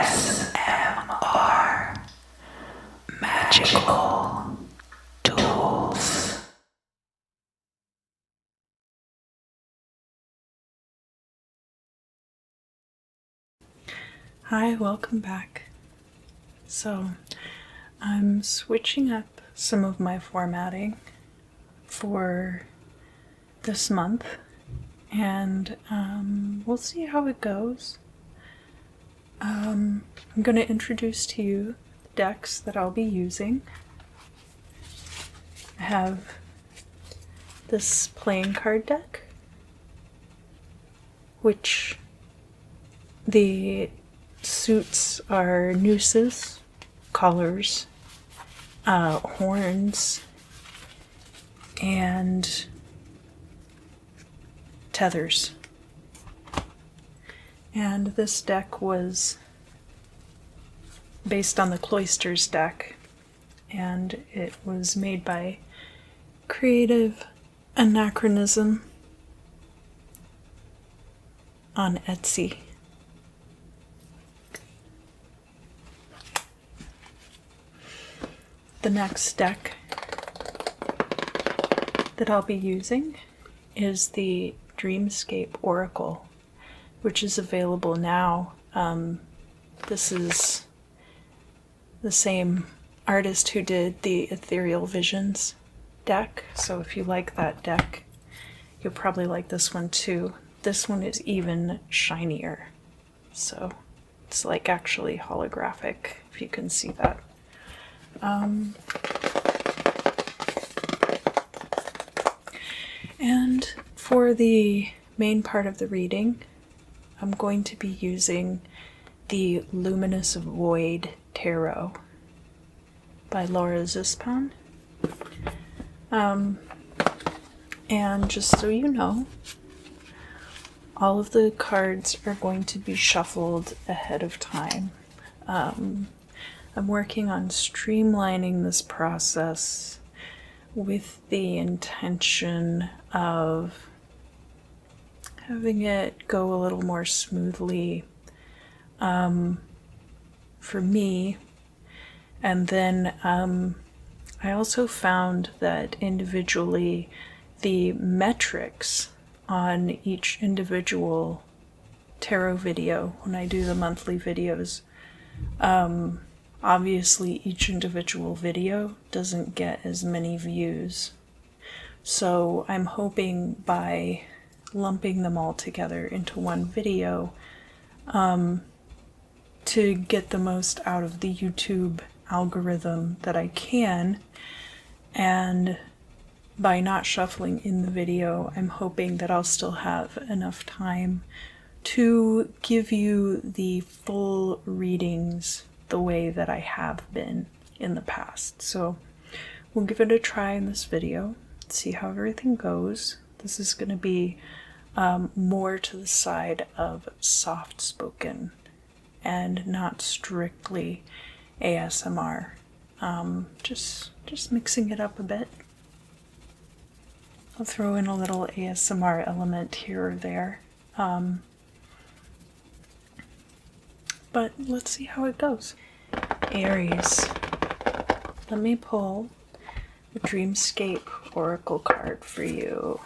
ASMR Magical Tools. Hi, welcome back. So, I'm switching up some of my formatting for this month, and we'll see how it goes. I'm going to introduce to you the decks that I'll be using. I have this playing card deck, which the suits are nooses, collars, horns, and tethers. And this deck was based on the Cloisters deck, and it was made by Creative Anachronism on Etsy. The next deck that I'll be using is the Dreamscape Oracle, which is available now. This is the same artist who did the Ethereal Visions deck, so if you like that deck, you'll probably like this one too. This one is even shinier, so it's like actually holographic, if you can see that. And for the main part of the reading, I'm going to be using the Luminous Void Tarot by Laura Zispan. And just so you know, all of the cards are going to be shuffled ahead of time. I'm working on streamlining this process with the intention of having it go a little more smoothly for me. And then I also found that individually the metrics on each individual tarot video, when I do the monthly videos, obviously each individual video doesn't get as many views. So I'm hoping by lumping them all together into one video to get the most out of the YouTube algorithm that I can. And by not shuffling in the video, I'm hoping that I'll still have enough time to give you the full readings the way that I have been in the past. So we'll give it a try in this video, see how everything goes. This is going to be more to the side of soft-spoken and not strictly ASMR. Just mixing it up a bit. I'll throw in a little ASMR element here or there. But let's see how it goes. Aries. Let me pull the Dreamscape Oracle card for you.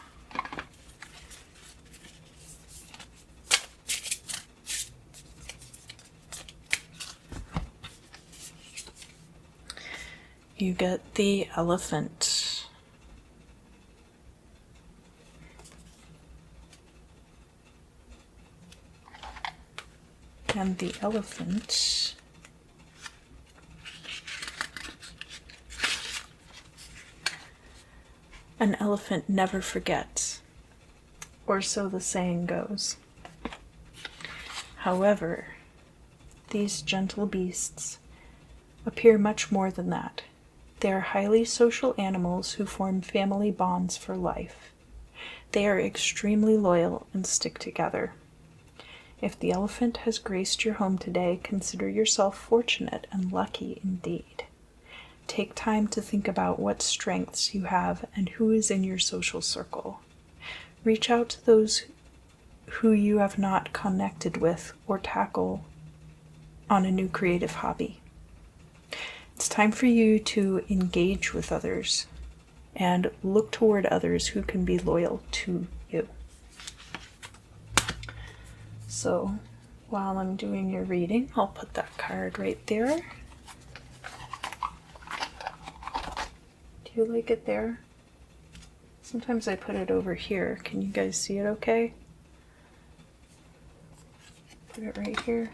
You get the Elephant. And the Elephant an elephant never forgets, or so the saying goes. However, these gentle beasts appear much more than that. They are highly social animals who form family bonds for life. They are extremely loyal and stick together. If the elephant has graced your home today, consider yourself fortunate and lucky indeed. Take time to think about what strengths you have and who is in your social circle. Reach out to those who you have not connected with or tackle on a new creative hobby. It's time for you to engage with others and look toward others who can be loyal to you. So while I'm doing your reading, I'll put that card right there. Do you like it there? Sometimes I put it over here. Can you guys see it okay? Put it right here.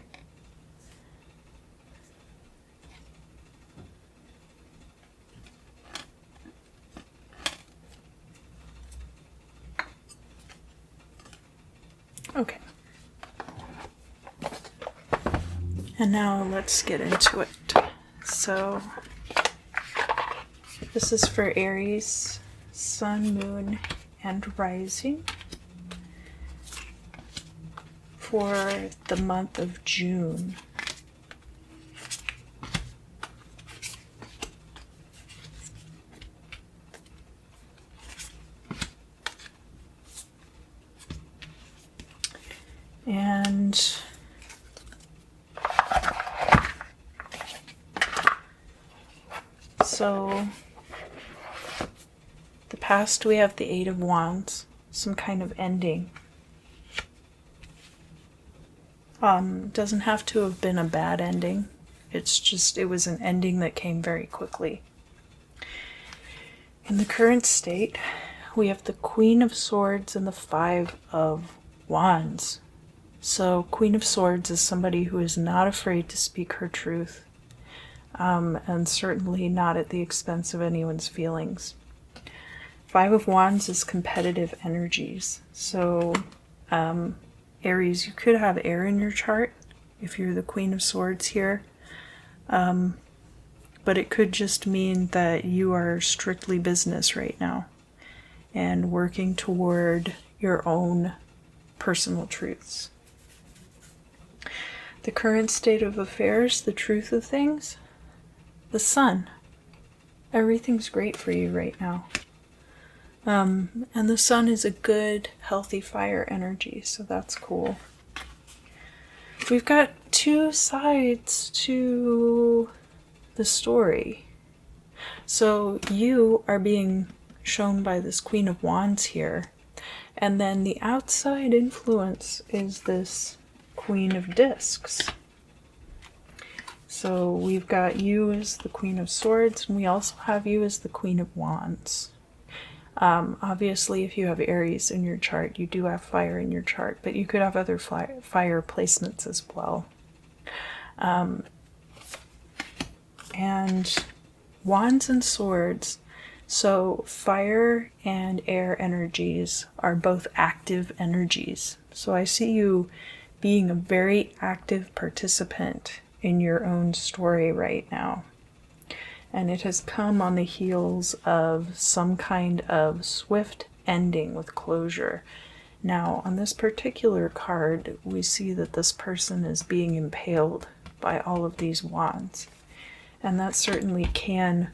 Okay. And now let's get into it. So this is for Aries, Sun, Moon, and Rising for the month of June. And so the past, we have the Eight of Wands, some kind of ending. Doesn't have to have been a bad ending. It's just, it was an ending that came very quickly. In the current state, we have the Queen of Swords and the Five of Wands. So Queen of Swords is somebody who is not afraid to speak her truth, and certainly not at the expense of anyone's feelings. Five of Wands is competitive energies. So Aries, you could have air in your chart if you're the Queen of Swords here. But it could just mean that you are strictly business right now and working toward your own personal truths. The current state of affairs, the truth of things, the Sun. Everything's great for you right now. And the Sun is a good, healthy fire energy, so that's cool. We've got two sides to the story. So you are being shown by this Queen of Wands here, and then the outside influence is this Queen of Discs. So we've got you as the Queen of Swords, and we also have you as the Queen of Wands. Obviously, if you have Aries in your chart, you do have fire in your chart, but you could have other fire placements as well. And Wands and Swords, so fire and air energies are both active energies. So I see you being a very active participant in your own story right now. And it has come on the heels of some kind of swift ending with closure. Now, on this particular card, we see that this person is being impaled by all of these wands. And that certainly can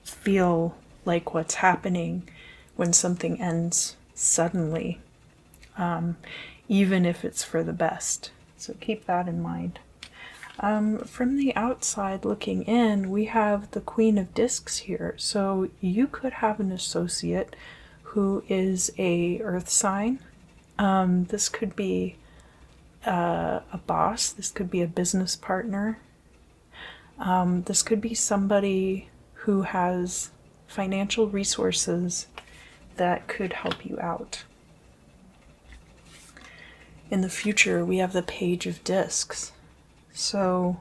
feel like what's happening when something ends suddenly, even if it's for the best. So keep that in mind. From the outside looking in, we have the Queen of Discs here. So you could have an associate who is a earth sign. This could be a boss. This could be a business partner. This could be somebody who has financial resources that could help you out. In the future, we have the Page of Discs. So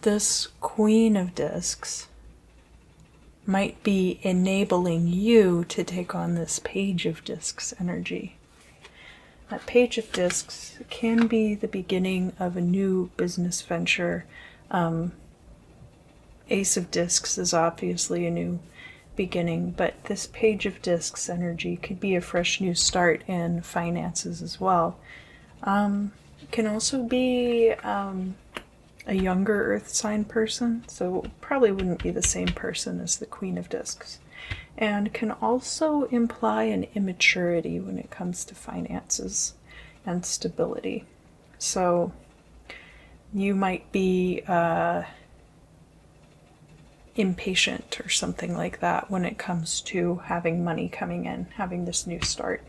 this Queen of Discs might be enabling you to take on this Page of Discs energy. That Page of Discs can be the beginning of a new business venture. Ace of Discs is obviously a new beginning, but this Page of Discs energy could be a fresh new start in finances as well. Can also be a younger earth sign person, so probably wouldn't be the same person as the Queen of Discs, and can also imply an immaturity when it comes to finances. and stability. So you might be impatient or something like that when it comes to having money coming in, having this new start.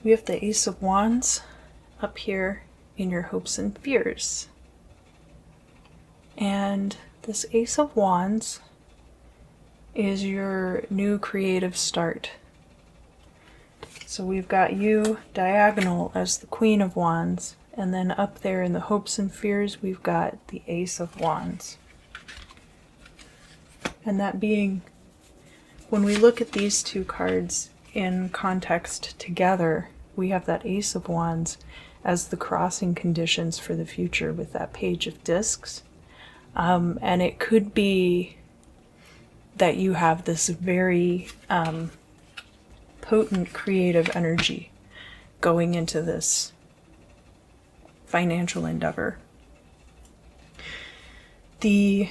We have the Ace of Wands up here in your hopes and fears. And this Ace of Wands is your new creative start. So we've got you diagonal as the Queen of Wands, and then up there in the hopes and fears we've got the Ace of Wands. And that being, when we look at these two cards in context together, we have that Ace of Wands as the crossing conditions for the future with that Page of Discs. And it could be that you have this very potent creative energy going into this financial endeavor. The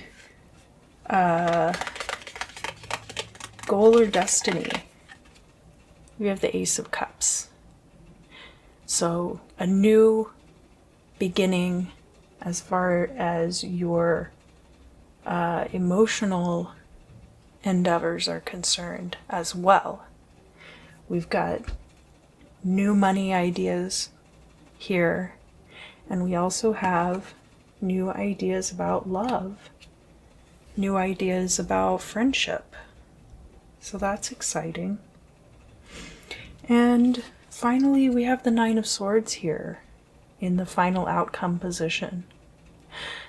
goal or destiny, we have the Ace of Cups. So a new beginning as far as your emotional endeavors are concerned as well. We've got new money ideas here, and we also have new ideas about love, new ideas about friendship. So that's exciting. And finally, we have the Nine of Swords here in the final outcome position.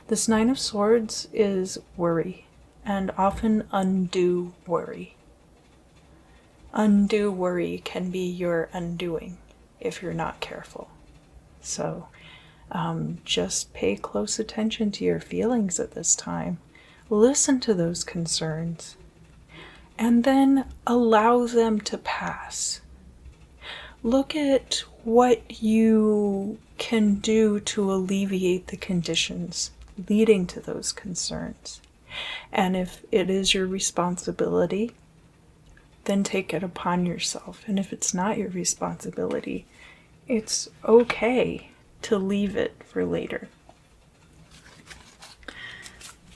This Nine of Swords is worry, and often undue worry. Undue worry can be your undoing if you're not careful. So just pay close attention to your feelings at this time. Listen to those concerns, and then allow them to pass. Look at what you can do to alleviate the conditions leading to those concerns. And if it is your responsibility, then take it upon yourself. And if it's not your responsibility, it's okay to leave it for later.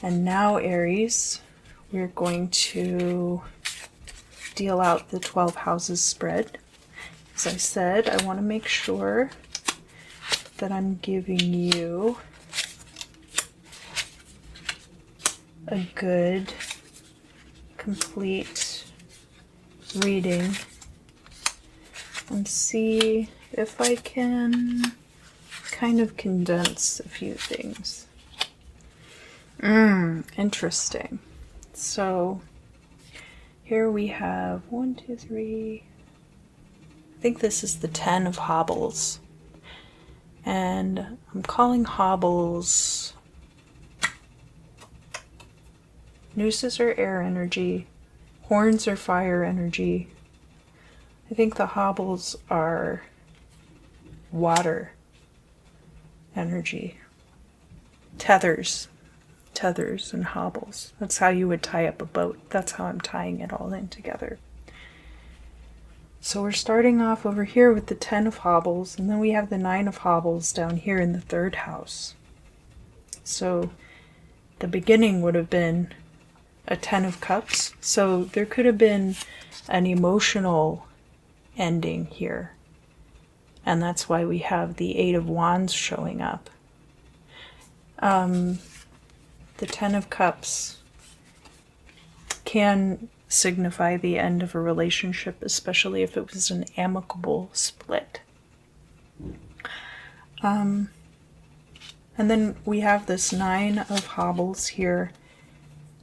And now, Aries, we're going to deal out the 12 houses spread. As I said, I want to make sure that I'm giving you a good, complete reading, and see if I can kind of condense a few things. Interesting. So here we have 1, 2, 3. I think this is the 10 of hobbles. And I'm calling hobbles nooses are air energy, horns are fire energy. I think the hobbles are water energy. Tethers and hobbles. That's how you would tie up a boat. That's how I'm tying it all in together. So we're starting off over here with the 10 of hobbles, and then we have the 9 of hobbles down here in the 3rd house. So the beginning would have been a 10 of cups. So there could have been an emotional ending here. And that's why we have the 8 of wands showing up. The 10 of cups can signify the end of a relationship, especially if it was an amicable split. And then we have this 9 of hobbles here,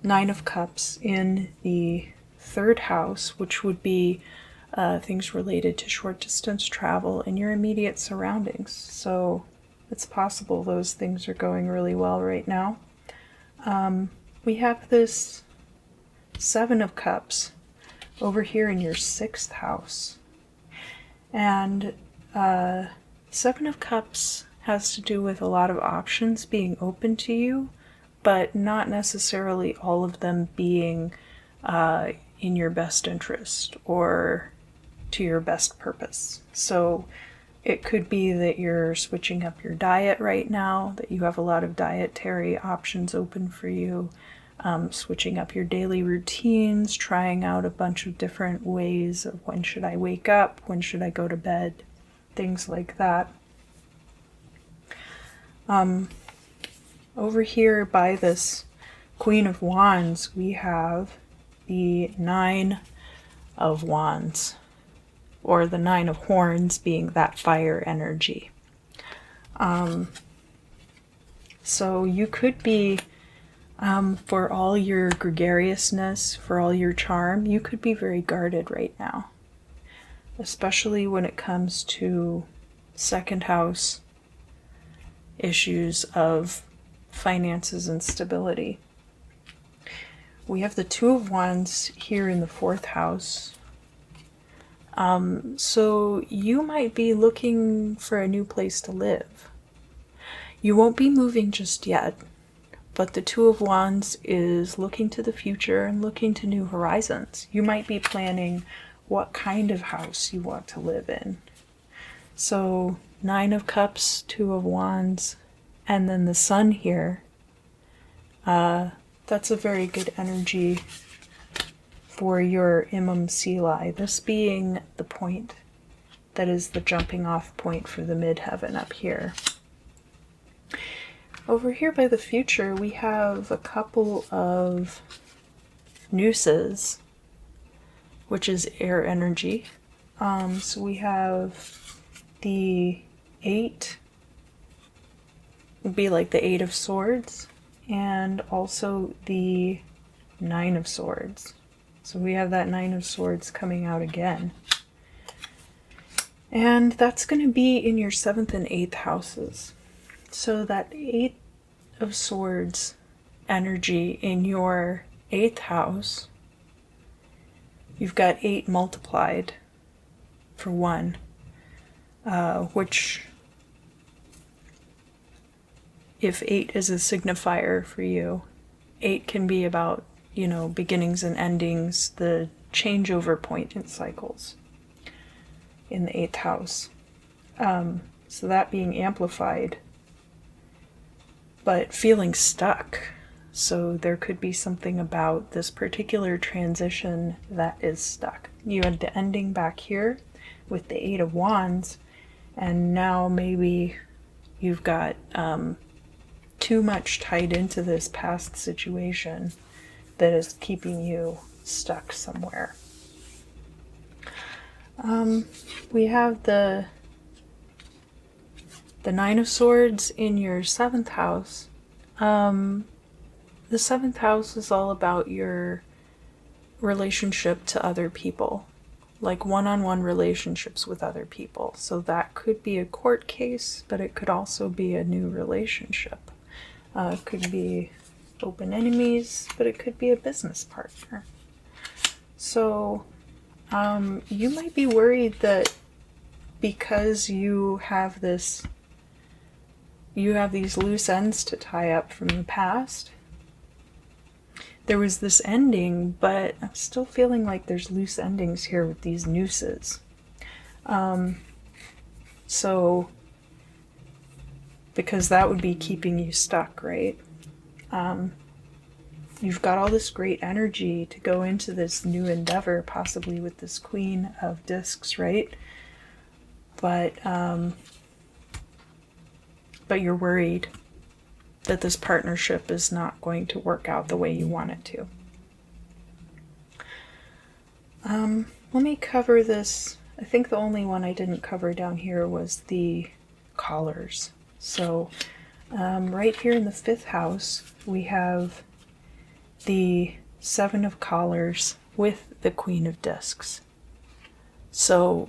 9 of cups in the 3rd house, which would be things related to short distance travel in your immediate surroundings. So it's possible those things are going really well right now. We have this 7 of cups over here in your 6th house. And 7 of cups has to do with a lot of options being open to you, but not necessarily all of them being in your best interest or to your best purpose. So it could be that you're switching up your diet right now, that you have a lot of dietary options open for you, switching up your daily routines, trying out a bunch of different ways of when should I wake up, when should I go to bed, things like that. Over here by this Queen of Wands, we have the Nine of Wands, or the Nine of Horns being that fire energy. So you could be, for all your gregariousness, for all your charm, you could be very guarded right now, especially when it comes to second house issues of finances and stability. We have the Two of Wands here in the fourth house. So you might be looking for a new place to live. You won't be moving just yet, but the Two of Wands is looking to the future and looking to new horizons. You might be planning what kind of house you want to live in. So Nine of Cups, Two of Wands, and then the Sun here. That's a very good energy for your Imam Sili, this being the point that is the jumping off point for the midheaven up here. Over here by the future, we have a couple of nooses, which is air energy. So we have the 8, would be like the 8 of Swords, and also the 9 of Swords. So we have that 9 of Swords coming out again. And that's going to be in your 7th and 8th houses. So that 8 of Swords energy in your 8th house, you've got 8 multiplied for 1, which, if 8 is a signifier for you, 8 can be about, you know, beginnings and endings, the changeover point in cycles in the 8th house. So that being amplified, but feeling stuck. So there could be something about this particular transition that is stuck. You had the ending back here with the 8 of Wands, and now maybe you've got too much tied into this past situation that is keeping you stuck somewhere. We have the 9 of Swords in your 7th house. The 7th house is all about your relationship to other people, like one-on-one relationships with other people. So that could be a court case, but it could also be a new relationship. It could be open enemies, but it could be a business partner. So you might be worried that because you have these loose ends to tie up from the past. There was this ending, but I'm still feeling like there's loose endings here with these nooses. So, because that would be keeping you stuck, right? You've got all this great energy to go into this new endeavor, possibly with this Queen of Discs, right? But you're worried that this partnership is not going to work out the way you want it to. Let me cover this. I think the only one I didn't cover down here was the collars. So right here in the 5th house, we have the 7 of collars with the Queen of Discs. So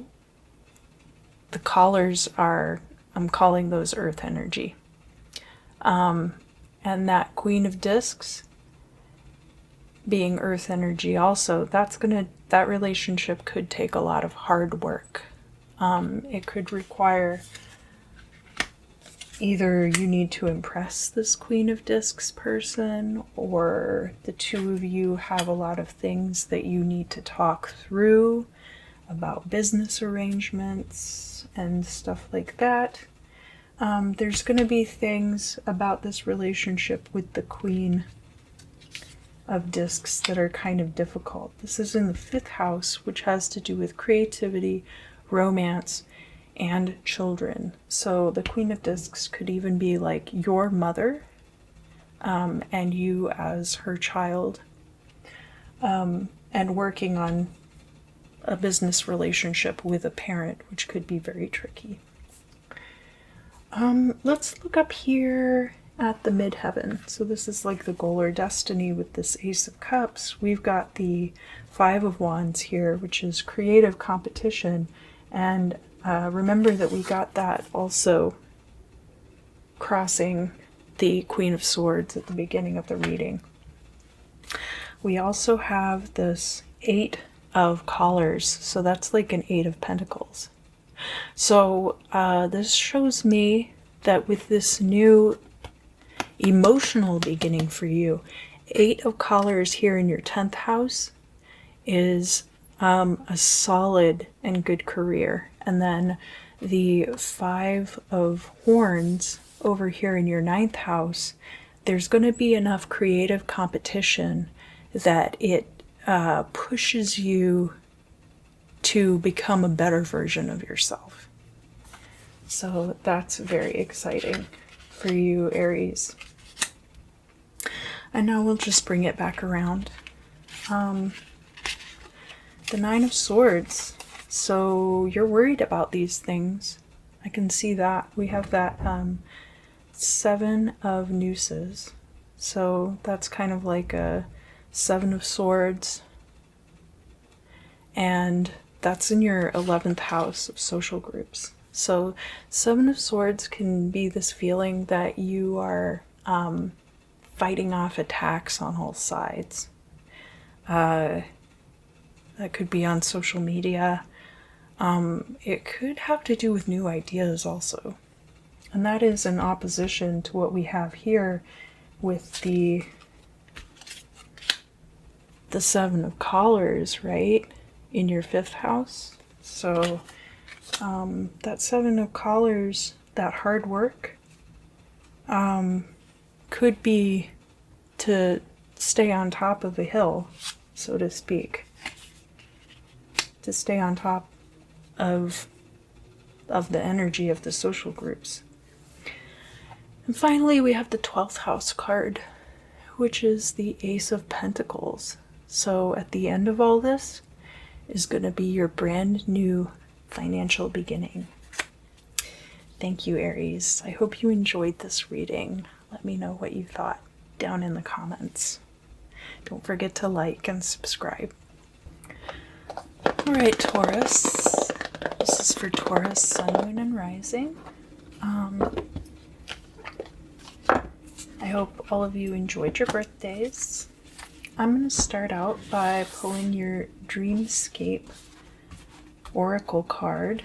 the collars are, I'm calling those earth energy. And that Queen of Discs being earth energy also, that relationship could take a lot of hard work. It could require either you need to impress this Queen of Discs person, or the two of you have a lot of things that you need to talk through, about business arrangements and stuff like that. There's going to be things about this relationship with the Queen of Discs that are kind of difficult. This is in the 5th house, which has to do with creativity, romance, and children. So the Queen of Discs could even be like your mother, and you as her child, and working on a business relationship with a parent, which could be very tricky. Let's look up here at the midheaven. So this is like the goal or destiny with this Ace of Cups. We've got the 5 of Wands here, which is creative competition. And remember that we got that also crossing the Queen of Swords at the beginning of the reading. We also have this 8 of Collars. So that's like an 8 of Pentacles. So this shows me that with this new emotional beginning for you, 8 of Collars here in your 10th house is a solid and good career. And then the 5 of Horns over here in your 9th house, there's going to be enough creative competition that it pushes you to become a better version of yourself. So that's very exciting for you, Aries. And now we'll just bring it back around. The 9 of Swords. So you're worried about these things. I can see that. We have that 7 of Nooses. So that's kind of like a 7 of Swords. And that's in your 11th house of social groups. So 7 of Swords can be this feeling that you are fighting off attacks on all sides. That could be on social media. It could have to do with new ideas also. And that is in opposition to what we have here with the 7 of Collars, right? In your 5th house. So that 7 of Collars, that hard work, could be to stay on top of a hill, so to speak. To stay on top of the energy of the social groups. And finally, we have the 12th house card, which is the Ace of Pentacles. So at the end of all this is going to be your brand new financial beginning. Thank you, Aries. I hope you enjoyed this reading. Let me know what you thought down in the comments. Don't forget to like and subscribe. Alright, Taurus. This is for Taurus, Sun, Moon, and Rising. I hope all of you enjoyed your birthdays. I'm going to start out by pulling your Dreamscape Oracle card.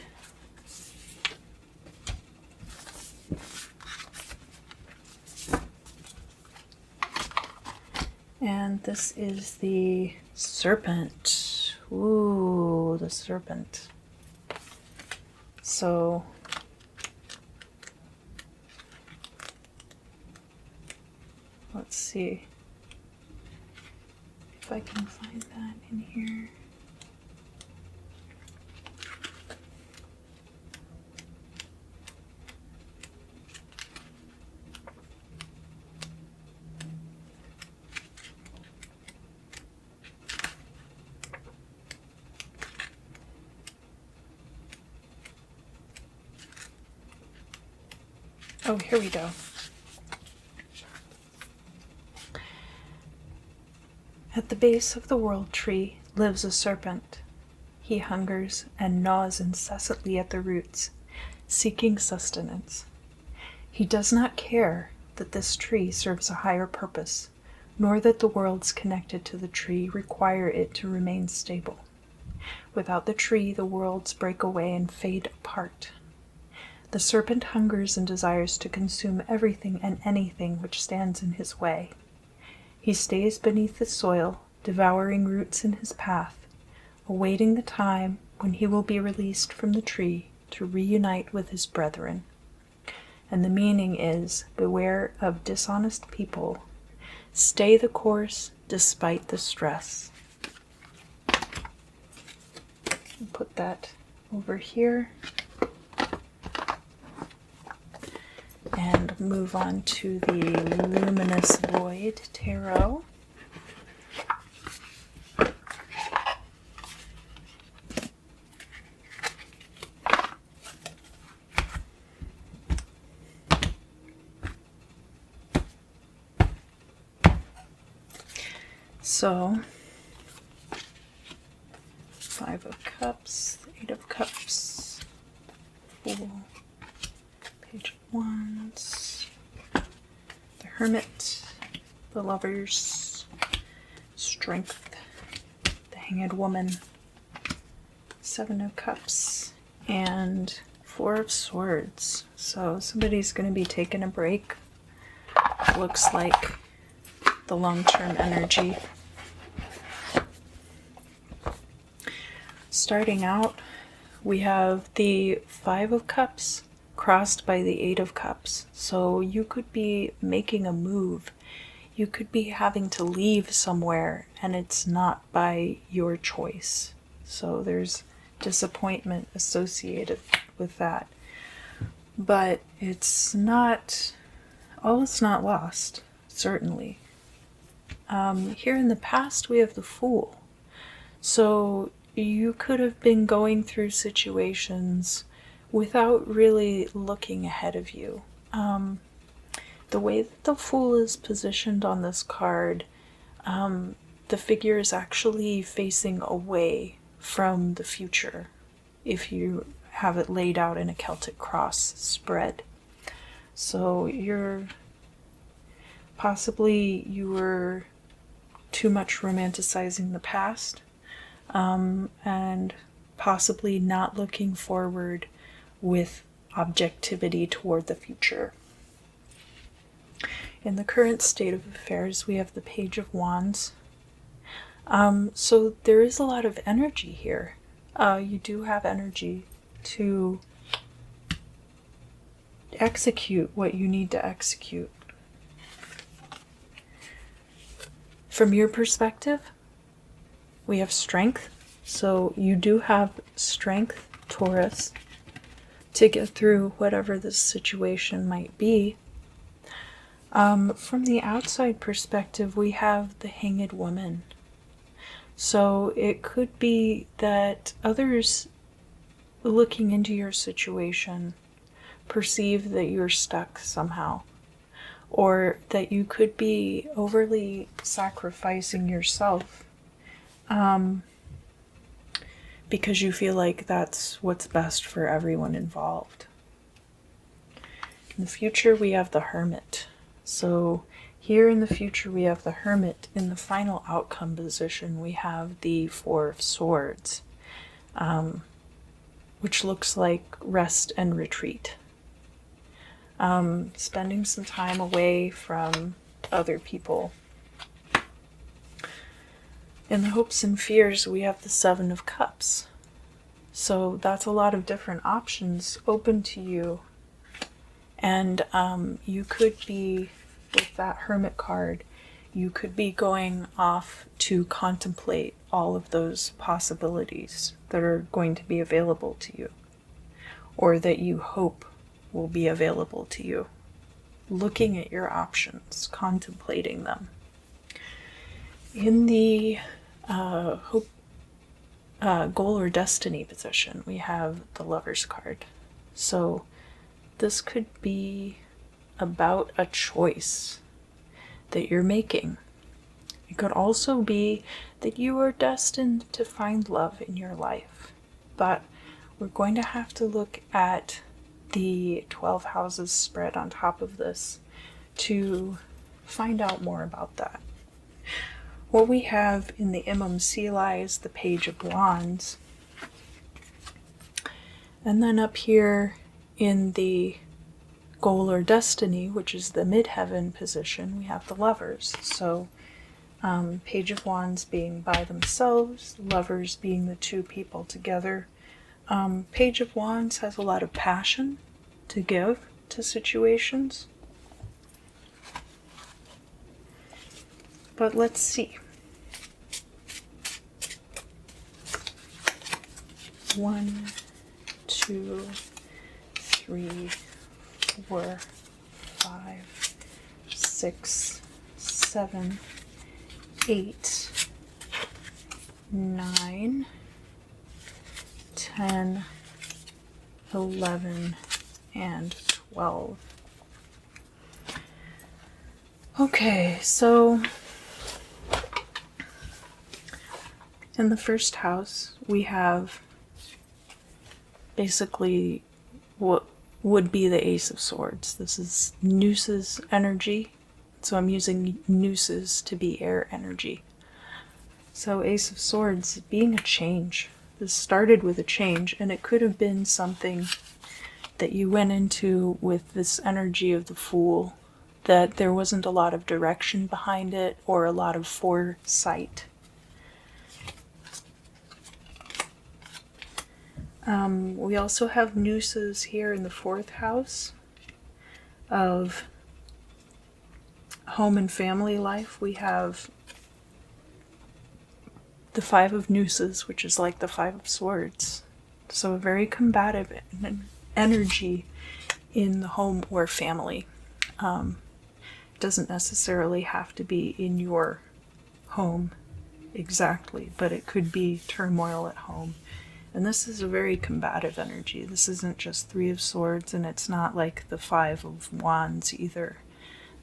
And this is the Serpent. Ooh, the Serpent. So let's see if I can find that in here. Oh, here we go. At the base of the world tree lives a serpent. He hungers and gnaws incessantly at the roots, seeking sustenance. He does not care that this tree serves a higher purpose, nor that the worlds connected to the tree require it to remain stable. Without the tree, the worlds break away and fade apart. The serpent hungers and desires to consume everything and anything which stands in his way. He stays beneath the soil, devouring roots in his path, awaiting the time when he will be released from the tree to reunite with his brethren. And the meaning is, beware of dishonest people. Stay the course despite the stress. Put that over here. And move on to the Luminous Void Tarot. So, 5 of Cups, 8 of Cups, 4, Page of Wands, the Hermit, the Lovers, Strength, the Hanged Woman, 7 of Cups, and 4 of Swords. So somebody's going to be taking a break. Looks like the long-term energy. Starting out, we have the 5 of Cups crossed by the 8 of Cups. So you could be making a move. You could be having to leave somewhere and it's not by your choice. So there's disappointment associated with that. But it's not, all is not lost, certainly. Here in the past, we have the Fool. So you could have been going through situations without really looking ahead of you. The way that the Fool is positioned on this card, the figure is actually facing away from the future if you have it laid out in a Celtic cross spread. So you were too much romanticizing the past, and possibly not looking forward with objectivity toward the future. In the current state of affairs, we have the Page of Wands. So there is a lot of energy here. You do have energy to execute what you need to execute. From your perspective, we have strength. So you do have strength, Taurus, to get through whatever this situation might be. From the outside perspective, we have the Hanged Woman. So it could be that others looking into your situation perceive that you're stuck somehow, or that you could be overly sacrificing yourself because you feel like that's what's best for everyone involved. In the future, we have the Hermit. So here in the future, we have the Hermit. In the final outcome position, we have the 4 of Swords, which looks like rest and retreat. Spending some time away from other people. In the hopes and fears, we have the 7 of Cups. So that's a lot of different options open to you. And you could be, with that Hermit card, you could be going off to contemplate all of those possibilities that are going to be available to you, or that you hope will be available to you. Looking at your options, contemplating them. In the goal or destiny position, we have the Lover's card. So this could be about a choice that you're making. It could also be that you are destined to find love in your life. But we're going to have to look at the 12 houses spread on top of this to find out more about that. What we have in the Imam Sila is the Page of Wands. And then up here in the goal or destiny, which is the midheaven position, we have the Lovers. So Page of Wands being by themselves, Lovers being the two people together. Page of Wands has a lot of passion to give to situations. But let's see. 1, 2, 3, 4, 5, 6, 7, 8, 9, 10, 11, and 12. Okay, so in the first house, we have basically what would be the Ace of Swords. This is nooses energy, so I'm using nooses to be air energy. So Ace of Swords being a change. This started with a change, and it could have been something that you went into with this energy of the Fool, that there wasn't a lot of direction behind it or a lot of foresight. We also have nooses here in the 4th house of home and family life. We have the 5 of nooses, which is like the 5 of swords. So a very combative energy in the home or family. Doesn't necessarily have to be in your home exactly, but it could be turmoil at home. And this is a very combative energy. This isn't just 3 of swords, and it's not like the 5 of wands either.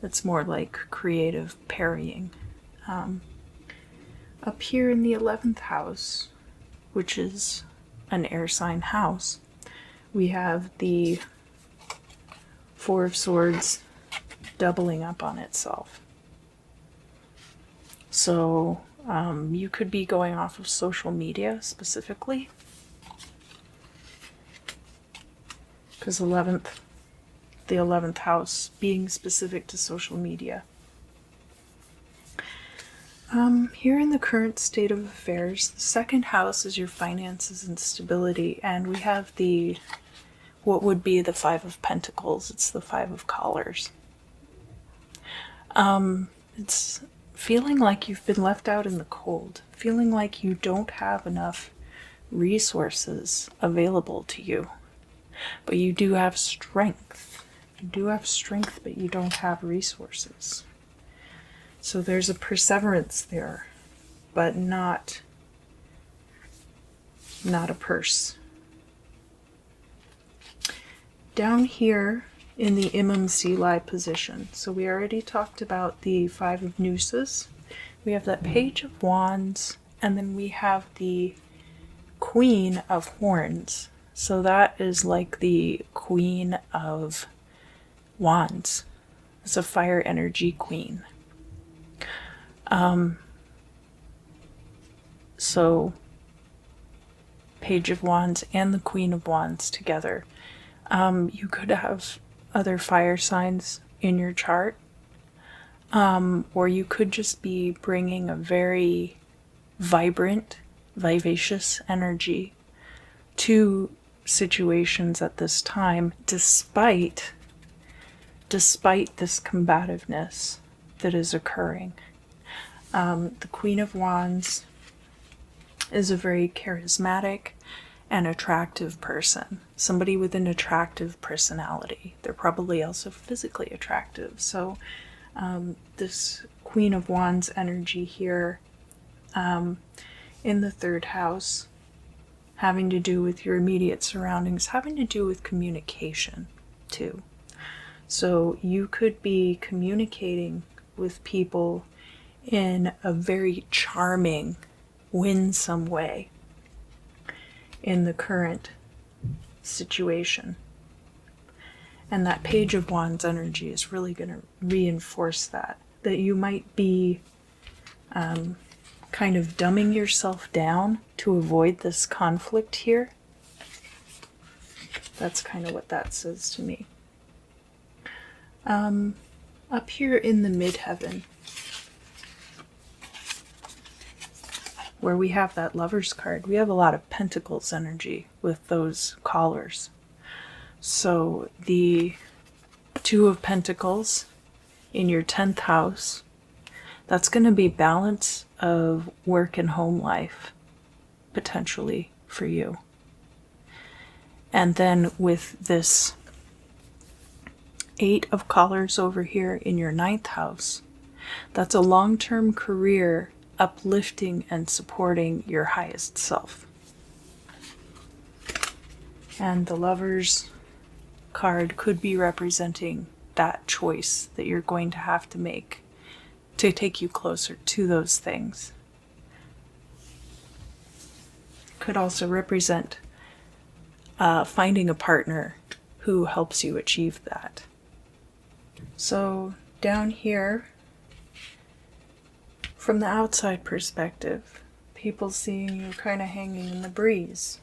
It's more like creative parrying. Up here in the 11th house, which is an air sign house, we have the 4 of swords doubling up on itself. So you could be going off of social media specifically, because the 11th house being specific to social media. Here in the current state of affairs, the 2nd house is your finances and stability, and we have what would be the 5 of pentacles. It's the 5 of collars. It's feeling like you've been left out in the cold, feeling like you don't have enough resources available to you. But you do have strength. You do have strength, but you don't have resources. So there's a perseverance there, but not a purse. Down here in the Imam Sili position, so we already talked about the 5 of nooses. We have that Page of Wands, and then we have the Queen of Horns. So that is like the Queen of Wands. It's a fire energy queen. So Page of Wands and the Queen of Wands together. You could have other fire signs in your chart, or you could just be bringing a very vibrant, vivacious energy to situations at this time, despite this combativeness that is occurring. The Queen of Wands is a very charismatic and attractive person, somebody with an attractive personality. They're probably also physically attractive. So this Queen of Wands energy here in the 3rd house, having to do with your immediate surroundings, having to do with communication too. So you could be communicating with people in a very charming, winsome way in the current situation. And that Page of Wands energy is really going to reinforce that you might be kind of dumbing yourself down to avoid this conflict here. That's kind of what that says to me. Up here in the midheaven, where we have that Lover's card, we have a lot of Pentacles energy with those collars. So the Two of Pentacles in your 10th house, that's going to be balance of work and home life, potentially, for you. And then with this 8 of collars over here in your 9th house, that's a long-term career uplifting and supporting your highest self. And the Lover's card could be representing that choice that you're going to have to make to take you closer to those things. Could also represent finding a partner who helps you achieve that. So down here, from the outside perspective, people seeing you kind of hanging in the breeze.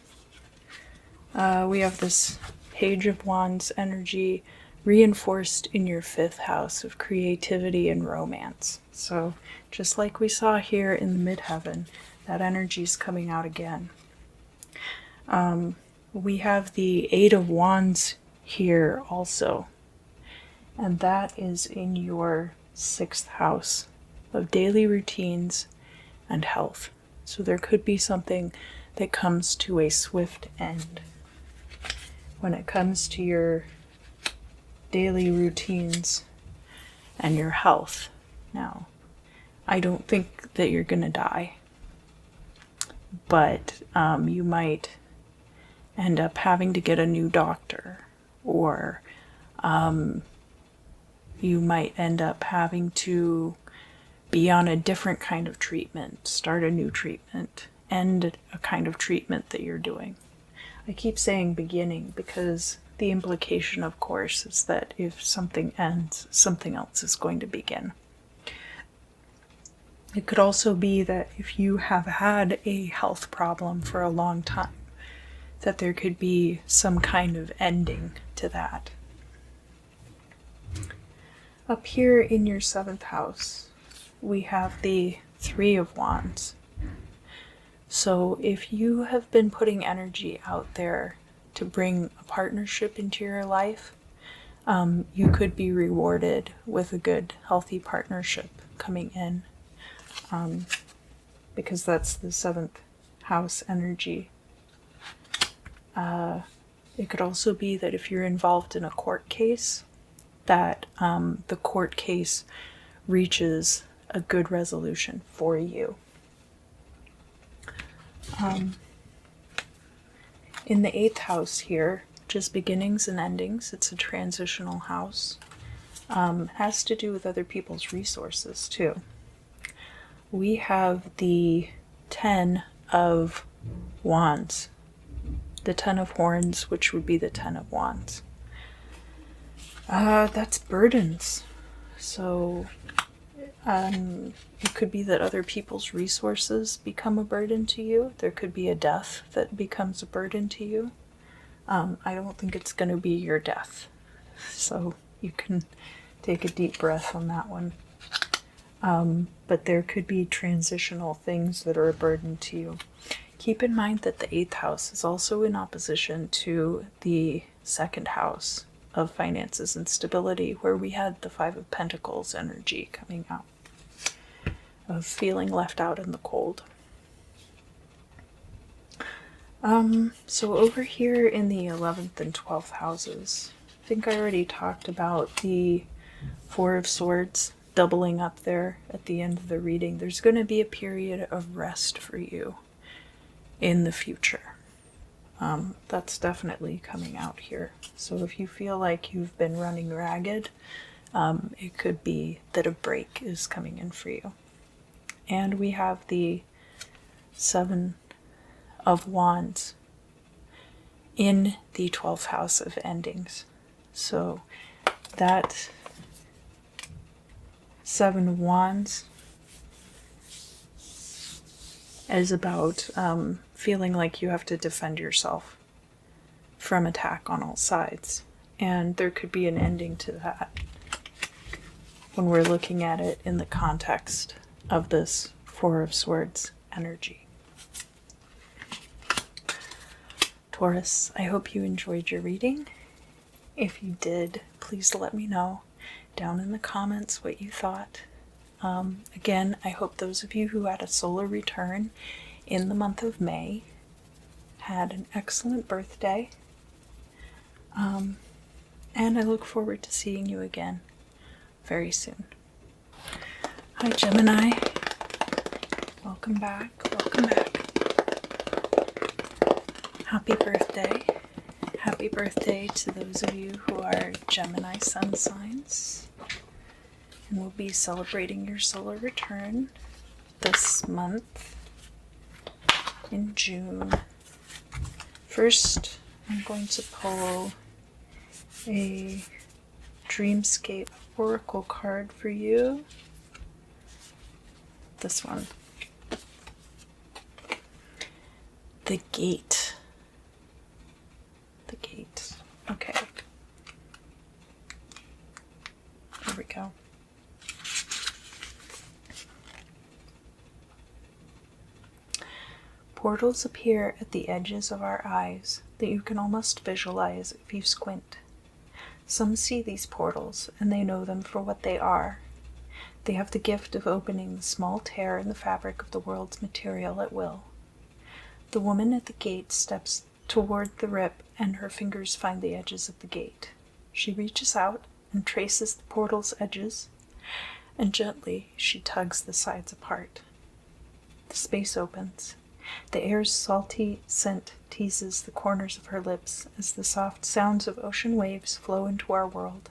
We have this Page of Wands energy reinforced in your 5th house of creativity and romance. So just like we saw here in the midheaven, that energy is coming out again. We have the 8 of Wands here also, and that is in your 6th house of daily routines and health. So there could be something that comes to a swift end when it comes to your daily routines and your health. Now, I don't think that you're going to die, but you might end up having to get a new doctor, or you might end up having to be on a different kind of treatment, start a new treatment, end a kind of treatment that you're doing. I keep saying beginning because the implication, of course, is that if something ends, something else is going to begin. It could also be that if you have had a health problem for a long time, that there could be some kind of ending to that. Up here in your 7th house, we have the 3 of Wands. So if you have been putting energy out there to bring a partnership into your life, you could be rewarded with a good, healthy partnership coming in, because that's the 7th house energy. It could also be that if you're involved in a court case, that the court case reaches a good resolution for you. In the 8th house here, just beginnings and endings, it's a transitional house. Has to do with other people's resources too. We have the 10 of Wands, the 10 of Horns, which would be the 10 of Wands. That's burdens. So it could be that other people's resources become a burden to you. There could be a death that becomes a burden to you. I don't think it's going to be your death. So you can take a deep breath on that one. But there could be transitional things that are a burden to you. Keep in mind that the 8th house is also in opposition to the 2nd house of finances and stability, where we had the 5 of Pentacles energy coming out, of feeling left out in the cold. So over here in the 11th and 12th houses, I think I already talked about the 4 of Swords doubling up there at the end of the reading. There's going to be a period of rest for you in the future. That's definitely coming out here. So if you feel like you've been running ragged, it could be that a break is coming in for you. And we have the 7 of Wands in the 12th house of endings. So that 7 of Wands is about feeling like you have to defend yourself from attack on all sides. And there could be an ending to that when we're looking at it in the context of this 4 of Swords energy. Taurus, I hope you enjoyed your reading. If you did, please let me know down in the comments what you thought. Again, I hope those of you who had a solar return in the month of May had an excellent birthday. And I look forward to seeing you again very soon. Hi, Gemini. Welcome back. Welcome back. Happy birthday. Happy birthday to those of you who are Gemini sun signs. And we'll be celebrating your solar return this month in June. First, I'm going to pull a Dreamscape Oracle card for you. This one. The Gate. The Gate. Okay. Here we go. Portals appear at the edges of our eyes that you can almost visualize if you squint. Some see these portals and they know them for what they are. They have the gift of opening the small tear in the fabric of the world's material at will. The woman at the gate steps toward the rip and her fingers find the edges of the gate. She reaches out and traces the portal's edges, and gently she tugs the sides apart. The space opens. The air's salty scent teases the corners of her lips as the soft sounds of ocean waves flow into our world.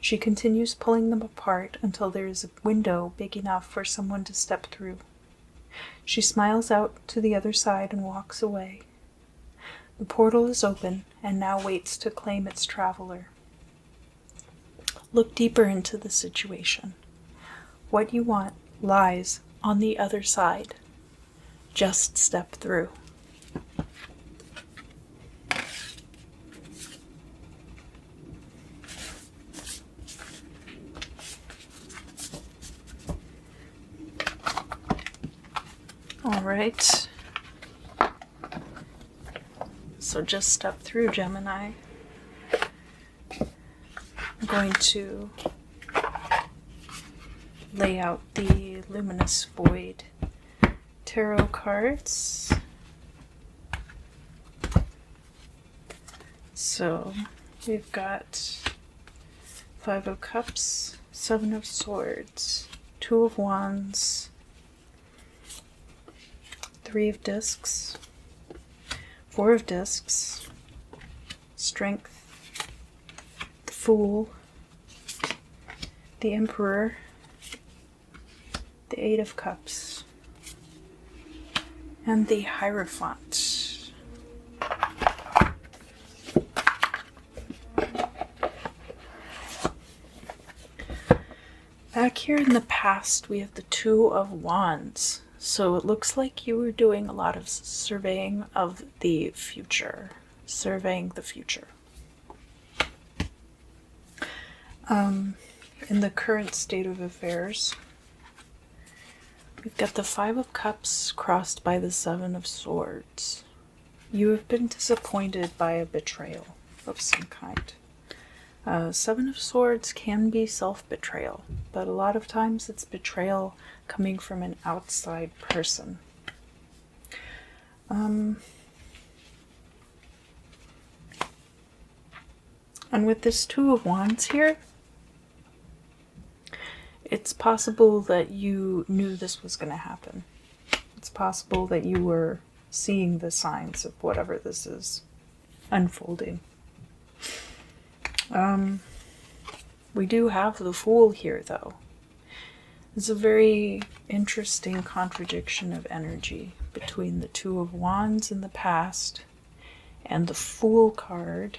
She continues pulling them apart until there is a window big enough for someone to step through. She smiles out to the other side and walks away. The portal is open and now waits to claim its traveler. Look deeper into the situation. What you want lies on the other side. Just step through. All right. So just step through, Gemini. I'm going to lay out the Luminous Void tarot cards. So we've got 5 of Cups, 7 of Swords, 2 of Wands, 3 of Discs, 4 of Discs, Strength, the Fool, the Emperor, the 8 of Cups, and the Hierophant. Back here in the past, we have the 2 of Wands. So it looks like you were doing a lot of surveying of the future. Surveying the future. In the current state of affairs, we've got the 5 of Cups crossed by the 7 of Swords. You have been disappointed by a betrayal of some kind. 7 of Swords can be self-betrayal, but a lot of times it's betrayal coming from an outside person. And with this 2 of Wands here, it's possible that you knew this was going to happen. It's possible that you were seeing the signs of whatever this is unfolding. We do have the Fool here, though. It's a very interesting contradiction of energy between the 2 of Wands in the past and the Fool card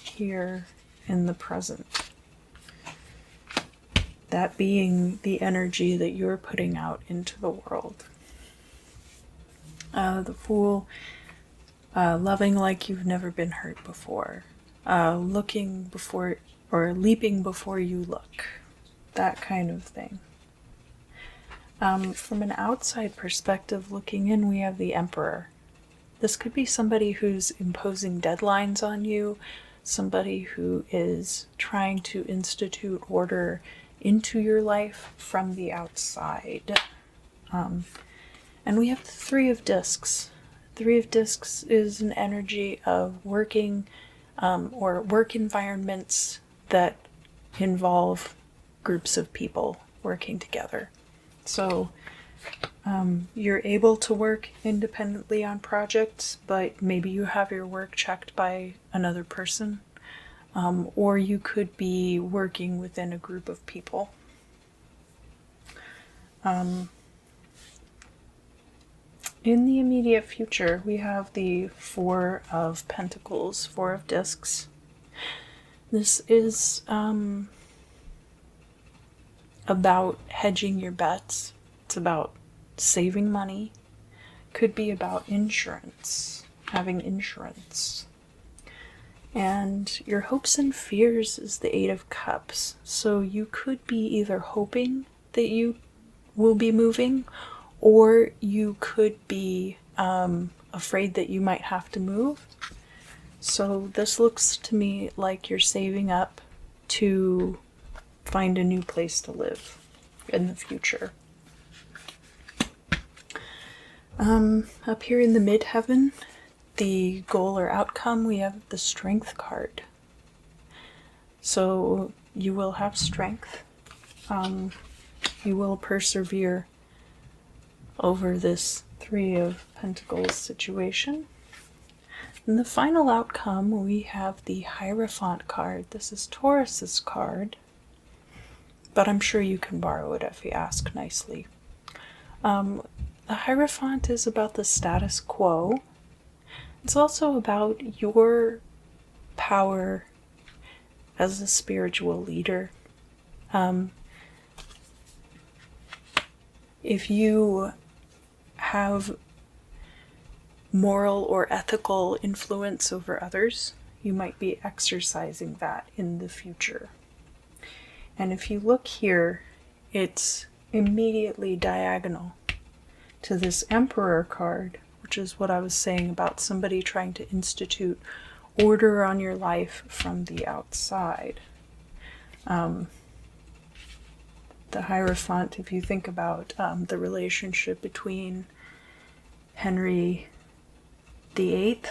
here in the present. That being the energy that you're putting out into the world. The Fool, loving like you've never been hurt before. Looking before, or leaping before you look. That kind of thing. From an outside perspective looking in, we have the Emperor. This could be somebody who's imposing deadlines on you, somebody who is trying to institute order into your life from the outside. And we have the Three of Discs. Three of Discs is an energy of working or work environments that involve groups of people working together. So you're able to work independently on projects, but maybe you have your work checked by another person, or you could be working within a group of people. In the immediate future, we have the Four of Pentacles, Four of Discs. This is about hedging your bets. It's about saving money. Could be about insurance, having insurance. And your hopes and fears is the Eight of Cups. So you could be either hoping that you will be moving, or you could be afraid that you might have to move. So this looks to me like you're saving up to find a new place to live in the future. Up here in the midheaven, the goal or outcome, we have the Strength card. So you will have strength. You will persevere over this Three of Pentacles situation. In the final outcome, we have the Hierophant card. This is Taurus's card, but I'm sure you can borrow it if you ask nicely. The Hierophant is about the status quo. It's also about your power as a spiritual leader. If you have moral or ethical influence over others, you might be exercising that in the future. And if you look here, it's immediately diagonal to this Emperor card, which is what I was saying about somebody trying to institute order on your life from the outside. The Hierophant, if you think about the relationship between Henry VIII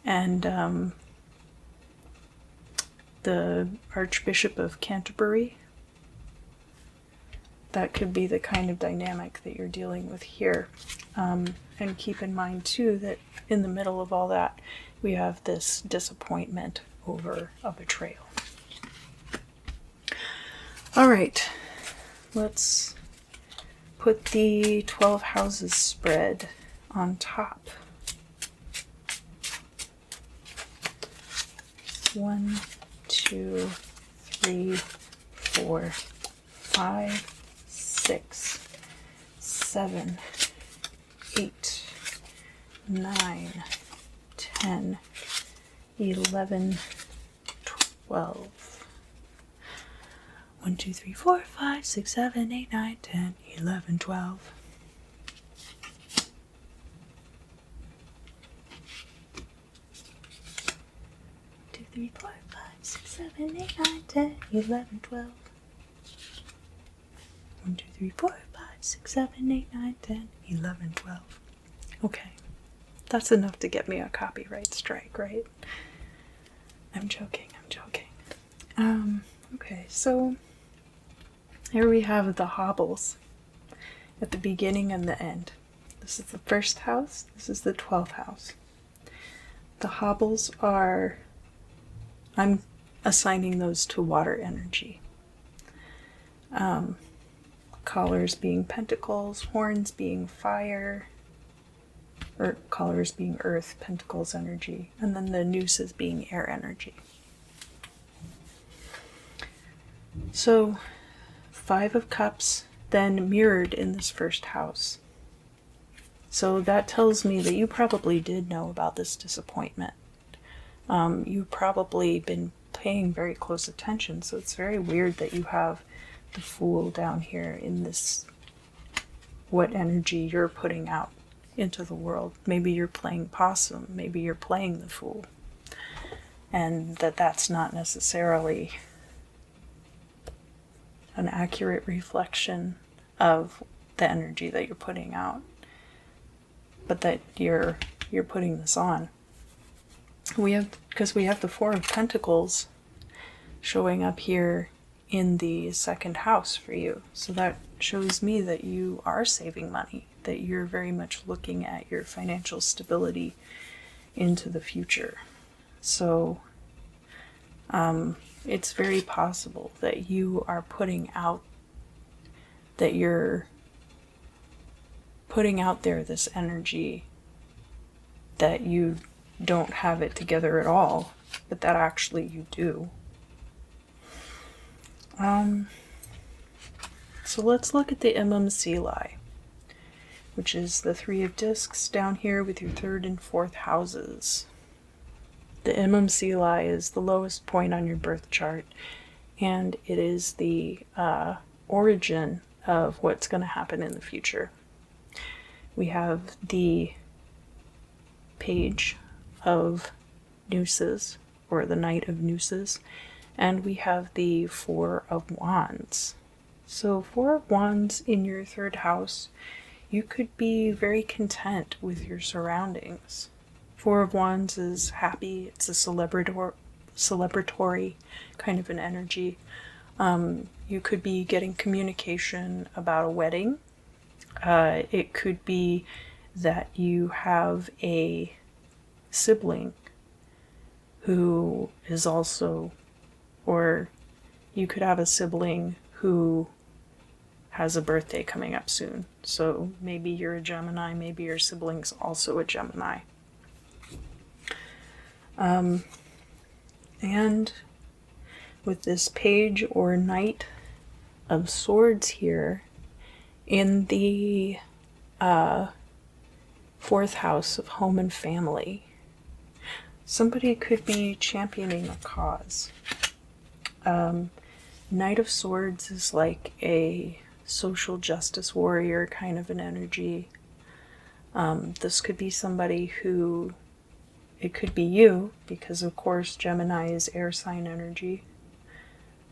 and the Archbishop of Canterbury, that could be the kind of dynamic that you're dealing with here. And keep in mind too that in the middle of all that, we have this disappointment over a betrayal. All right, let's put the 12 houses spread on top. 1, 2, 3, 4, 5, 6, 7, 8, 9, 10, 11, 12. 1, 2, 3, 4, 5, 6, 7, 8, 9, 10, 11, 12. 2, 3, 4, 5, 6, 7, 8, 9, 10, 11, 12. 1, 2, 3, 4, 5, 6, 7, 8, 9, 10, 11, 12. Okay, that's enough to get me a copyright strike, right? I'm joking. Okay, so here we have the hobbles at the beginning and the end. This is the first house, this is the 12th house. The hobbles are, I'm assigning those to water energy. Collars being pentacles, horns being fire, or collars being earth, pentacles energy, and then the nooses being air energy. So 5 of Cups then mirrored in this first house. So that tells me that you probably did know about this disappointment. You've probably been paying very close attention, so it's very weird that you have the Fool down here in this, what energy you're putting out into the world. Maybe you're playing possum, maybe you're playing the fool, and that's not necessarily an accurate reflection of the energy that you're putting out, but that you're putting this on. Because we have the Four of Pentacles showing up here in the second house for you. So that shows me that you are saving money, that you're very much looking at your financial stability into the future. So it's very possible that you are putting out, that you're putting out there this energy that you don't have it together at all, but that actually you do. So let's look at the MMCLI, which is the Three of Discs down here with your third and fourth houses. The MMCLI is the lowest point on your birth chart, and it is the origin of what's going to happen in the future. We have the Page of Nooses, or the Knight of Nooses, and we have the Four of Wands. So Four of Wands in your third house, you could be very content with your surroundings. Four of Wands is happy. It's a celebratory kind of an energy. You could be getting communication about a wedding. It could be that you have a sibling who is also, or you could have a sibling who has a birthday coming up soon. So maybe you're a Gemini, maybe your sibling's also a Gemini. And with this Page or Knight of Swords here in the fourth house of home and family, somebody could be championing a cause. Knight of Swords is like a social justice warrior kind of an energy. This could be somebody who, it could be you, because of course Gemini is air sign energy.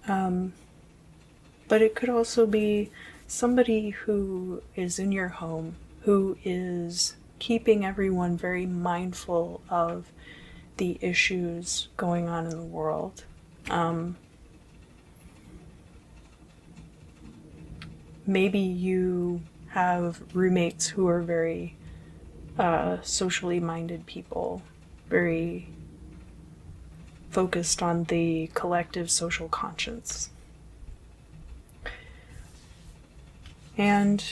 But it could also be somebody who is in your home, who is keeping everyone very mindful of the issues going on in the world. Maybe you have roommates who are very socially minded people, very focused on the collective social conscience. And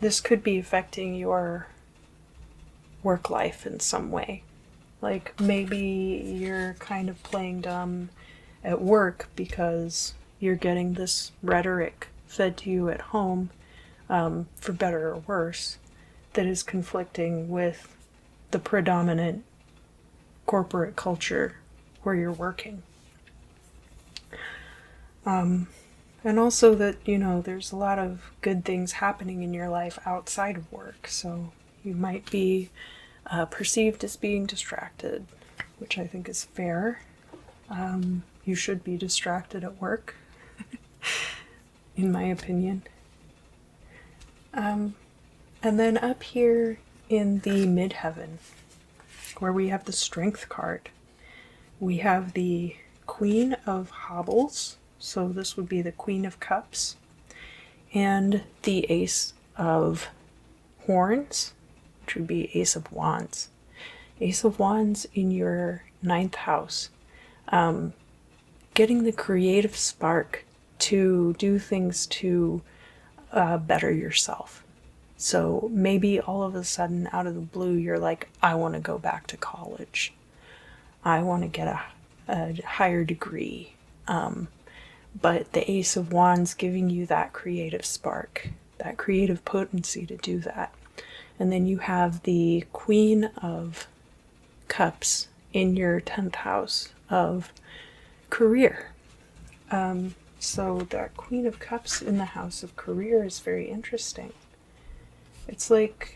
this could be affecting your work life in some way. Like maybe you're kind of playing dumb at work because you're getting this rhetoric fed to you at home, for better or worse, that is conflicting with the predominant corporate culture where you're working. And also that, you know, there's a lot of good things happening in your life outside of work, so you might be perceived as being distracted, which I think is fair. You should be distracted at work, in my opinion. And then up here in the midheaven, where we have the Strength card, we have the Queen of Hobbles, so this would be the Queen of Cups, and the Ace of Horns, which would be Ace of Wands. Ace of Wands in your ninth house. Getting the creative spark to do things to better yourself. So maybe all of a sudden, out of the blue, you're like, I want to go back to college. I want to get a higher degree. But the Ace of Wands giving you that creative spark, that creative potency to do that. And then you have the Queen of Cups in your 10th house of career. So that Queen of Cups in the house of career is very interesting. It's like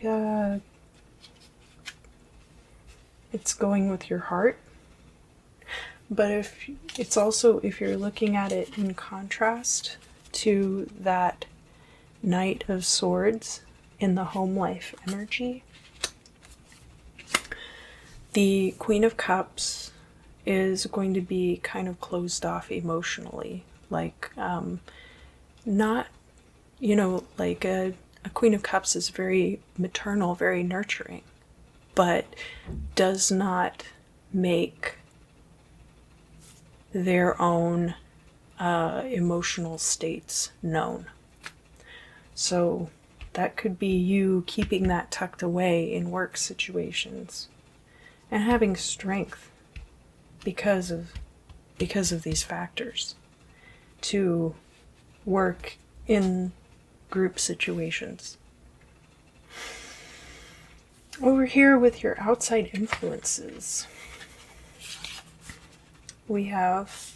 it's going with your heart. But if you're looking at it in contrast to that Knight of Swords in the home life energy, the Queen of Cups is going to be kind of closed off emotionally. Like, not, like a Queen of Cups is very maternal, very nurturing, but does not make their own emotional states known. So that could be you keeping that tucked away in work situations and having strength because of these factors to work in group situations. Over here with your outside influences, we have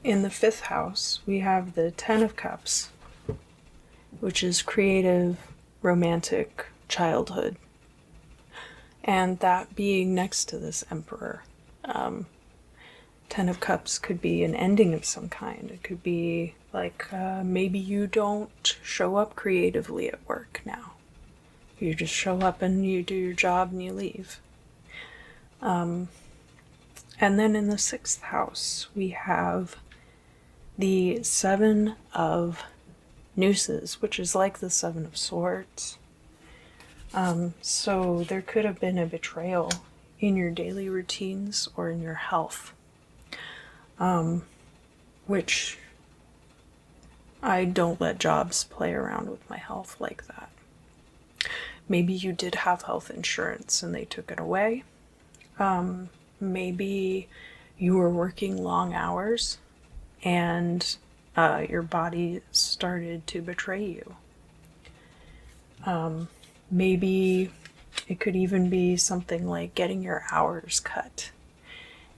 in the 5th house, we have the 10 of Cups, which is creative, romantic childhood. And that being next to this Emperor. 10 of Cups could be an ending of some kind. It could be like maybe you don't show up creatively at work now. You just show up and you do your job and you leave. And then in the 6th house, we have the 7 of Nooses, which is like the 7 of Swords. So there could have been a betrayal in your daily routines or in your health, which I don't let jobs play around with my health like that. Maybe you did have health insurance and they took it away. Maybe you were working long hours and your body started to betray you. Maybe it could even be something like getting your hours cut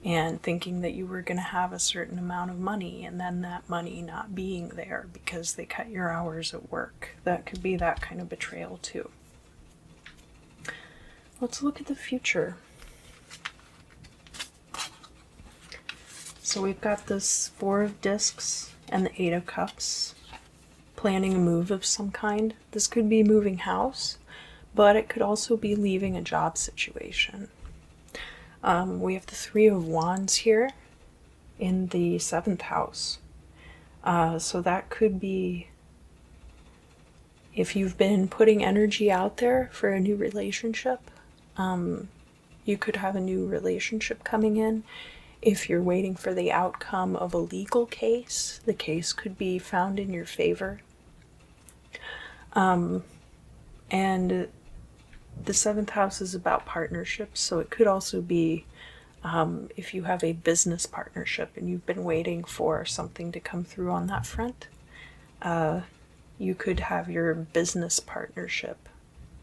and thinking that you were going to have a certain amount of money and then that money not being there because they cut your hours at work. That could be that kind of betrayal too. Let's look at the future. So we've got this 4 of Discs and the 8 of Cups, planning a move of some kind. This could be moving house, but it could also be leaving a job situation. We have the 3 of Wands here in the 7th house. So that could be if you've been putting energy out there for a new relationship, you could have a new relationship coming in. If you're waiting for the outcome of a legal case, the case could be found in your favor. And the 7th house is about partnerships, so it could also be if you have a business partnership and you've been waiting for something to come through on that front, you could have your business partnership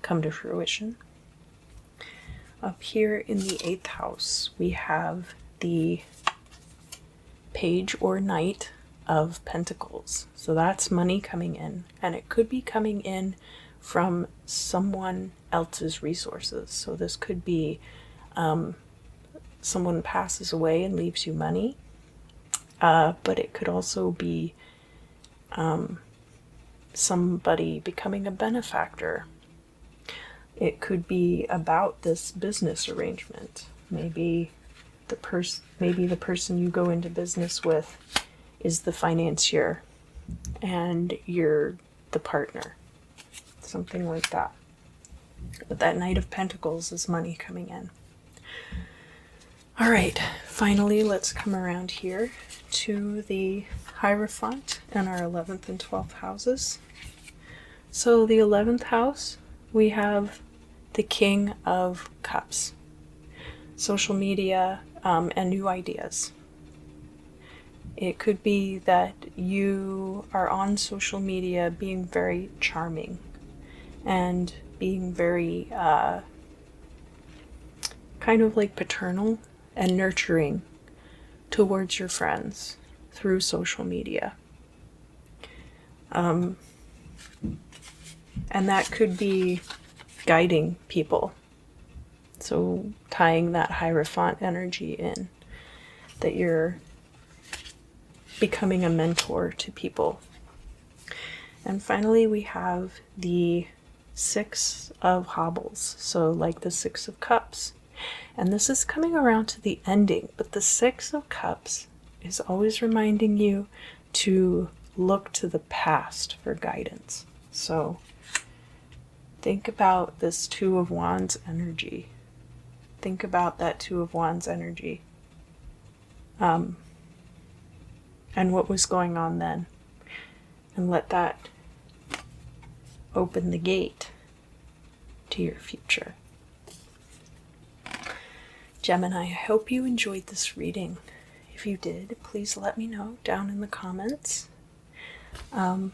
come to fruition. Up here in the 8th house, we have the Page or Knight of Pentacles. So that's money coming in, and it could be coming in from someone else's resources. So this could be someone passes away and leaves you money, but it could also be somebody becoming a benefactor. It could be about this business arrangement. Maybe the person you go into business with is the financier and you're the partner. Something like that. But that Knight of Pentacles is money coming in. All right, finally, let's come around here to the Hierophant and our 11th and 12th houses. So the 11th house, we have the King of Cups. Social media and new ideas. It could be that you are on social media being very charming and being very kind of like paternal and nurturing towards your friends through social media. And that could be guiding people. So tying that Hierophant energy in, that you're becoming a mentor to people. And finally, we have the Six of Hobbles, so like the Six of Cups. And this is coming around to the ending, but the Six of Cups is always reminding you to look to the past for guidance. So think about this Two of Wands energy. Think about that Two of Wands energy. And what was going on then. And let that open the gate to your future. Gemini, I hope you enjoyed this reading. If you did, please let me know down in the comments. Don't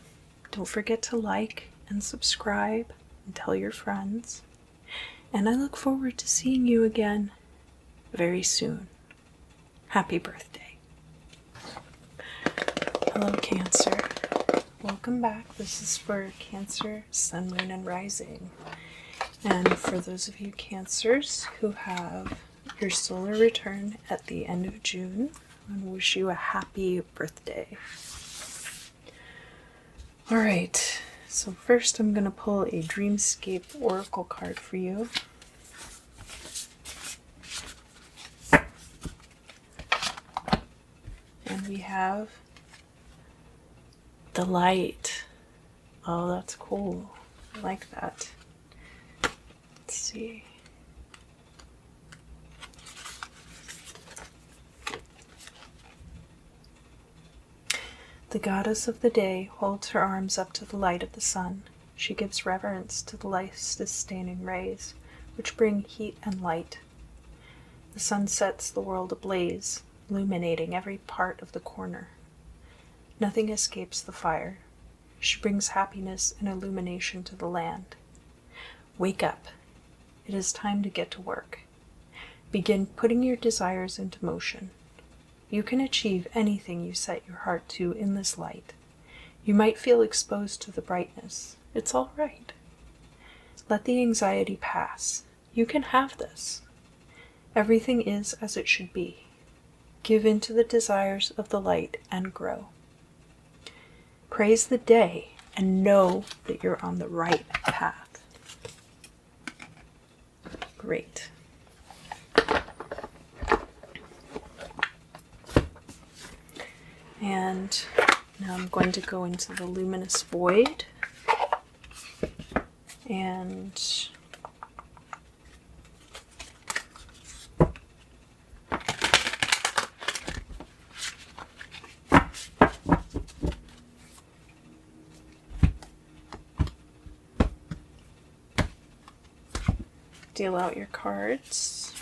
forget to like and subscribe and tell your friends. And I look forward to seeing you again very soon. Happy birthday. Hello, Cancer. Welcome back. This is for Cancer, Sun, Moon, and Rising. And for those of you Cancers who have your solar return at the end of June, I want to wish you a happy birthday. Alright, so first I'm going to pull a Dreamscape Oracle card for you. And we have the Light. Oh, that's cool. I like that. Let's see. The goddess of the day holds her arms up to the light of the sun. She gives reverence to the life-sustaining rays, which bring heat and light. The sun sets the world ablaze, illuminating every part of the corner. Nothing escapes the fire. She brings happiness and illumination to the land. Wake up. It is time to get to work. Begin putting your desires into motion. You can achieve anything you set your heart to in this light. You might feel exposed to the brightness. It's all right. Let the anxiety pass. You can have this. Everything is as it should be. Give in to the desires of the light and grow. Praise the day and know that you're on the right path. Great. And now I'm going to go into the luminous void and deal out your cards.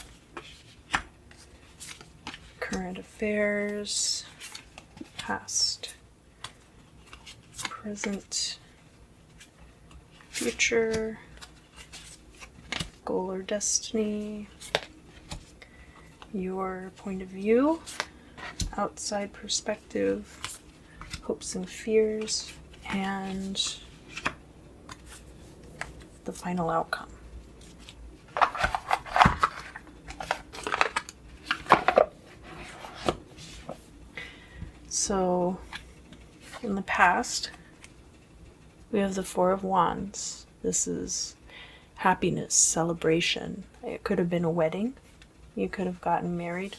Current affairs, past, present, future, goal or destiny, your point of view, outside perspective, hopes and fears, and the final outcome. So, in the past, we have the Four of Wands. This is happiness, celebration. It could have been a wedding. You could have gotten married.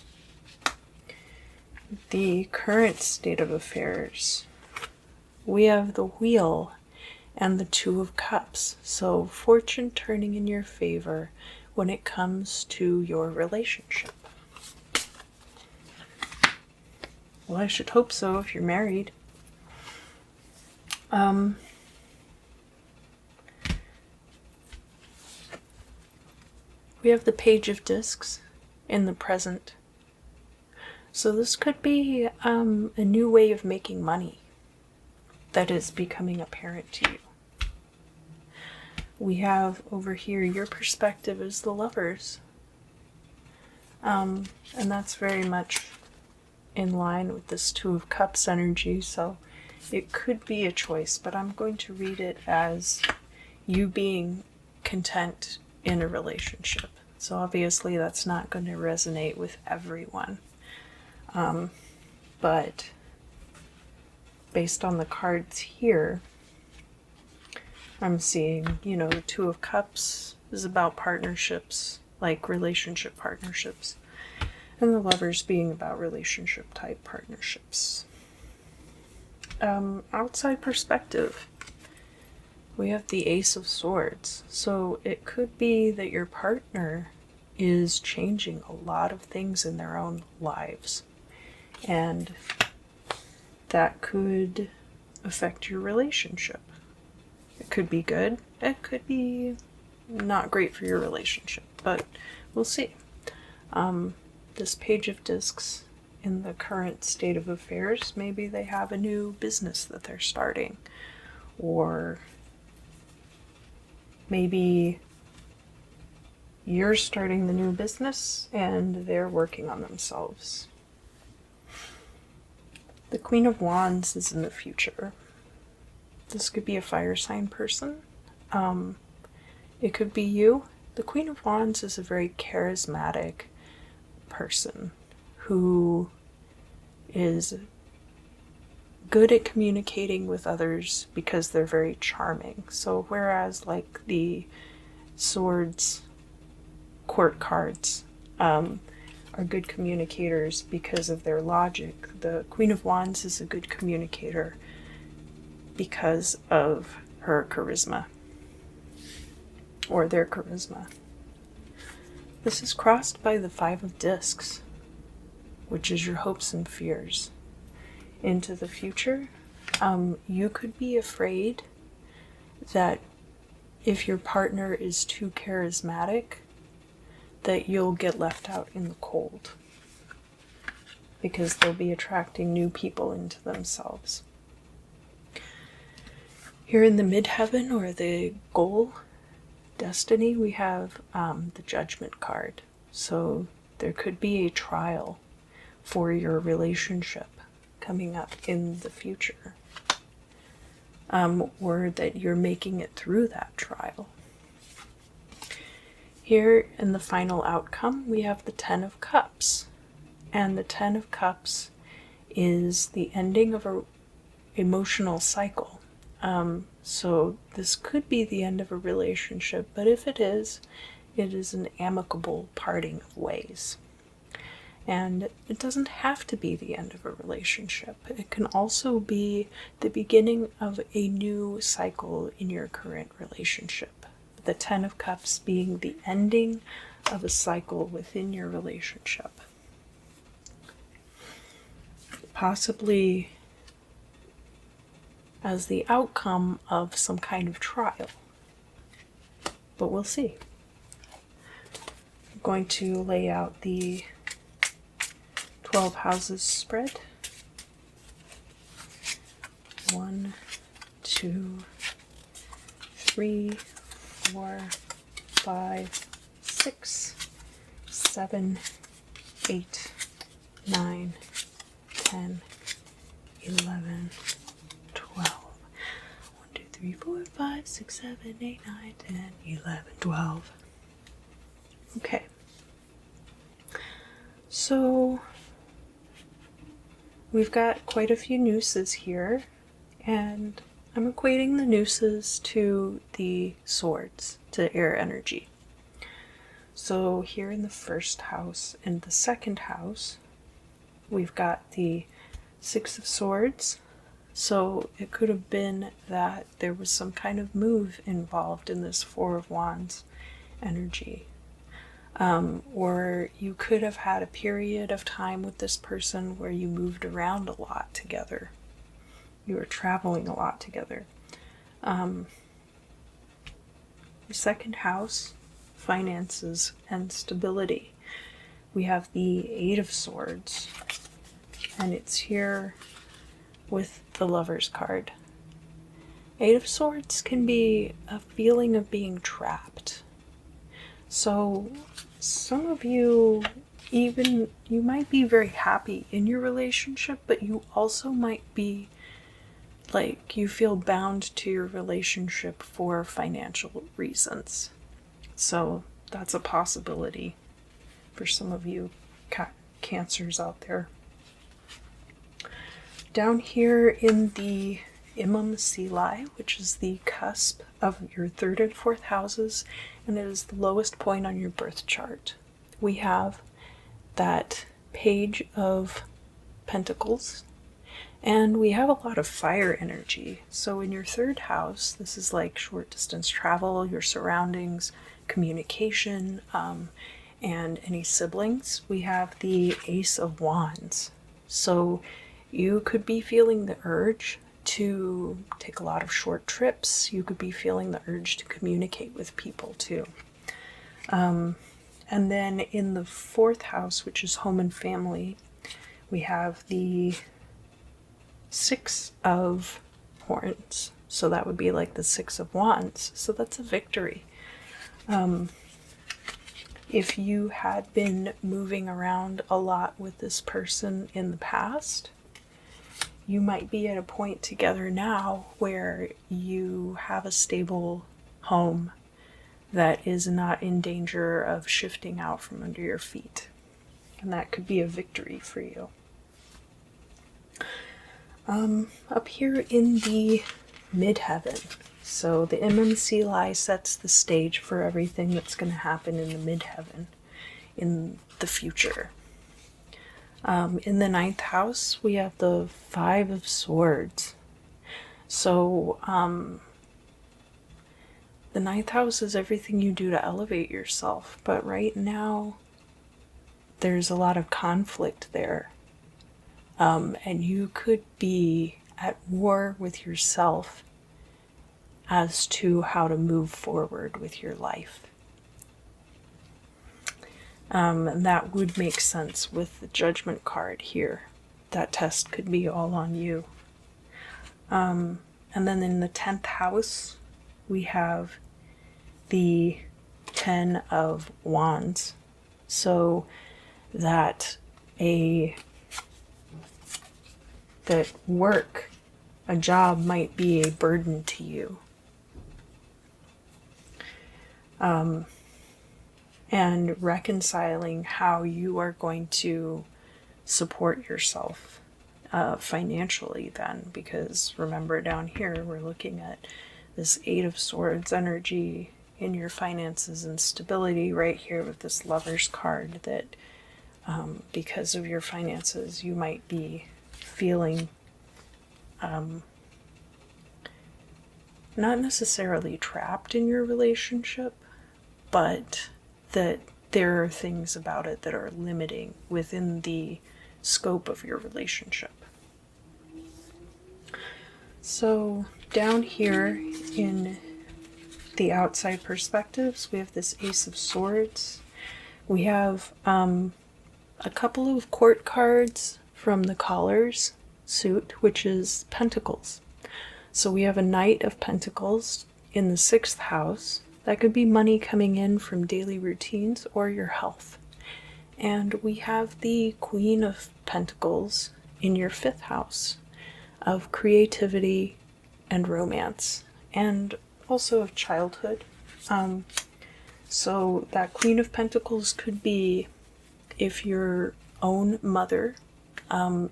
The current state of affairs, we have the Wheel and the Two of Cups. So, fortune turning in your favor when it comes to your relationship. Well, I should hope so if you're married. We have the Page of Discs in the present. So this could be a new way of making money that is becoming apparent to you. We have over here, your perspective is the Lovers. And that's very much in line with this Two of Cups energy, so it could be a choice, but I'm going to read it as you being content in a relationship. So obviously that's not going to resonate with everyone. But based on the cards here, I'm seeing, you know, the Two of Cups is about partnerships, like relationship partnerships. And the Lovers being about relationship type partnerships. Outside perspective, we have the Ace of Swords. So it could be that your partner is changing a lot of things in their own lives. And that could affect your relationship. It could be good. It could be not great for your relationship, but we'll see. This Page of Discs, in the current state of affairs, maybe they have a new business that they're starting, or maybe you're starting the new business and they're working on themselves. The Queen of Wands is in the future. This could be a fire sign person. It could be you. The Queen of Wands is a very charismatic person who is good at communicating with others because they're very charming. So whereas like the Swords court cards are good communicators because of their logic, the Queen of Wands is a good communicator because of her charisma, or their charisma. This is crossed by the Five of Discs, which is your hopes and fears. Into the future, you could be afraid that if your partner is too charismatic, that you'll get left out in the cold because they'll be attracting new people into themselves. Here in the midheaven, or the goal destiny, we have the Judgment card. So there could be a trial for your relationship coming up in the future, or that you're making it through that trial. Here in the final outcome, we have the Ten of Cups, and the Ten of Cups is the ending of an emotional cycle. So this could be the end of a relationship, but if it is an amicable parting of ways. And it doesn't have to be the end of a relationship. It can also be the beginning of a new cycle in your current relationship. The Ten of Cups being the ending of a cycle within your relationship. Possibly as the outcome of some kind of trial. But we'll see. I'm going to lay out the 12 houses spread. 1, 2, 3, 4, 5, 6, 7, 8, 9, 10, 11, 12. 1, 2, 3, 4, 5, 6, 7, 8, 9, 10, 11, 12. Okay. So we've got quite a few nooses here, and I'm equating the nooses to the swords, to air energy. So here in the first house and the second house, we've got the Six of Swords. So it could have been that there was some kind of move involved in this Four of Wands energy. Or you could have had a period of time with this person where you moved around a lot together. You were traveling a lot together. The second house, finances and stability. We have the Eight of Swords, and it's here with the Lover's card. Eight of Swords can be a feeling of being trapped. So some of you, you might be very happy in your relationship, but you also might be like you feel bound to your relationship for financial reasons. So that's a possibility for some of you Cancers out there. Down here in the Imam Silai, which is the cusp of your 3rd and 4th houses, and it is the lowest point on your birth chart, we have that Page of Pentacles, and we have a lot of fire energy. So in your 3rd house, this is like short distance travel, your surroundings, communication, and any siblings. We have the Ace of Wands. So you could be feeling the urge to take a lot of short trips. You could be feeling the urge to communicate with people too. And then in the 4th house, which is home and family, we have the 6 of Horns. So that would be like the 6 of Wands. So that's a victory. If you had been moving around a lot with this person in the past, you might be at a point together now where you have a stable home that is not in danger of shifting out from under your feet. And that could be a victory for you. Up here in the midheaven, so the Imam Silai sets the stage for everything that's going to happen in the midheaven in the future. In the 9th house, we have the 5 of Swords. So the 9th house is everything you do to elevate yourself, but right now there's a lot of conflict there. And you could be at war with yourself as to how to move forward with your life. And that would make sense with the Judgment card here. That test could be all on you. And then in the 10th house, we have the 10 of Wands. So that work, a job might be a burden to you. And reconciling how you are going to support yourself financially then, because remember down here we're looking at this 8 of Swords energy in your finances and stability right here with this Lover's card, that because of your finances you might be feeling not necessarily trapped in your relationship, but that there are things about it that are limiting within the scope of your relationship. So down here in the outside perspectives, we have this Ace of Swords. We have a couple of court cards from the Collars suit, which is Pentacles. So we have a Knight of Pentacles in the 6th house. That could be money coming in from daily routines or your health. And we have the Queen of Pentacles in your 5th house of creativity and romance, and also of childhood. So that Queen of Pentacles could be if your own mother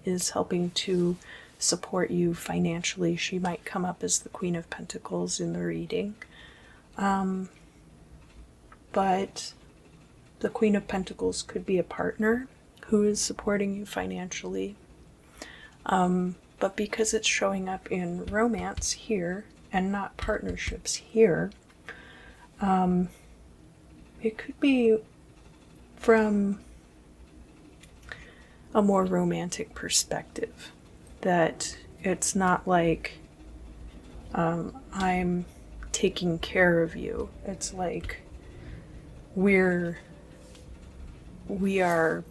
is helping to support you financially. She might come up as the Queen of Pentacles in the reading. But the Queen of Pentacles could be a partner who is supporting you financially. But because it's showing up in romance here and not partnerships here, it could be from a more romantic perspective. That it's not like I'm taking care of you. It's like we are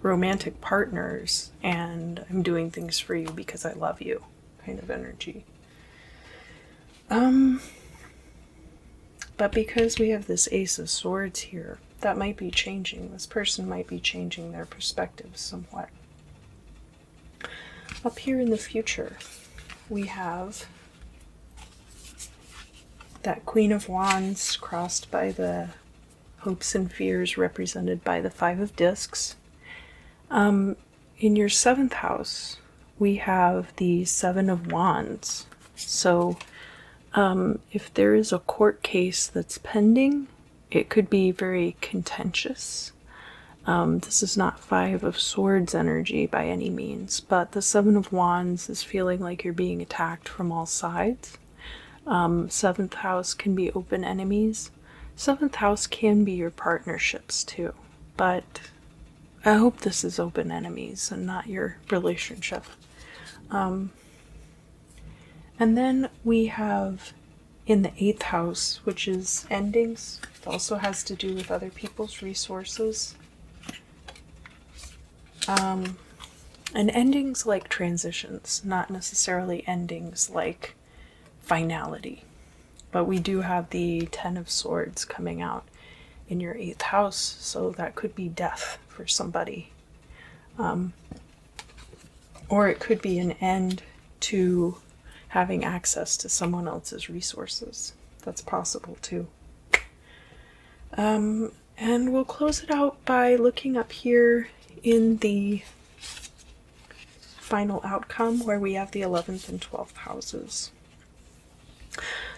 romantic partners and I'm doing things for you because I love you kind of energy. But because we have this Ace of Swords here, that might be changing. This person might be changing their perspective somewhat. Up here in the future, we have that Queen of Wands crossed by the hopes and fears represented by the Five of Discs. In your 7th house, we have the Seven of Wands. So if there is a court case that's pending, it could be very contentious. This is not Five of Swords energy by any means, but the Seven of Wands is feeling like you're being attacked from all sides. 7th house can be open enemies. 7th house can be your partnerships too, but I hope this is open enemies and not your relationship. And then we have in the 8th house, which is endings. It also has to do with other people's resources. And endings like transitions, not necessarily endings like finality. But we do have the Ten of Swords coming out in your 8th house, so that could be death for somebody. Or it could be an end to having access to someone else's resources. That's possible too. And we'll close it out by looking up here in the final outcome where we have the 11th and 12th houses.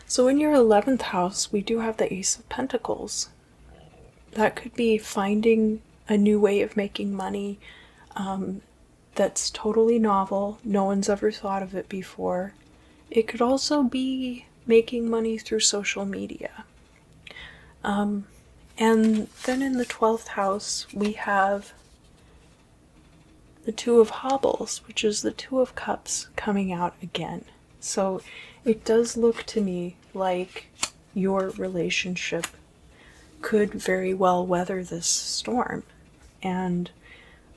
So in your 11th house, we do have the Ace of Pentacles. That could be finding a new way of making money that's totally novel. No one's ever thought of it before. It could also be making money through social media. And then in the 12th house, we have the Two of Hobbles, which is the Two of Cups coming out again. So it does look to me like your relationship could very well weather this storm, and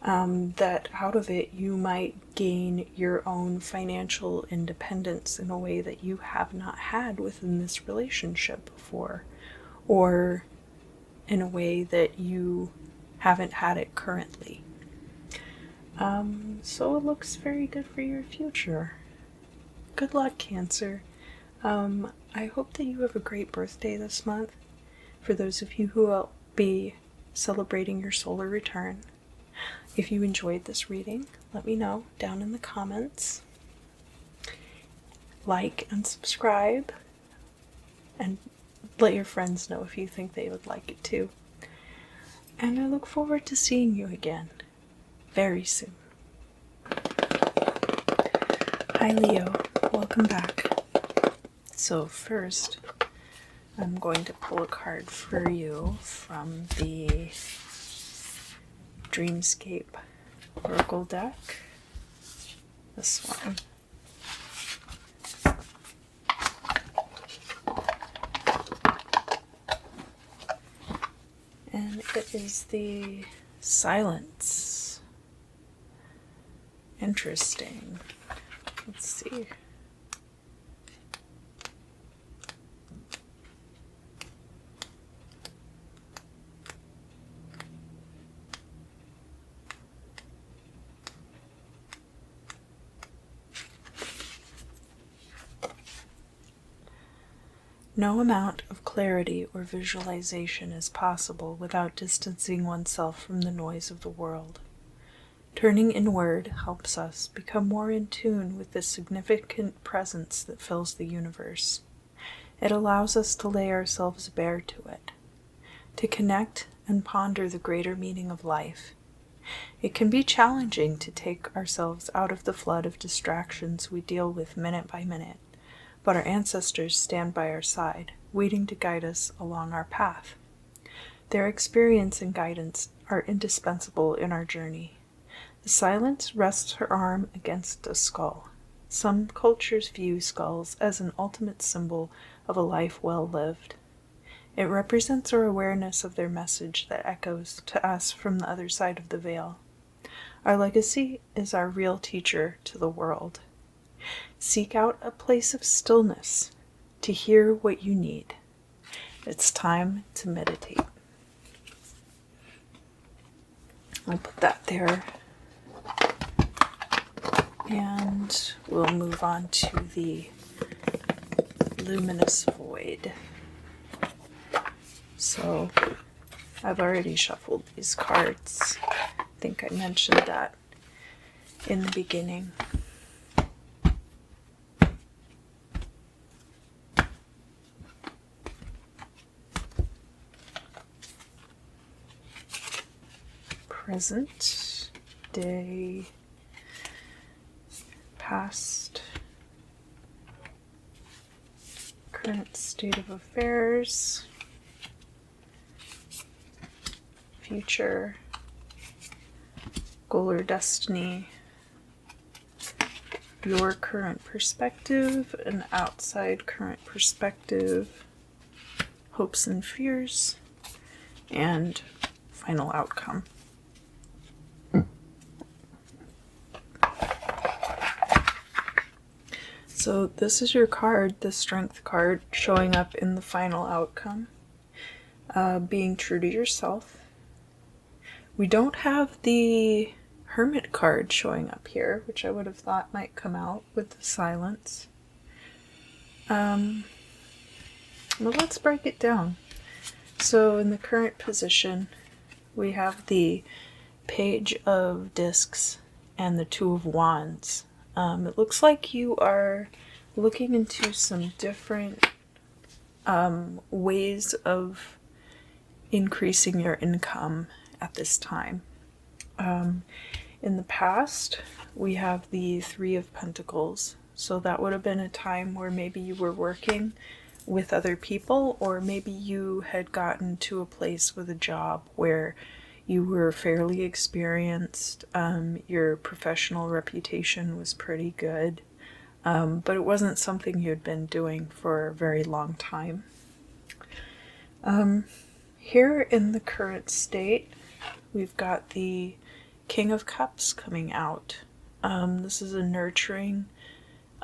that out of it you might gain your own financial independence in a way that you have not had within this relationship before, or in a way that you haven't had it currently. So it looks very good for your future. Good luck, Cancer. I hope that you have a great birthday this month. For those of you who will be celebrating your solar return. If you enjoyed this reading, let me know down in the comments. Like and subscribe, and let your friends know if you think they would like it too. And I look forward to seeing you again very soon. Hi Leo, welcome back. So first, I'm going to pull a card for you from the Dreamscape Oracle deck. This one. And it is the Silence. Interesting. Let's see. No amount of clarity or visualization is possible without distancing oneself from the noise of the world. Turning inward helps us become more in tune with the significant presence that fills the universe. It allows us to lay ourselves bare to it, to connect and ponder the greater meaning of life. It can be challenging to take ourselves out of the flood of distractions we deal with minute by minute, but our ancestors stand by our side, waiting to guide us along our path. Their experience and guidance are indispensable in our journey. The Silence rests her arm against a skull. Some cultures view skulls as an ultimate symbol of a life well lived. It represents our awareness of their message that echoes to us from the other side of the veil. Our legacy is our real teacher to the world. Seek out a place of stillness to hear what you need. It's time to meditate. I'll put that there. And we'll move on to the luminous void. So I've already shuffled these cards. I think I mentioned that in the beginning. Present day, past, current state of affairs, future, goal or destiny, your current perspective, an outside current perspective, hopes and fears, and final outcome. So this is your card, the Strength card, showing up in the final outcome. Being true to yourself. We don't have the Hermit card showing up here, which I would have thought might come out with the Silence. Well, let's break it down. So in the current position, we have the Page of Discs and the Two of Wands. It looks like you are looking into some different ways of increasing your income at this time. In the past, we have the Three of Pentacles. So that would have been a time where maybe you were working with other people, or maybe you had gotten to a place with a job where you were fairly experienced, your professional reputation was pretty good, but it wasn't something you'd been doing for a very long time. Here in the current state, we've got the King of Cups coming out. This is a nurturing,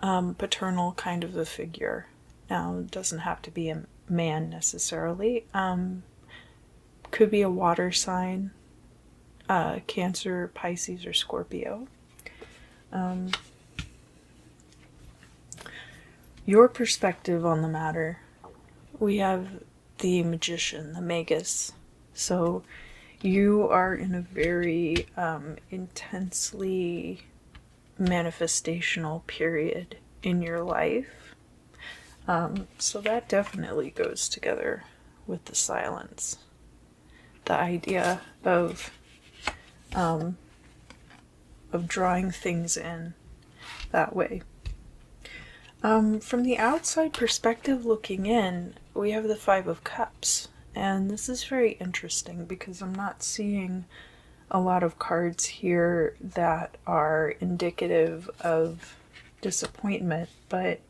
paternal kind of a figure. Now, it doesn't have to be a man necessarily. Could be a water sign, Cancer, Pisces, or Scorpio. Your perspective on the matter. We have the Magician, the Magus. So you are in a very intensely manifestational period in your life. So that definitely goes together with the Silence. The idea of drawing things in that way. From the outside perspective looking in, we have the Five of Cups, and this is very interesting because I'm not seeing a lot of cards here that are indicative of disappointment, but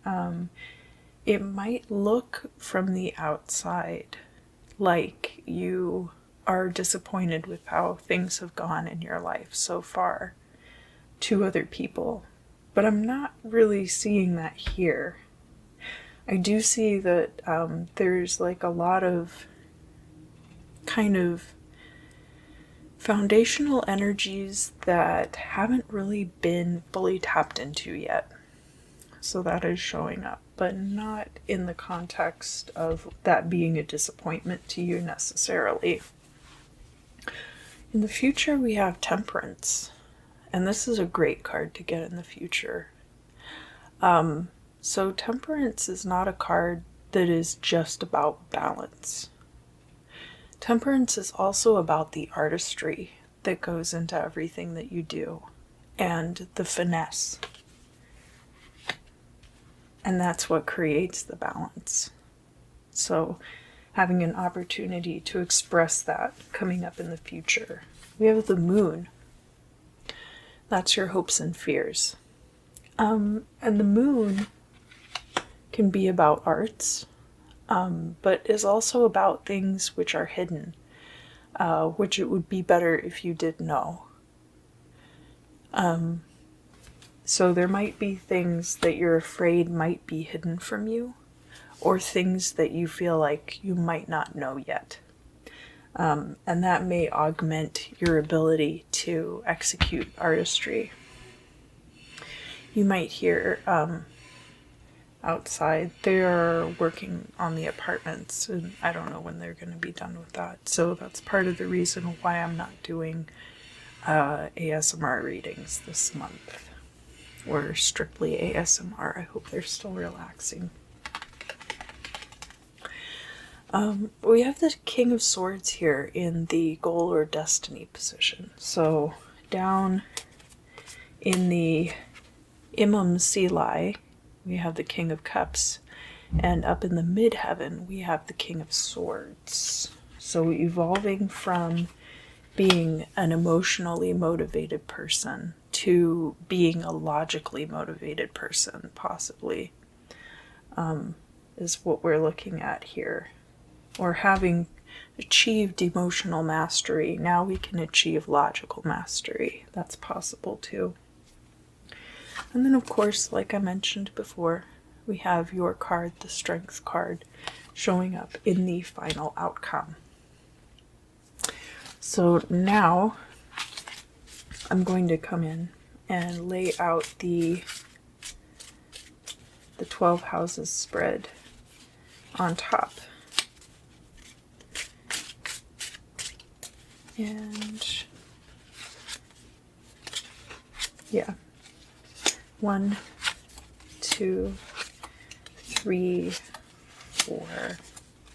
it might look from the outside like you are disappointed with how things have gone in your life so far to other people. But I'm not really seeing that here. I do see that there's like a lot of kind of foundational energies that haven't really been fully tapped into yet. So that is showing up, but not in the context of that being a disappointment to you necessarily. In the future, we have Temperance, and this is a great card to get in the future. So Temperance is not a card that is just about balance. Temperance is also about the artistry that goes into everything that you do, and the finesse. And that's what creates the balance. So having an opportunity to express that coming up in the future. We have the Moon. That's your hopes and fears. And the Moon can be about arts, but is also about things which are hidden, which it would be better if you did know. So there might be things that you're afraid might be hidden from you, or things that you feel like you might not know yet. And that may augment your ability to execute artistry. You might hear outside. They're working on the apartments, and I don't know when they're going to be done with that. So that's part of the reason why I'm not doing ASMR readings this month, or strictly ASMR. I hope they're still relaxing. We have the King of Swords here in the goal or destiny position. So down in the Imam Silai, we have the King of Cups, and up in the midheaven, we have the King of Swords. So evolving from being an emotionally motivated person to being a logically motivated person, possibly, is what we're looking at here. Or having achieved emotional mastery, now we can achieve logical mastery. That's possible too. And then, of course, like I mentioned before, we have your card, the Strength card, showing up in the final outcome. So now I'm going to come in and lay out the 12 houses spread on top. And yeah, 1, 2, 3, 4,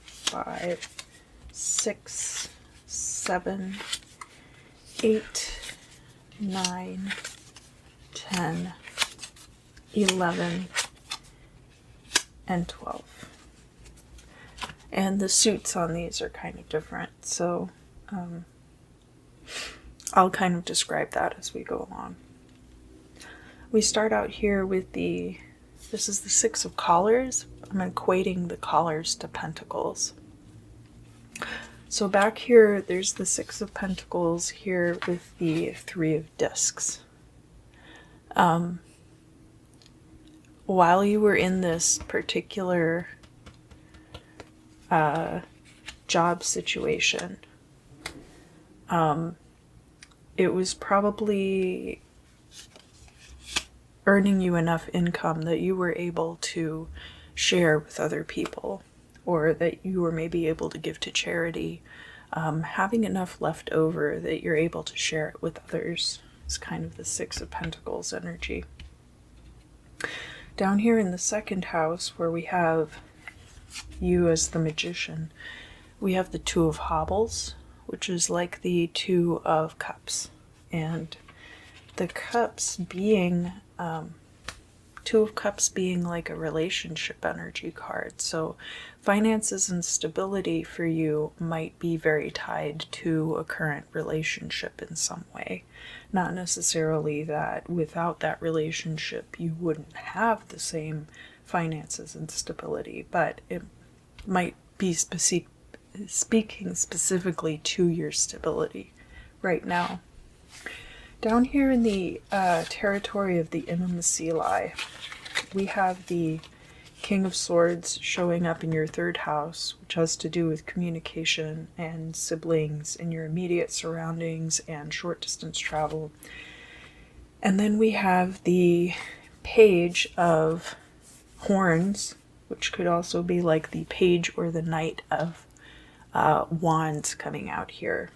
5, 6, 7, 8, 9, 10, 11, and 12. And the suits on these are kind of different, so I'll kind of describe that as we go along. We start out here with this is the 6 of collars. I'm equating the collars to pentacles. So back here, there's the 6 of pentacles here with the 3 of discs. While you were in this particular job situation, it was probably earning you enough income that you were able to share with other people, or that you were maybe able to give to charity. Having enough left over that you're able to share it with others is kind of the 6 of Pentacles energy. Down here in the second house, where we have you as the Magician, we have the 2 of Hobbles, which is like the 2 of Cups. And the Cups being, 2 of Cups being like a relationship energy card. So finances and stability for you might be very tied to a current relationship in some way. Not necessarily that without that relationship you wouldn't have the same finances and stability, but it might be speaking specifically to your stability right now. Down here in the territory of the Imam Silai, we have the King of Swords showing up in your 3rd house, which has to do with communication and siblings and your immediate surroundings and short distance travel. And then we have the Page of Horns, which could also be like the Page or the Knight of Wands coming out here.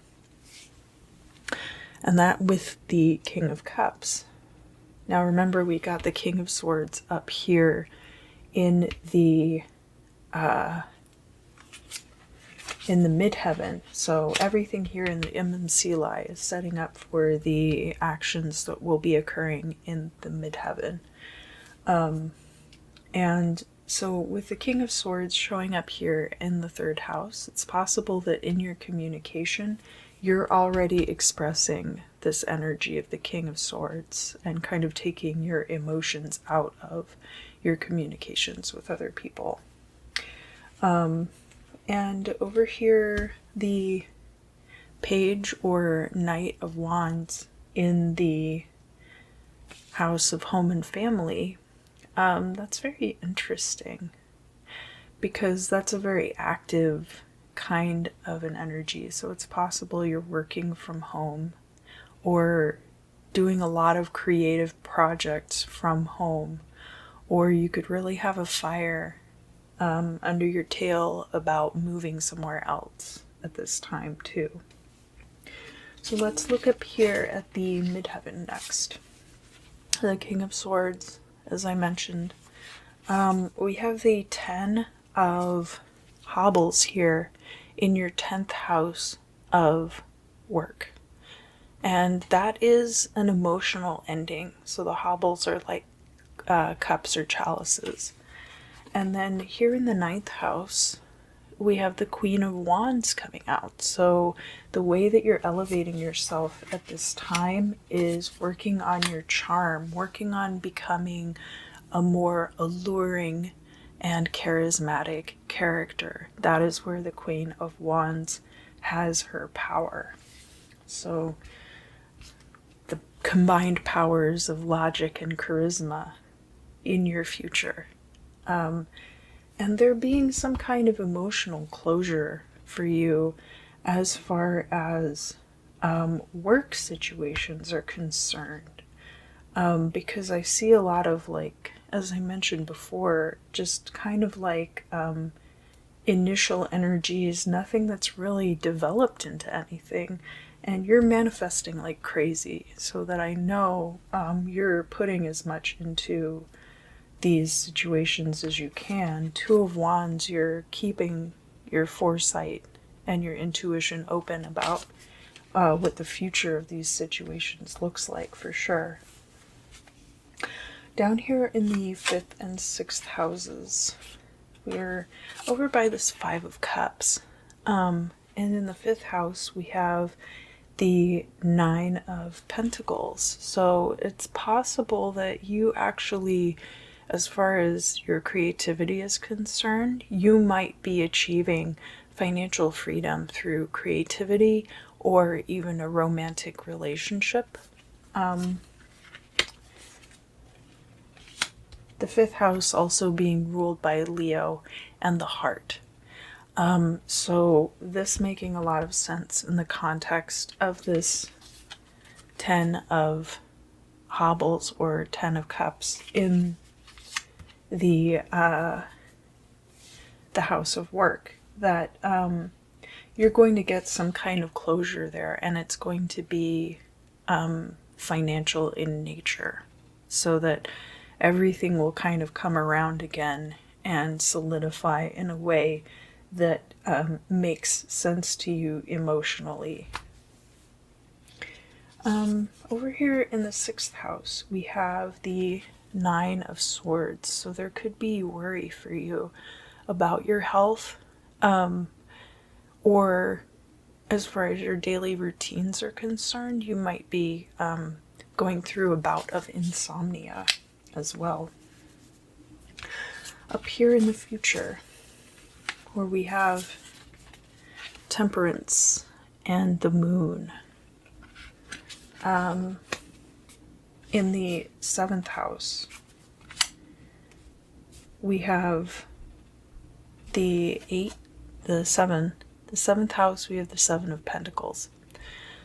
And that with the King of Cups. Now remember, we got the King of Swords up here in the midheaven. So everything here in the Imam Silai is setting up for the actions that will be occurring in the midheaven. And so with the King of Swords showing up here in the 3rd house, it's possible that in your communication, you're already expressing this energy of the King of Swords and kind of taking your emotions out of your communications with other people. And over here, the Page or Knight of Wands in the House of Home and Family, that's very interesting because that's a very active kind of an energy. So it's possible you're working from home, or doing a lot of creative projects from home, or you could really have a fire under your tail about moving somewhere else at this time too. So let's look up here at the midheaven next. The King of Swords, as I mentioned. We have the 10 of hobbles here in your 10th house of work. And that is an emotional ending. So the hobbles are like cups or chalices. And then here in the 9th house, we have the Queen of Wands coming out. So the way that you're elevating yourself at this time is working on your charm, working on becoming a more alluring and charismatic character. That is where the Queen of Wands has her power. So the combined powers of logic and charisma in your future. And there being some kind of emotional closure for you as far as work situations are concerned. Because I see a lot of, like, as I mentioned before, just kind of like initial energies, nothing that's really developed into anything. And you're manifesting like crazy, so that I know you're putting as much into these situations as you can. 2 of Wands, you're keeping your foresight and your intuition open about what the future of these situations looks like, for sure. Down here in the 5th and 6th houses, we're over by this 5 of Cups. And in the 5th house, we have the 9 of Pentacles. So it's possible that you actually, as far as your creativity is concerned, you might be achieving financial freedom through creativity or even a romantic relationship. The 5th house also being ruled by Leo and the heart. So this making a lot of sense in the context of this 10 of hobbles or 10 of cups in the house of work, that you're going to get some kind of closure there, and it's going to be financial in nature, so that everything will kind of come around again and solidify in a way that makes sense to you emotionally. Over here in the 6th house, we have the 9 of Swords. So there could be worry for you about your health, or as far as your daily routines are concerned, you might be going through a bout of insomnia as well. Up here in the future, where we have Temperance and the Moon. In the 7th house, we have the 8, the 7. The 7th house, we have the 7 of Pentacles.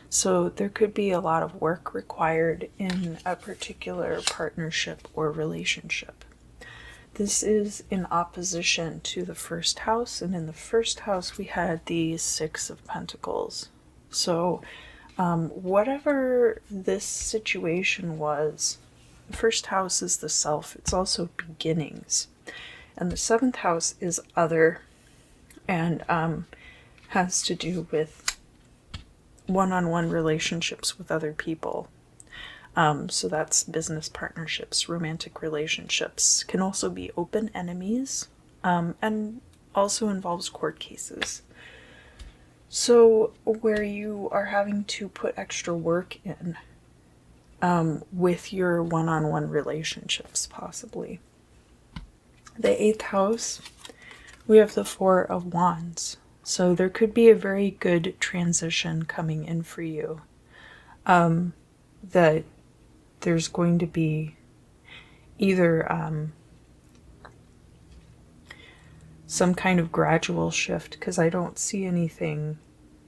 So there could be a lot of work required in a particular partnership or relationship. This is in opposition to the 1st house, and in the 1st house we had the 6 of Pentacles. So whatever this situation was, the 1st house is the self. It's also beginnings. And the 7th house is other, and has to do with one-on-one relationships with other people. So that's business partnerships, romantic relationships, can also be open enemies, and also involves court cases. So where you are having to put extra work in with your one-on-one relationships, possibly. The 8th house, we have the 4 of Wands. So there could be a very good transition coming in for you. That there's going to be either some kind of gradual shift, because I don't see anything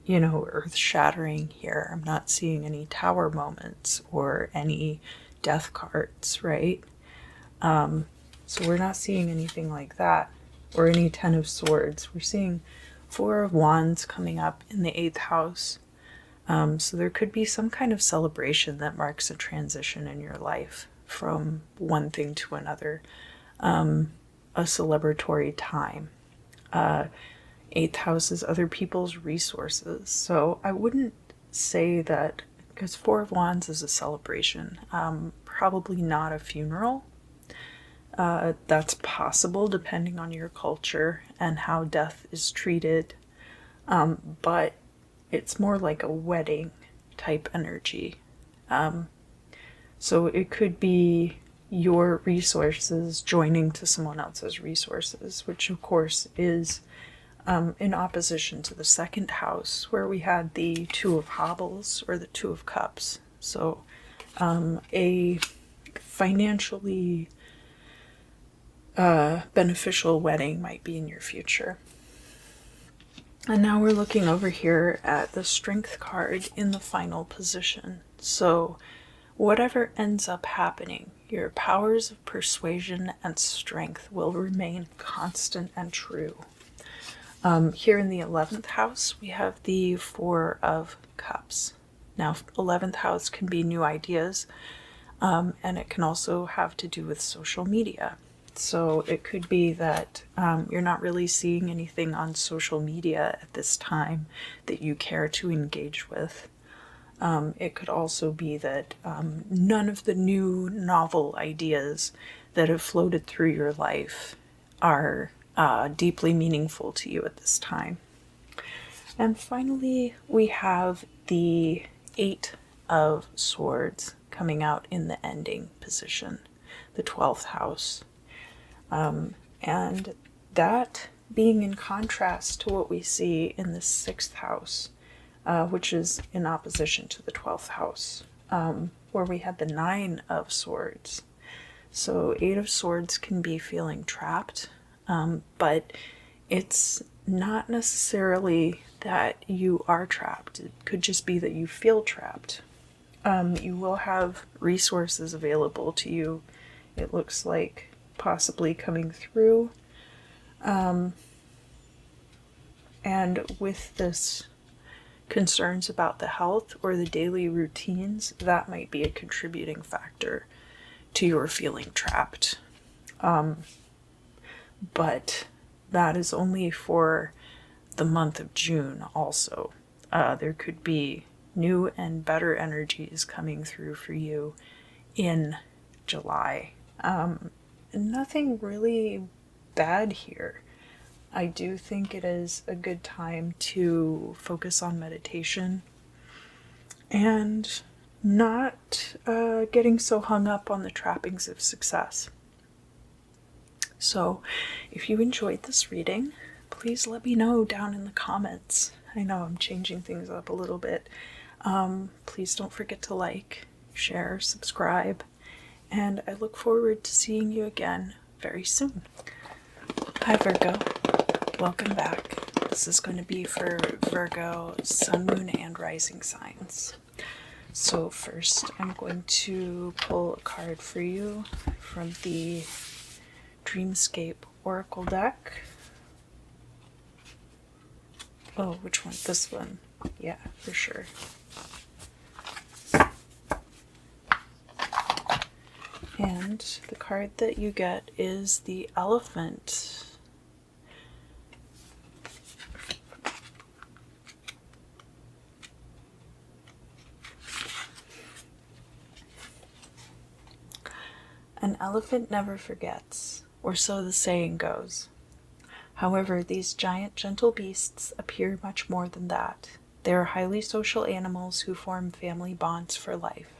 earth-shattering here. I'm not seeing any tower moments or any death cards, right? So we're not seeing anything like that, or any 10 of swords. We're seeing 4 of wands coming up in the 8th house. So there could be some kind of celebration that marks a transition in your life from one thing to another, a celebratory time. 8th house is other people's resources. So I wouldn't say that, because 4 of wands is a celebration, probably not a funeral. That's possible depending on your culture and how death is treated, but it's more like a wedding type energy. So it could be your resources joining to someone else's resources, which of course is in opposition to the 2nd house, where we had the 2 of hobbles, or the 2 of cups. So a financially beneficial wedding might be in your future. And now we're looking over here at the strength card in the final position. So whatever ends up happening, your powers of persuasion and strength will remain constant and true. Here in the 11th house, we have the 4 of cups. Now, 11th house can be new ideas, and it can also have to do with social media. So it could be that you're not really seeing anything on social media at this time that you care to engage with. It could also be that none of the new novel ideas that have floated through your life are deeply meaningful to you at this time. And finally, we have the 8 of swords coming out in the ending position, the 12th house. And that being in contrast to what we see in the 6th house, which is in opposition to the 12th house, where we had the 9 of swords. So 8 of swords can be feeling trapped, but it's not necessarily that you are trapped. It could just be that you feel trapped. You will have resources available to you, it looks like, possibly coming through. And with this concerns about the health or the daily routines, that might be a contributing factor to your feeling trapped. But that is only for the month of June also. There could be new and better energies coming through for you in July. Nothing really bad here. I do think it is a good time to focus on meditation and not getting so hung up on the trappings of success. So if you enjoyed this reading, please let me know down in the comments. I know I'm changing things up a little bit. Please don't forget to like, share, subscribe, and I look forward to seeing you again very soon. Hi Virgo, welcome back. This is going to be for Virgo, Sun, Moon, and Rising signs. So first I'm going to pull a card for you from the Dreamscape Oracle deck. Oh, which one? This one. Yeah, for sure. And the card that you get is the Elephant. An elephant never forgets, or so the saying goes. However, these giant, gentle beasts appear much more than that. They are highly social animals who form family bonds for life.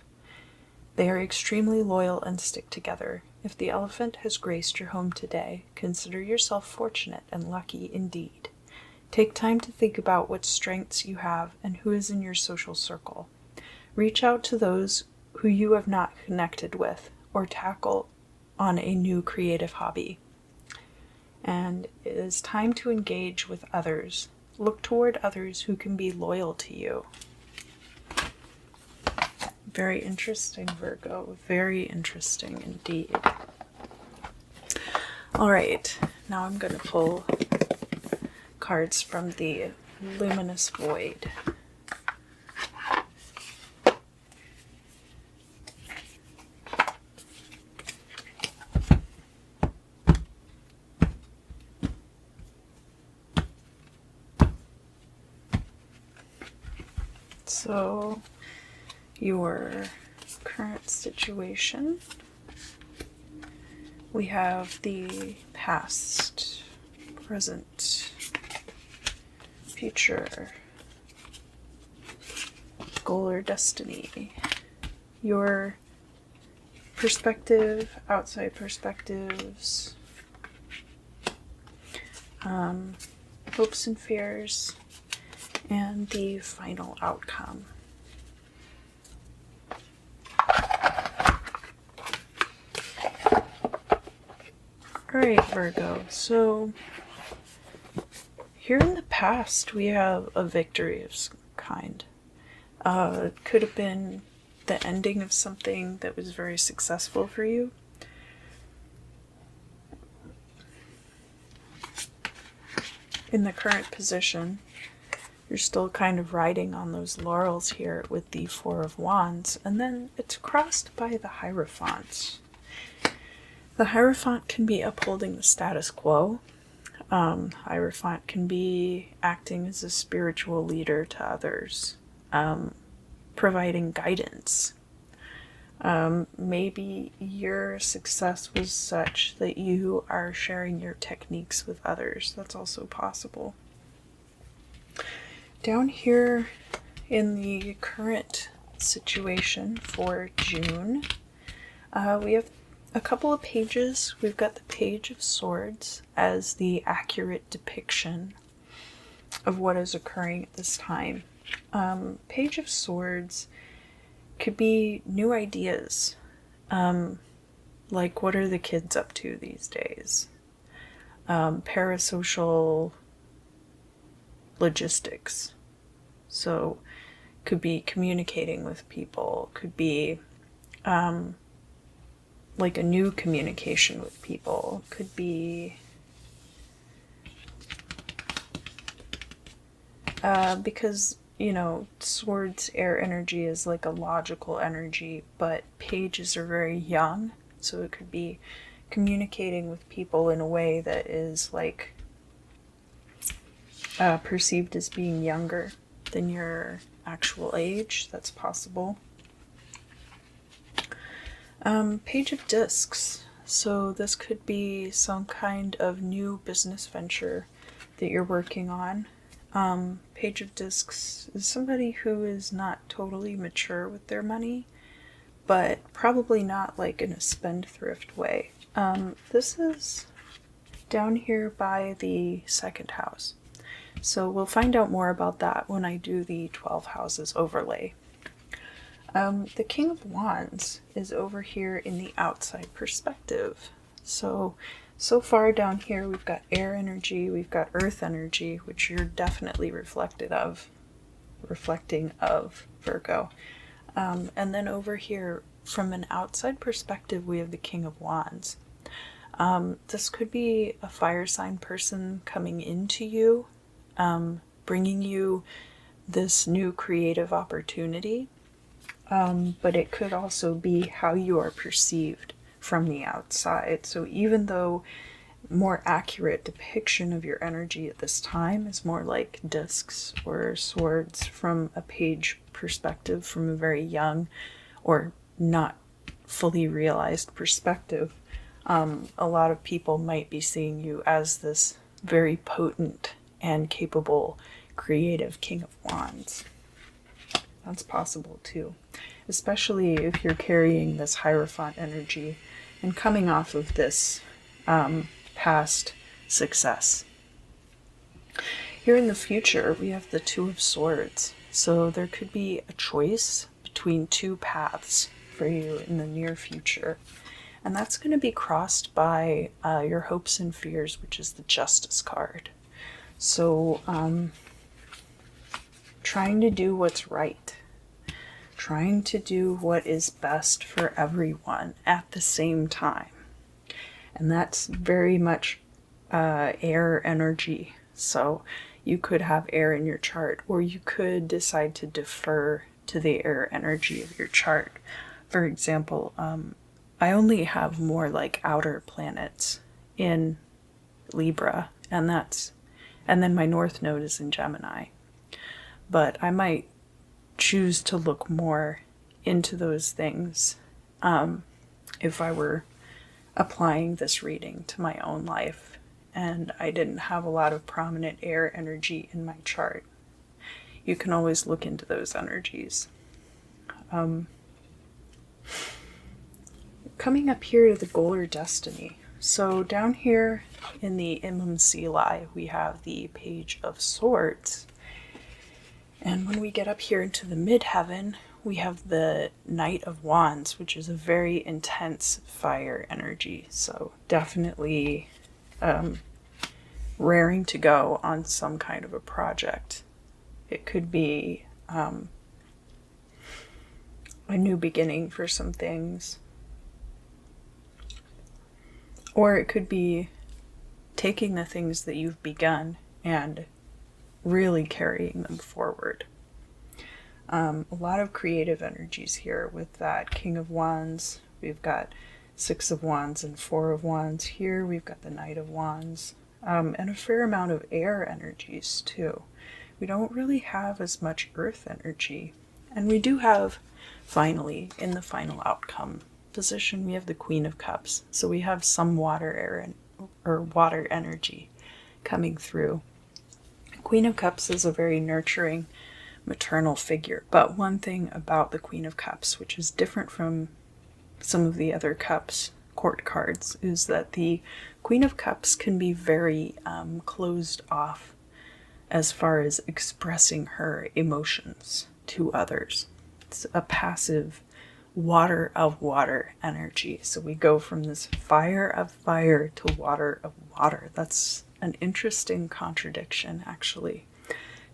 They are extremely loyal and stick together. If the elephant has graced your home today, consider yourself fortunate and lucky indeed. Take time to think about what strengths you have and who is in your social circle. Reach out to those who you have not connected with, or tackle on a new creative hobby. And it is time to engage with others. Look toward others who can be loyal to you. Very interesting, Virgo. Very interesting indeed. All right, now I'm going to pull cards from the luminous void. So, your current situation. We have the past, present, future, goal or destiny, your perspective, outside perspectives, hopes and fears, and the final outcome. Alright, Virgo, so here in the past we have a victory of some kind. It could have been the ending of something that was very successful for you. In the current position, you're still kind of riding on those laurels here with the Four of Wands, and then it's crossed by the Hierophant. The Hierophant can be upholding the status quo. Hierophant can be acting as a spiritual leader to others, providing guidance. Maybe your success was such that you are sharing your techniques with others. That's also possible. Down here in the current situation for June, we have a couple of pages. We've got the Page of Swords as the accurate depiction of what is occurring at this time. Page of Swords could be new ideas, like what are the kids up to these days? Parasocial logistics. So could be communicating with people, could be like a new communication with people, could be because, you know, swords, air energy is like a logical energy, but pages are very young, so it could be communicating with people in a way that is like perceived as being younger than your actual age. That's possible. Page of Discs. So this could be some kind of new business venture that you're working on. Page of Discs is somebody who is not totally mature with their money, but probably not like in a spendthrift way. This is down here by the second house. So we'll find out more about that when I do the 12 houses overlay. The King of Wands is over here in the outside perspective. So far down here we've got air energy, we've got earth energy, which you're definitely reflecting of, Virgo. And then over here, from an outside perspective, we have the King of Wands. This could be a fire sign person coming into you, bringing you this new creative opportunity. But it could also be how you are perceived from the outside. So even though more accurate depiction of your energy at this time is more like discs or swords from a page perspective, from a very young or not fully realized perspective, a lot of people might be seeing you as this very potent and capable creative King of Wands. That's possible too, especially if you're carrying this Hierophant energy and coming off of this past success. Here in the future, we have the Two of Swords. So there could be a choice between two paths for you in the near future. And that's going to be crossed by your hopes and fears, which is the Justice card. So trying to do what's right, trying to do what is best for everyone at the same time. And that's very much air energy. So you could have air in your chart, or you could decide to defer to the air energy of your chart. For example, I only have more like outer planets in Libra, and then my north node is in Gemini. But I might choose to look more into those things if I were applying this reading to my own life and I didn't have a lot of prominent air energy in my chart. You can always look into those energies. Coming up here to the goal or destiny. So down here in the MMCLI, we have the Page of Swords. And when we get up here into the midheaven, we have the Knight of Wands, which is a very intense fire energy. So definitely raring to go on some kind of a project. It could be a new beginning for some things. Or it could be taking the things that you've begun and really carrying them forward. A lot of creative energies here with that King of Wands. We've got Six of Wands and Four of Wands. Here we've got the Knight of Wands. And a fair amount of air energies too. We don't really have as much earth energy. And we do have, finally, in the final outcome position, we have the Queen of Cups. So we have some water energy coming through. Queen of Cups is a very nurturing, maternal figure. But one thing about the Queen of Cups, which is different from some of the other cups, court cards, is that the Queen of Cups can be very closed off as far as expressing her emotions to others. It's a passive water of water energy. So we go from this fire of fire to water of water. That's an interesting contradiction, actually,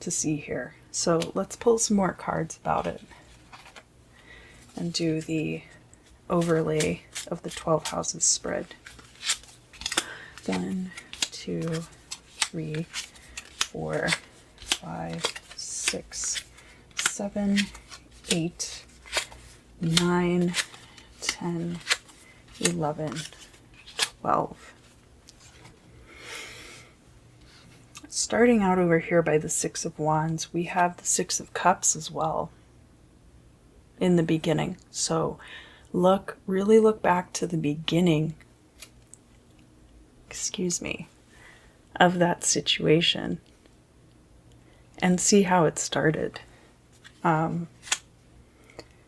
to see here. So let's pull some more cards about it and do the overlay of the 12 houses spread. 1, 2, 3, 4, 5, 6, 7, 8, 9, 10, 11, 12. Starting out over here by the Six of Wands, we have the Six of Cups as well in the beginning. So really look back to the beginning, of that situation and see how it started.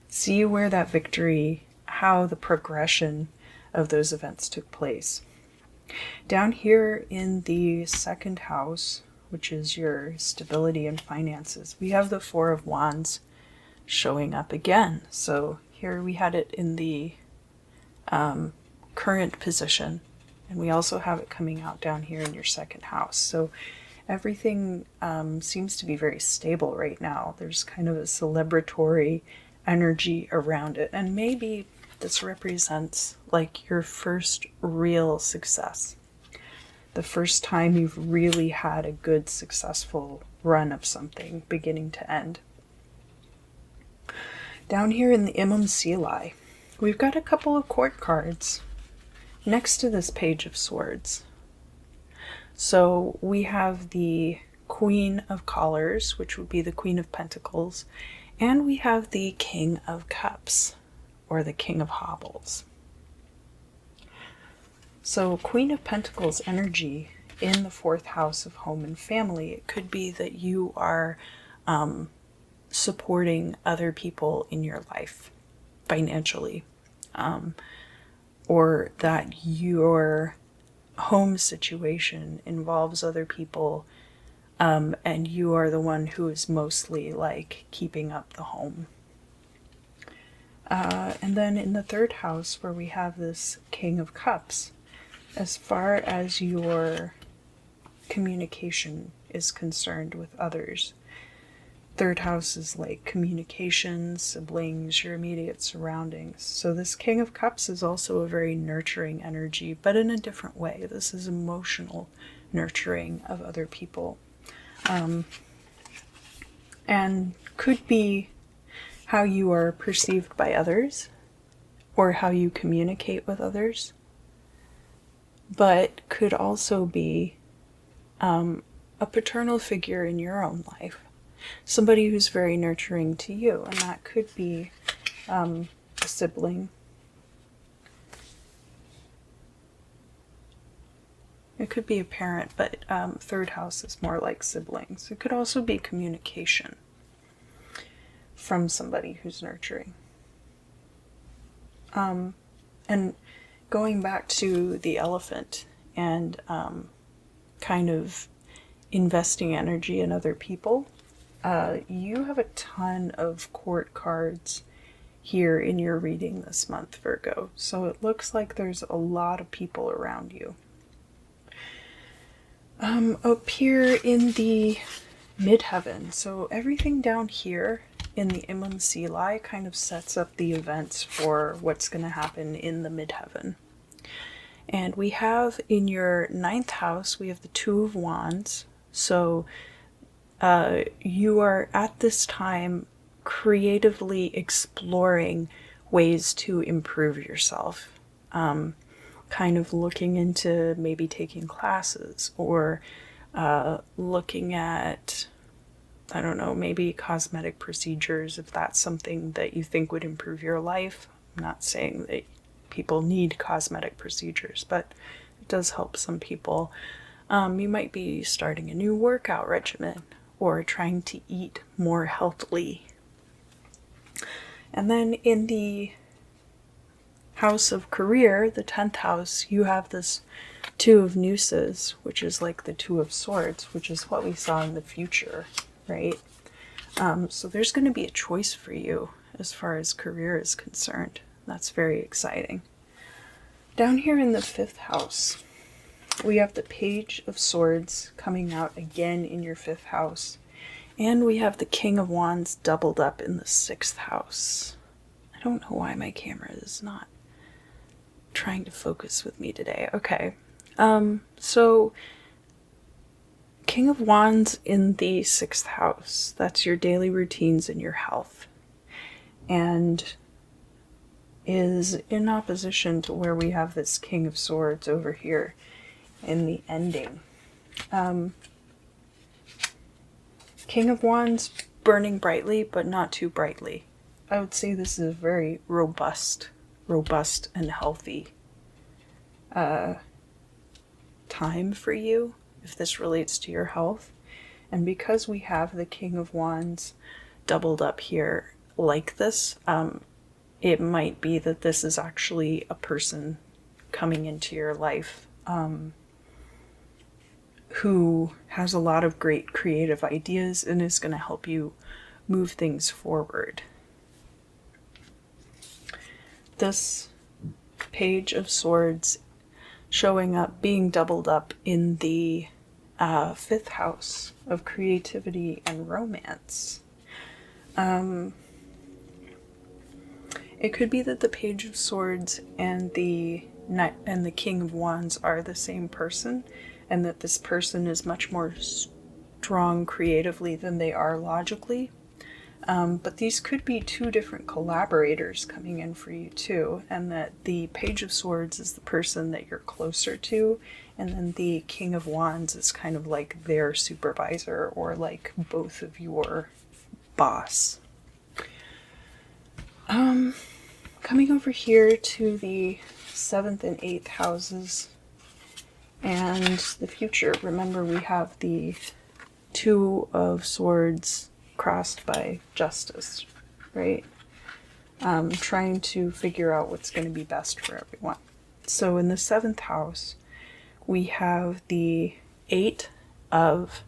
See where that victory, how the progression of those events took place. Down here in the second house, which is your stability and finances, we have the Four of Wands showing up again. So here we had it in the current position, and we also have it coming out down here in your second house. So everything seems to be very stable right now. There's kind of a celebratory energy around it, and maybe this represents like your first real success. The first time you've really had a good, successful run of something, beginning to end. Down here in the MMCLI, we've got a couple of court cards next to this Page of Swords. So we have the Queen of Collars, which would be the Queen of Pentacles, and we have the King of Cups, or the King of Hobbles. So Queen of Pentacles energy in the fourth house of home and family, it could be that you are supporting other people in your life financially, or that your home situation involves other people, and you are the one who is mostly like keeping up the home. And then in the third house, where we have this King of Cups, as far as your communication is concerned with others, third house is like communication, siblings, your immediate surroundings. So this King of Cups is also a very nurturing energy, but in a different way. This is emotional nurturing of other people. And could be how you are perceived by others or how you communicate with others, but could also be a paternal figure in your own life. Somebody who's very nurturing to you, and that could be a sibling. It could be a parent, but third house is more like siblings. It could also be communication from somebody who's nurturing. And going back to the elephant and kind of investing energy in other people, you have a ton of court cards here in your reading this month, Virgo. So it looks like there's a lot of people around you. Up here in the midheaven, so everything down here in the Imam Sili kind of sets up the events for what's going to happen in the midheaven. And we have in your 9th house, we have the Two of Wands. So you are at this time creatively exploring ways to improve yourself. Kind of looking into maybe taking classes or looking at, I don't know, maybe cosmetic procedures if that's something that you think would improve your life. I'm not saying that people need cosmetic procedures, but it does help some people. You might be starting a new workout regimen or trying to eat more healthily. And then in the house of career, the 10th house, you have this Two of Nooses, which is like the Two of Swords, which is what we saw in the future, right? So there's going to be a choice for you as far as career is concerned. That's very exciting. Down here in the 5th house, we have the Page of Swords coming out again in your 5th house. And we have the King of Wands doubled up in the 6th house. I don't know why my camera is not trying to focus with me today. Okay. So King of Wands in the 6th house. That's your daily routines and your health. And is in opposition to where we have this King of Swords over here in the ending. King of Wands burning brightly, but not too brightly. I would say this is a very robust and healthy time for you, if this relates to your health. And because we have the King of Wands doubled up here like this, it might be that this is actually a person coming into your life who has a lot of great creative ideas and is going to help you move things forward. This Page of Swords showing up, being doubled up in the 5th house of creativity and romance. It could be that the Page of Swords and the King of Wands are the same person, and that this person is much more strong creatively than they are logically. But these could be two different collaborators coming in for you too, and that the Page of Swords is the person that you're closer to, and then the King of Wands is kind of like their supervisor or like both of your boss. Coming over here to the 7th and 8th houses and the future. Remember, we have the Two of Swords crossed by Justice, right? Trying to figure out what's going to be best for everyone. So in the 7th house, we have the 8 of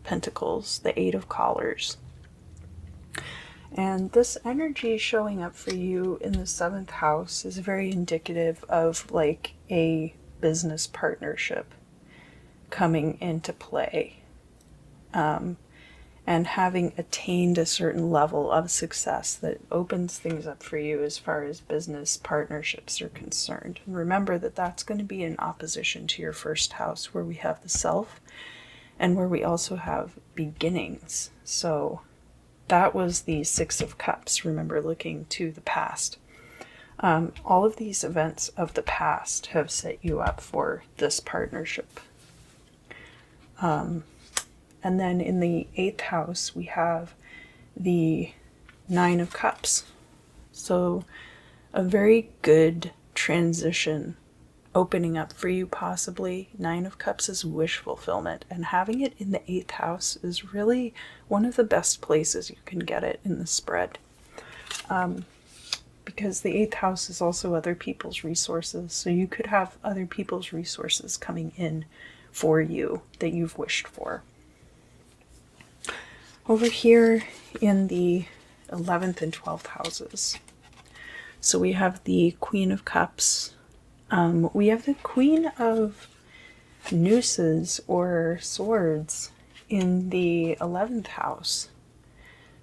Pentacles, the 8 of Collars. And this energy showing up for you in the 7th house is very indicative of like a business partnership coming into play. and having attained a certain level of success that opens things up for you as far as business partnerships are concerned. And remember that that's going to be in opposition to your first house, where we have the self and where we also have beginnings. So that was the Six of Cups, remember, looking to the past. All of these events of the past have set you up for this partnership. And then in the 8th house, we have the Nine of Cups. So a very good transition opening up for you, possibly. Nine of Cups is wish fulfillment, and having it in the 8th house is really one of the best places you can get it in the spread. Because the 8th house is also other people's resources, so you could have other people's resources coming in for you that you've wished for. Over here in the 11th and 12th houses, so we have the Queen of Cups. We have the Queen of Nooses or Swords in the 11th house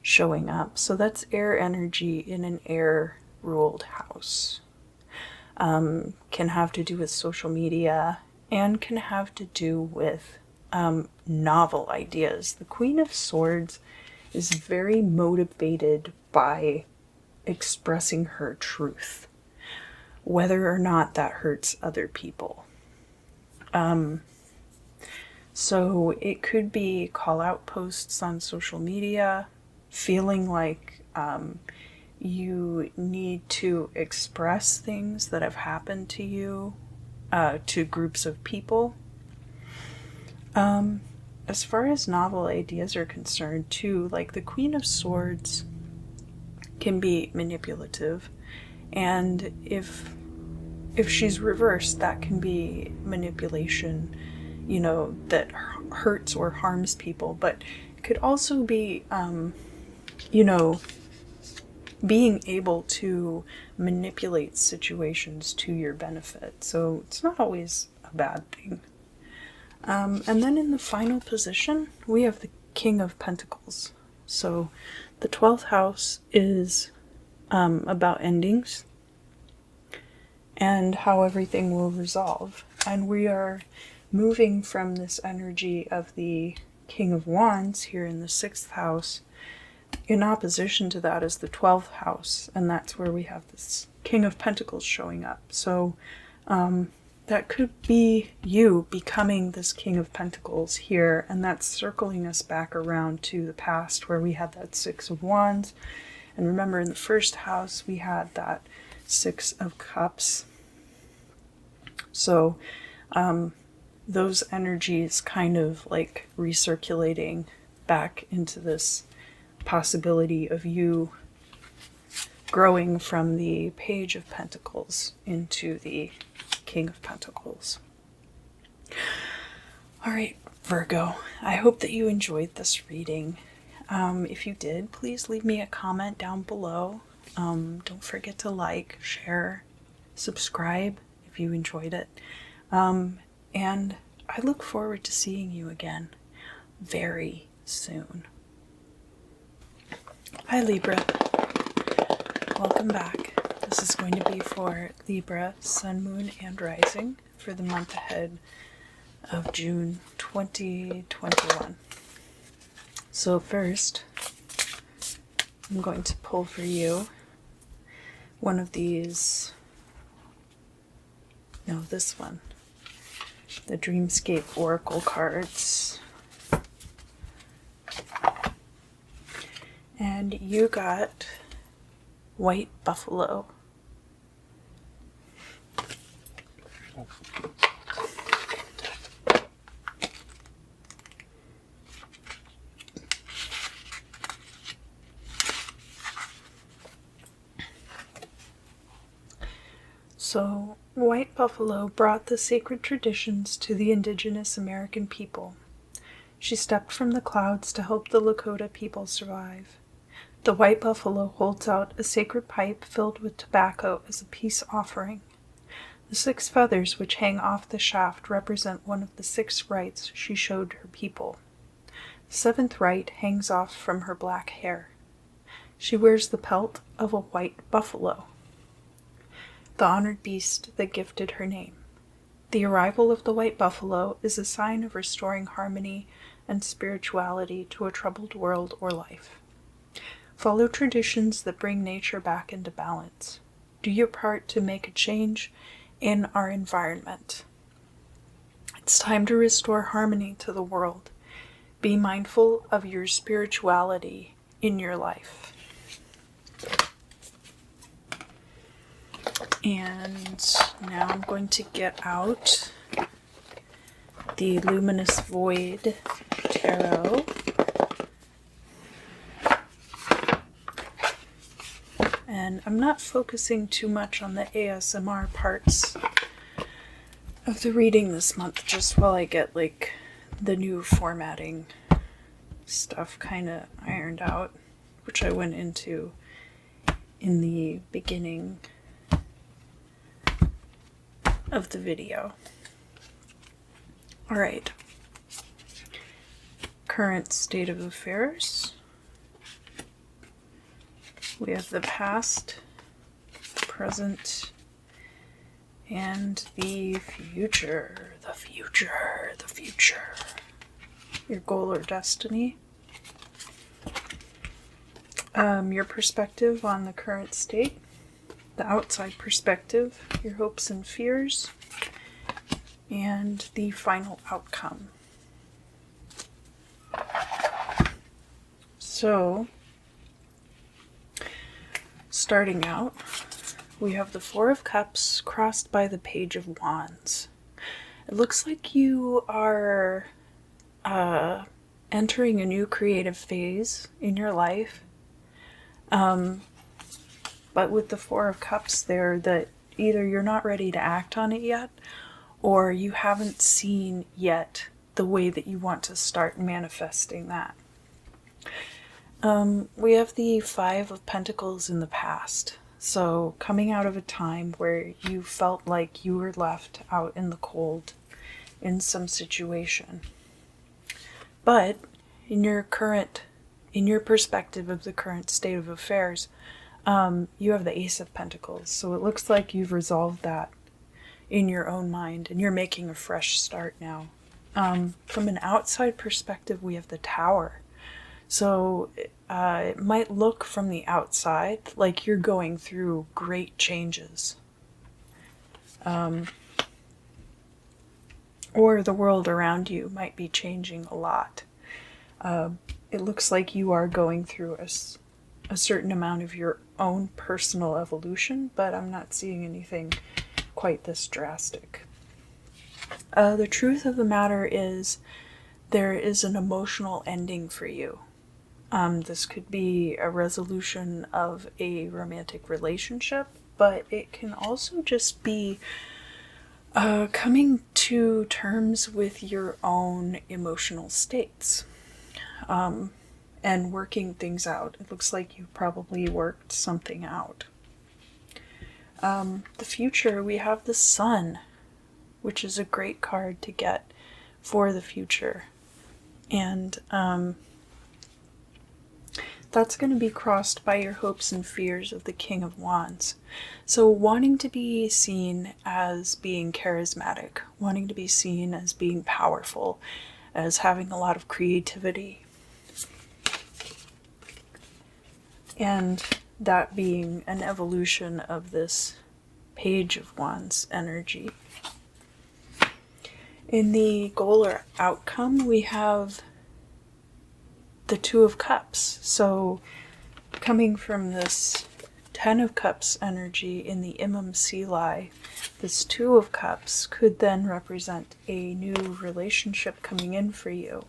showing up. So that's air energy in an air-ruled house. Can have to do with social media and can have to do with novel ideas. The Queen of Swords is very motivated by expressing her truth, whether or not that hurts other people. So it could be call-out posts on social media, feeling like you need to express things that have happened to you to groups of people. As far as novel ideas are concerned too, like the Queen of Swords can be manipulative, and if she's reversed, that can be manipulation, you know, that hurts or harms people. But it could also be, you know, being able to manipulate situations to your benefit. So it's not always a bad thing. And then in the final position, we have the King of Pentacles. So the 12th house is about endings and how everything will resolve. And we are moving from this energy of the King of Wands here in the 6th house. In opposition to that is the 12th house, and that's where we have this King of Pentacles showing up. So that could be you becoming this King of Pentacles here, and that's circling us back around to the past where we had that Six of Wands. And remember, in the first house we had that Six of Cups. So those energies kind of like recirculating back into this possibility of you growing from the Page of Pentacles into the King of Pentacles. All right, Virgo, I hope that you enjoyed this reading. If you did, please leave me a comment down below. Don't forget to like, share, subscribe if you enjoyed it. And I look forward to seeing you again very soon. Hi Libra, welcome back. This is going to be for Libra, Sun, Moon, and Rising for the month ahead of June 2021. So first, I'm going to pull for you one of these, no, this one, the Dreamscape Oracle cards. And you got White Buffalo. So, White Buffalo brought the sacred traditions to the indigenous American people. She stepped from the clouds to help the Lakota people survive. The white buffalo holds out a sacred pipe filled with tobacco as a peace offering. The 6 feathers which hang off the shaft represent one of the 6 rights she showed her people. Seventh right hangs off from her black hair. She wears the pelt of a white buffalo, the honored beast that gifted her name. The arrival of the white buffalo is a sign of restoring harmony and spirituality to a troubled world or life. Follow traditions that bring nature back into balance. Do your part to make a change in our environment. It's time to restore harmony to the world. Be mindful of your spirituality in your life. And now I'm going to get out the Luminous Void Tarot. And I'm not focusing too much on the ASMR parts of the reading this month, just while I get like the new formatting stuff kind of ironed out, which I went into in the beginning of the video. Alright. Current state of affairs. We have the past, present, and the future. The future. The future. Your goal or destiny. Your perspective on the current state. The outside perspective, your hopes and fears, and the final outcome. So, starting out, we have the Four of Cups crossed by the Page of Wands. It looks like you are entering a new creative phase in your life. But with the Four of Cups there, that either you're not ready to act on it yet, or you haven't seen yet the way that you want to start manifesting that. We have the Five of Pentacles in the past. So coming out of a time where you felt like you were left out in the cold in some situation. But in your perspective of the current state of affairs, you have the Ace of Pentacles, so it looks like you've resolved that in your own mind, and you're making a fresh start now. From an outside perspective, we have the Tower. So it might look from the outside like you're going through great changes. Or the world around you might be changing a lot. It looks like you are going through a certain amount of your own personal evolution, but I'm not seeing anything quite this drastic. The truth of the matter is there is an emotional ending for you. This could be a resolution of a romantic relationship, but it can also just be coming to terms with your own emotional states. And working things out. It looks like you probably worked something out. The future, we have the Sun, which is a great card to get for the future. And that's going to be crossed by your hopes and fears of the King of Wands. So wanting to be seen as being charismatic, wanting to be seen as being powerful, as having a lot of creativity. And that being an evolution of this Page of Wands energy. In the goal or outcome, we have the Two of Cups. So coming from this Ten of Cups energy in the Imam Sili, this Two of Cups could then represent a new relationship coming in for you.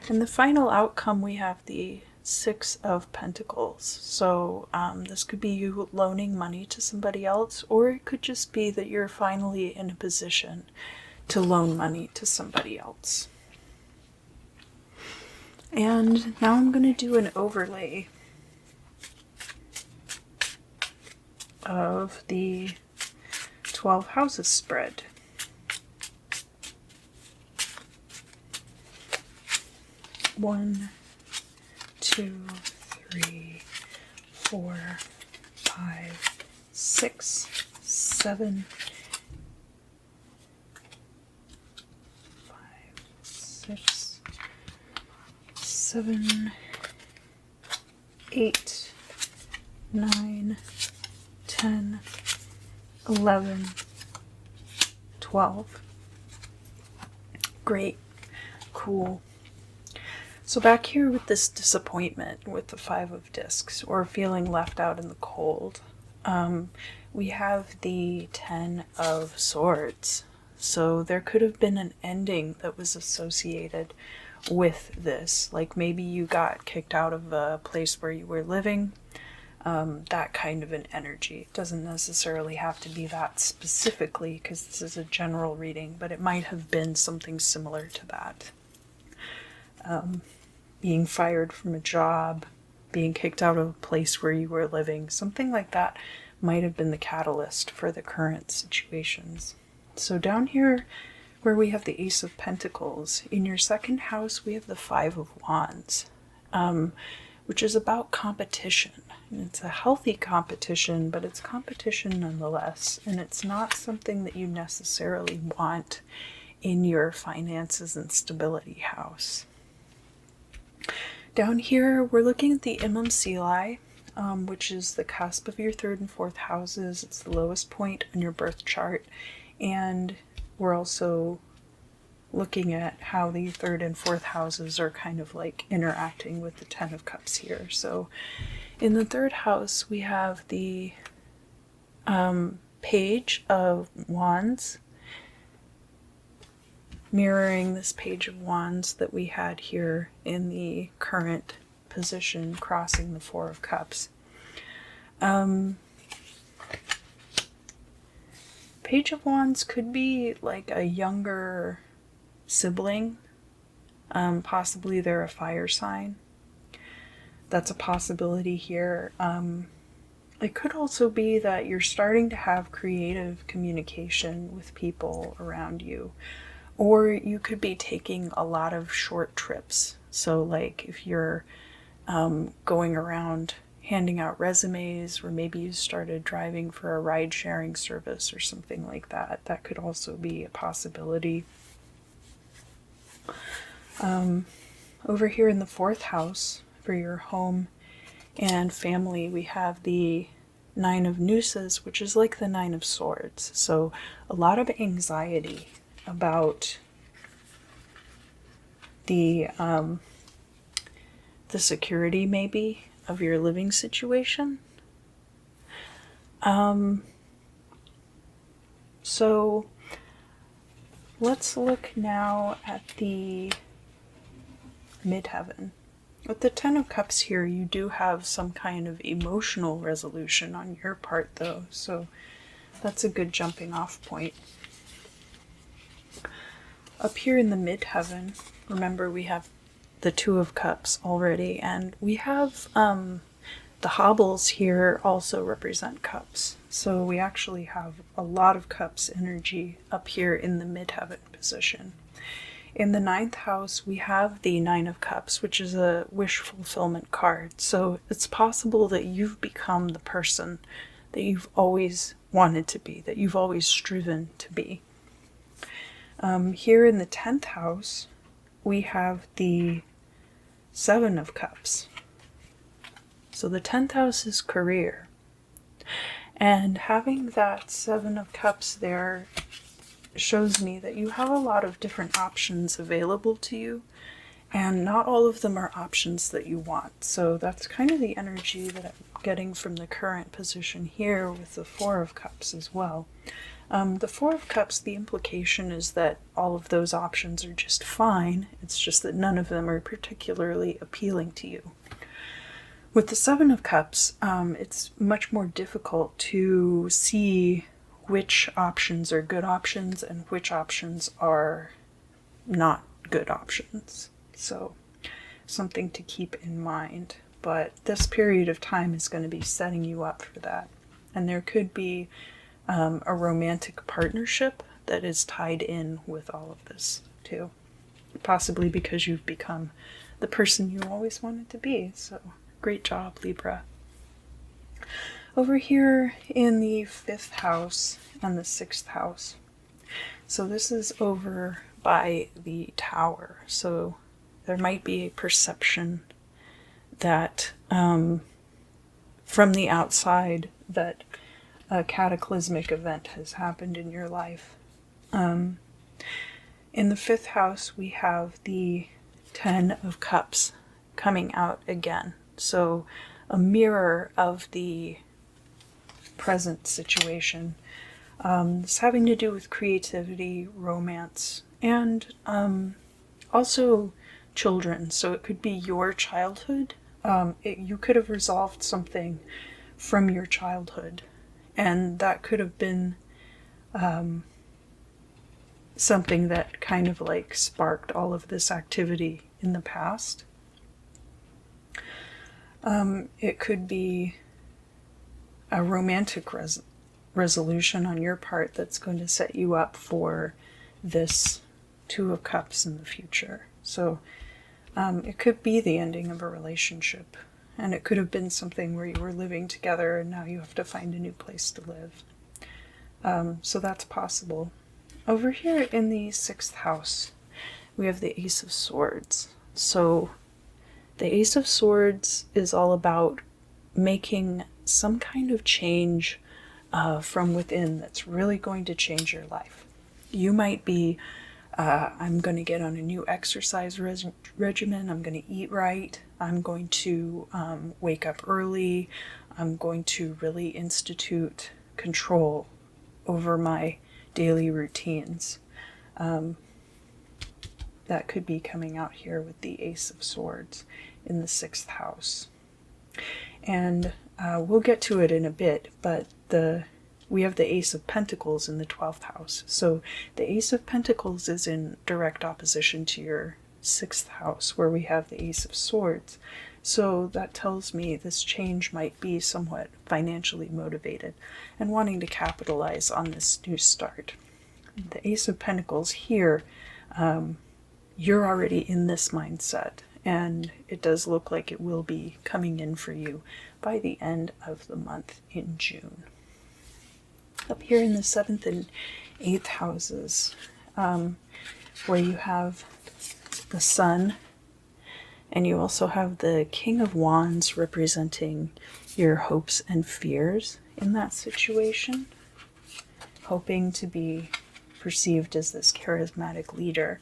And the final outcome, we have the Six of Pentacles. So this could be you loaning money to somebody else, or it could just be that you're finally in a position to loan money to somebody else. And now I'm going to do an overlay of the 12 houses spread. 1, 2, 3, 4, 5, 6, 7, 5, 6, 7, 8, 9, 10, 11, 12. Great. Cool. So back here with this disappointment with the 5 of discs, or feeling left out in the cold, we have the 10 of swords. So there could have been an ending that was associated with this. Like maybe you got kicked out of a place where you were living, that kind of an energy. It doesn't necessarily have to be that specifically because this is a general reading, but it might have been something similar to that. Being fired from a job, being kicked out of a place where you were living, something like that might have been the catalyst for the current situations. So down here where we have the Ace of Pentacles, in your second house we have the 5 of Wands, which is about competition. And it's a healthy competition, but it's competition nonetheless, and it's not something that you necessarily want in your finances and stability house. Down here, we're looking at the Imam Sili, which is the cusp of your 3rd and 4th houses. It's the lowest point on your birth chart. And we're also looking at how the 3rd and 4th houses are kind of like interacting with the 10 of Cups here. So in the 3rd house, we have the Page of Wands, mirroring this Page of Wands that we had here in the current position, crossing the 4 of Cups. Page of Wands could be like a younger sibling. Possibly they're a fire sign. That's a possibility here. It could also be that you're starting to have creative communication with people around you. Or you could be taking a lot of short trips. So like if you're going around handing out resumes, or maybe you started driving for a ride-sharing service or something like that, that could also be a possibility. Over here in the 4th house, for your home and family, we have the 9 of Nooses, which is like the 9 of Swords. So a lot of anxiety about the security maybe of your living situation. So let's look now at the midheaven. With the 10 of Cups here, you do have some kind of emotional resolution on your part though, so that's a good jumping off point. Up here in the midheaven, remember we have the 2 of Cups already, and we have the hobbles here also represent cups. So we actually have a lot of cups energy up here in the midheaven position. In the 9th house, we have the 9 of Cups, which is a wish fulfillment card. So it's possible that you've become the person that you've always wanted to be, that you've always striven to be. Here in the 10th house, we have the 7 of Cups. So the 10th house is career. And having that 7 of Cups there shows me that you have a lot of different options available to you, and not all of them are options that you want. So that's kind of the energy that I'm getting from the current position here with the 4 of Cups as well. The 4 of Cups, the implication is that all of those options are just fine. It's just that none of them are particularly appealing to you. With the 7 of Cups, it's much more difficult to see which options are good options and which options are not good options. So something to keep in mind. But this period of time is going to be setting you up for that. And there could be a romantic partnership that is tied in with all of this too. Possibly because you've become the person you always wanted to be. So great job, Libra. Over here in the 5th house and the 6th house. So this is over by the tower. So there might be a perception that from the outside that a cataclysmic event has happened in your life. In the 5th house, we have the 10 of Cups coming out again. So a mirror of the present situation. It's having to do with creativity, romance, and also children. So it could be your childhood. You could have resolved something from your childhood, and that could have been something that kind of like sparked all of this activity in the past. It could be a romantic resolution on your part that's going to set you up for this 2 of Cups in the future. So it could be the ending of a relationship, and it could have been something where you were living together and now you have to find a new place to live. So that's possible. Over here in the 6th house, we have the Ace of Swords. So the Ace of Swords is all about making some kind of change from within that's really going to change your life. You might be, I'm going to get on a new exercise regimen, I'm going to eat right, I'm going to wake up early, I'm going to really institute control over my daily routines. That could be coming out here with the Ace of Swords in the 6th house. And we'll get to it in a bit, but we have the Ace of Pentacles in the 12th house. So the Ace of Pentacles is in direct opposition to your 6th house, where we have the Ace of Swords. So that tells me this change might be somewhat financially motivated and wanting to capitalize on this new start. The Ace of Pentacles here, you're already in this mindset, and it does look like it will be coming in for you by the end of the month in June. Up here in the 7th and 8th houses, where you have the Sun, and you also have the King of Wands representing your hopes and fears in that situation, hoping to be perceived as this charismatic leader.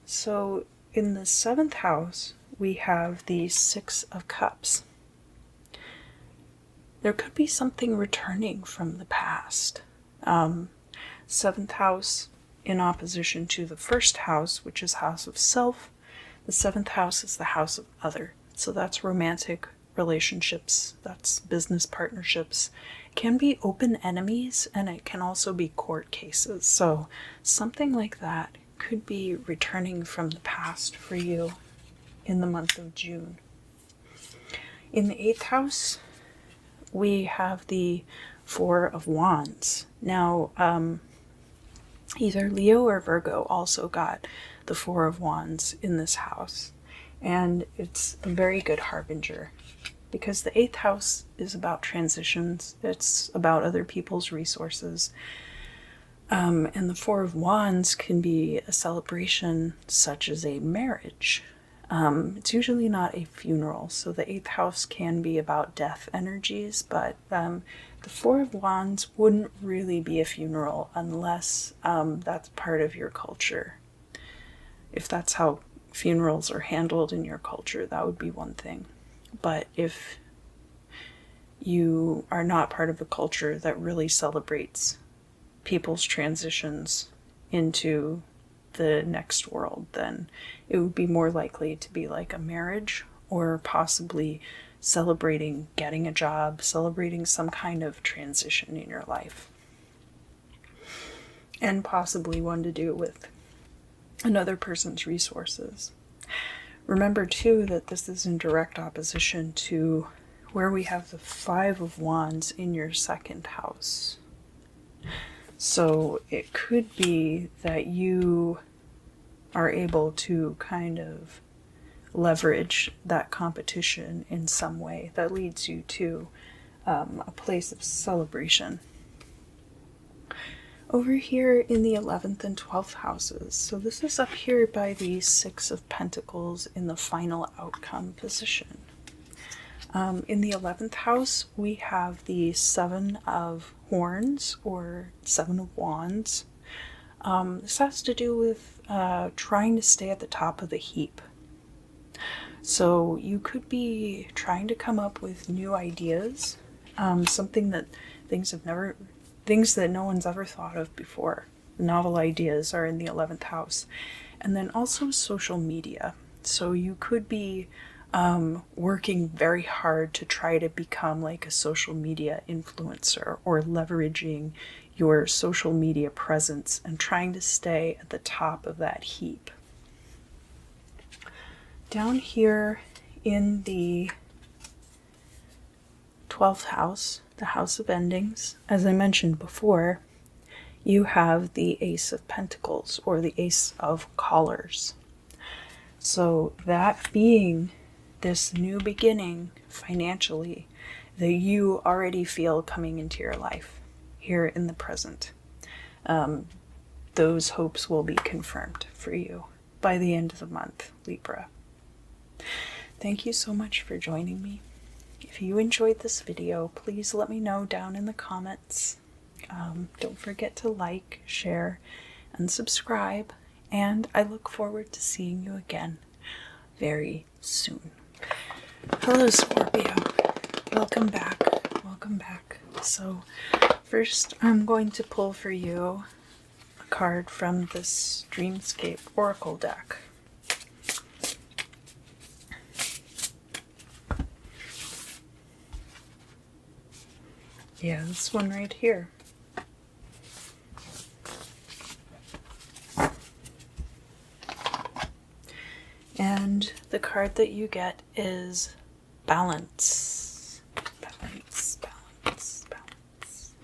So in the 7th house, we have the 6 of Cups. There could be something returning from the past. 7th house in opposition to the 1st house, which is house of self. The 7th house is the house of other. So that's romantic relationships, that's business partnerships. It can be open enemies, and it can also be court cases. So something like that could be returning from the past for you in the month of June. In the 8th house, we have the 4 of Wands. Now, either Leo or Virgo also got the 4 of Wands in this house. And it's a very good harbinger, because the 8th house is about transitions. It's about other people's resources. And the 4 of Wands can be a celebration such as a marriage. It's usually not a funeral, so the 8th house can be about death energies, but the 4 of Wands wouldn't really be a funeral unless that's part of your culture. If that's how funerals are handled in your culture, that would be one thing. But if you are not part of a culture that really celebrates people's transitions into the next world, then it would be more likely to be like a marriage, or possibly celebrating getting a job, celebrating some kind of transition in your life. And possibly one to do with another person's resources. Remember too that this is in direct opposition to where we have the 5 of Wands in your 2nd house. So it could be that you are able to kind of leverage that competition in some way that leads you to a place of celebration. Over here in the 11th and 12th houses, so this is up here by the 6 of Pentacles in the final outcome position. In the 11th house, we have the 7 of Horns or 7 of Wands. This has to do with trying to stay at the top of the heap. So you could be trying to come up with new ideas, something that things that no one's ever thought of before. Novel ideas are in the 11th house. And then also social media. So you could be working very hard to try to become like a social media influencer, or leveraging your social media presence and trying to stay at the top of that heap. Down here in the 12th house, the house of endings, as I mentioned before, you have the Ace of Pentacles or the Ace of Collars. So that being this new beginning financially that you already feel coming into your life here in the present. Those hopes will be confirmed for you by the end of the month, Libra. Thank you so much for joining me. If you enjoyed this video, please let me know down in the comments. Don't forget to like, share, and subscribe. And I look forward to seeing you again very soon. Hello, Scorpio. Welcome back. Welcome back. So first, I'm going to pull for you a card from this Dreamscape Oracle deck. Yeah, this one right here. And the card that you get is balance. Balance, balance, balance.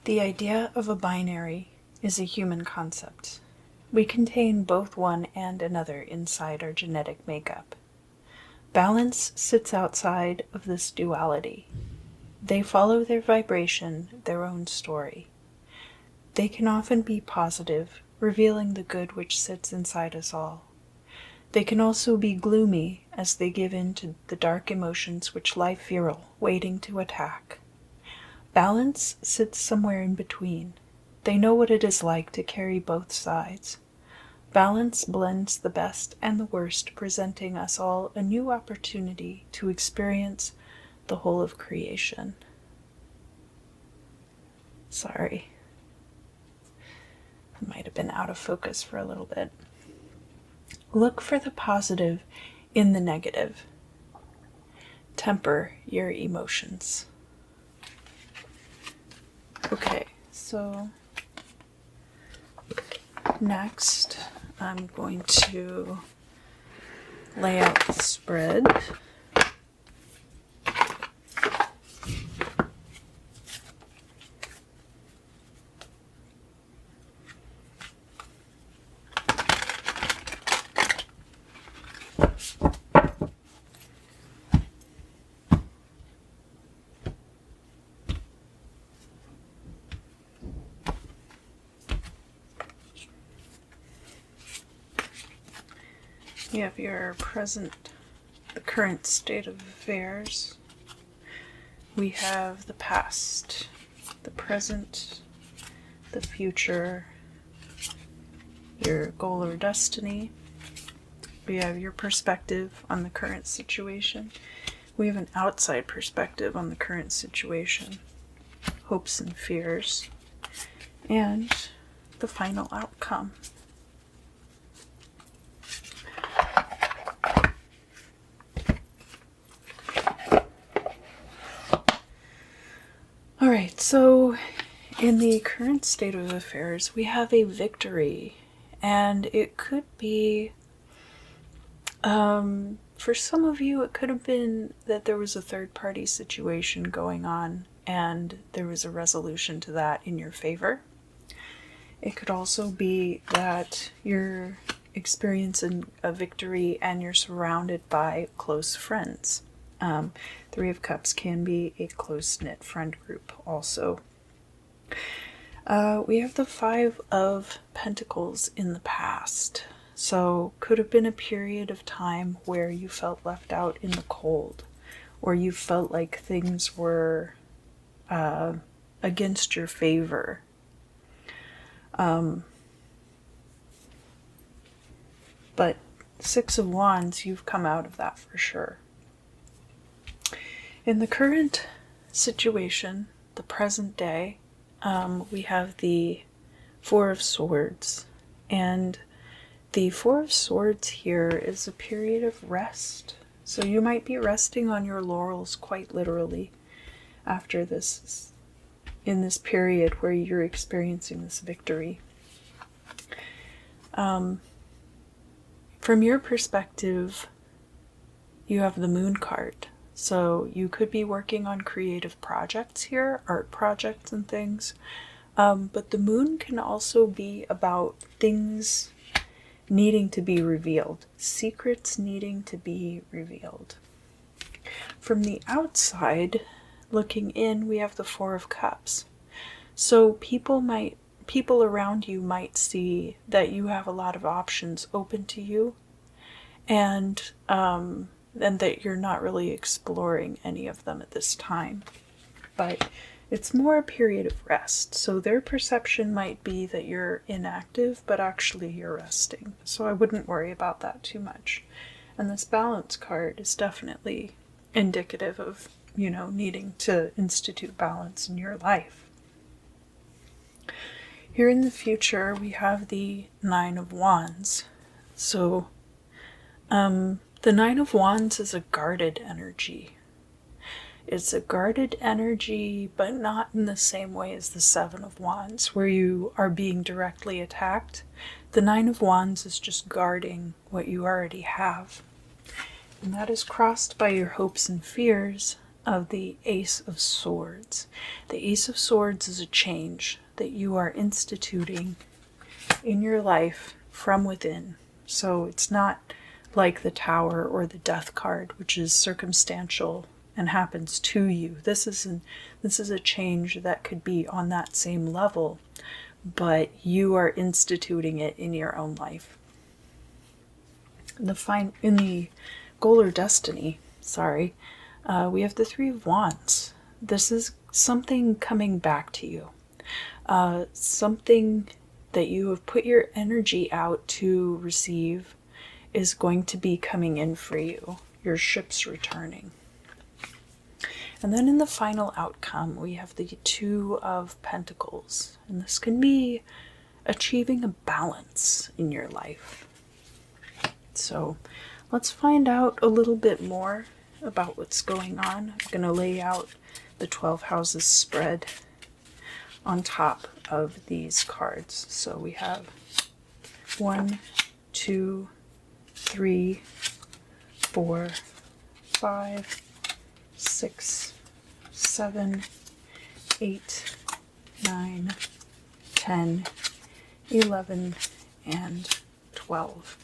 The idea of a binary is a human concept. We contain both one and another inside our genetic makeup. Balance sits outside of this duality. They follow their vibration, their own story. They can often be positive, revealing the good which sits inside us all. They can also be gloomy as they give in to the dark emotions which lie feral, waiting to attack. Balance sits somewhere in between. They know what it is like to carry both sides. Balance blends the best and the worst, presenting us all a new opportunity to experience the whole of creation. Sorry. I might have been out of focus for a little bit. Look for the positive in the negative. Temper your emotions. Okay, so next, I'm going to lay out the spread. You have your the current state of affairs. We have the past, the present, the future, your goal or destiny. We have your perspective on the current situation. We have an outside perspective on the current situation, hopes and fears, and the final outcome. Alright, so in the current state of affairs, we have a victory, and it could be For some of you, it could have been that there was a third-party situation going on and there was a resolution to that in your favor. It could also be that you're experiencing a victory and you're surrounded by close friends. Three of Cups can be a close-knit friend group also. We have the Five of Pentacles in the past. So could have been a period of time where you felt left out in the cold, or you felt like things were against your favor. But Six of Wands, you've come out of that for sure. In the current situation, the present day, we have the Four of Swords, and the Four of Swords here is a period of rest. So you might be resting on your laurels quite literally after this, in this period where you're experiencing this victory. From your perspective, you have the Moon card. So you could be working on creative projects here, art projects and things. But the Moon can also be about things needing to be revealed, secrets needing to be revealed. From the outside, looking in, we have the Four of Cups. So people around you might see that you have a lot of options open to you, and that you're not really exploring any of them at this time. But it's more a period of rest. So their perception might be that you're inactive, but actually you're resting. So I wouldn't worry about that too much. And this Balance card is definitely indicative of, needing to institute balance in your life. Here in the future, we have the Nine of Wands. So, the Nine of Wands is a guarded energy. It's a guarded energy, but not in the same way as the Seven of Wands, where you are being directly attacked. The Nine of Wands is just guarding what you already have. And that is crossed by your hopes and fears of the Ace of Swords. The Ace of Swords is a change that you are instituting in your life from within. So it's not like the Tower or the Death card, which is circumstantial and happens to you. This is a change that could be on that same level, but you are instituting it in your own life. In the goal or destiny, we have the Three of Wands. This is something coming back to you. Something that you have put your energy out to receive is going to be coming in for you. Your ship's returning. And then in the final outcome, we have the Two of Pentacles. And this can be achieving a balance in your life. So let's find out a little bit more about what's going on. I'm going to lay out the 12 houses spread on top of these cards. So we have 1, 2, 3, 4, 5, 6, 7, 8, 9, 10, 11, and 12.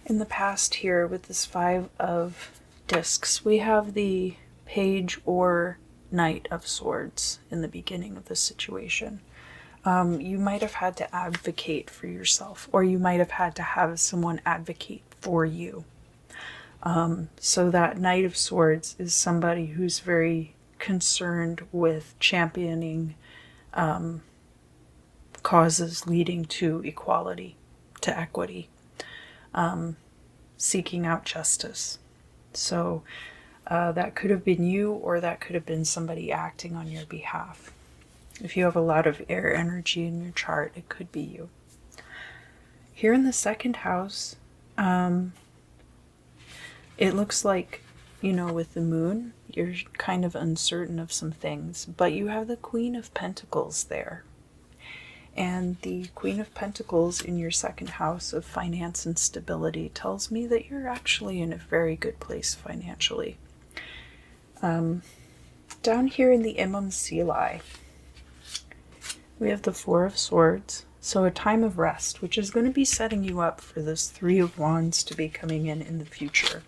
In the past here with this Five of Discs, we have the Page or Knight of Swords in the beginning of this situation. You might have had to advocate for yourself, or you might have had to have someone advocate for you. So that Knight of Swords is somebody who's very concerned with championing causes leading to equality, to equity, seeking out justice. So that could have been you, or that could have been somebody acting on your behalf. If you have a lot of air energy in your chart, it could be you. Here in the second house, it looks like, with the Moon, you're kind of uncertain of some things, but you have the Queen of Pentacles there. And the Queen of Pentacles in your second house of finance and stability tells me that you're actually in a very good place financially. Down here in the Imam Sili, we have the Four of Swords, so a time of rest, which is going to be setting you up for this Three of Wands to be coming in the future.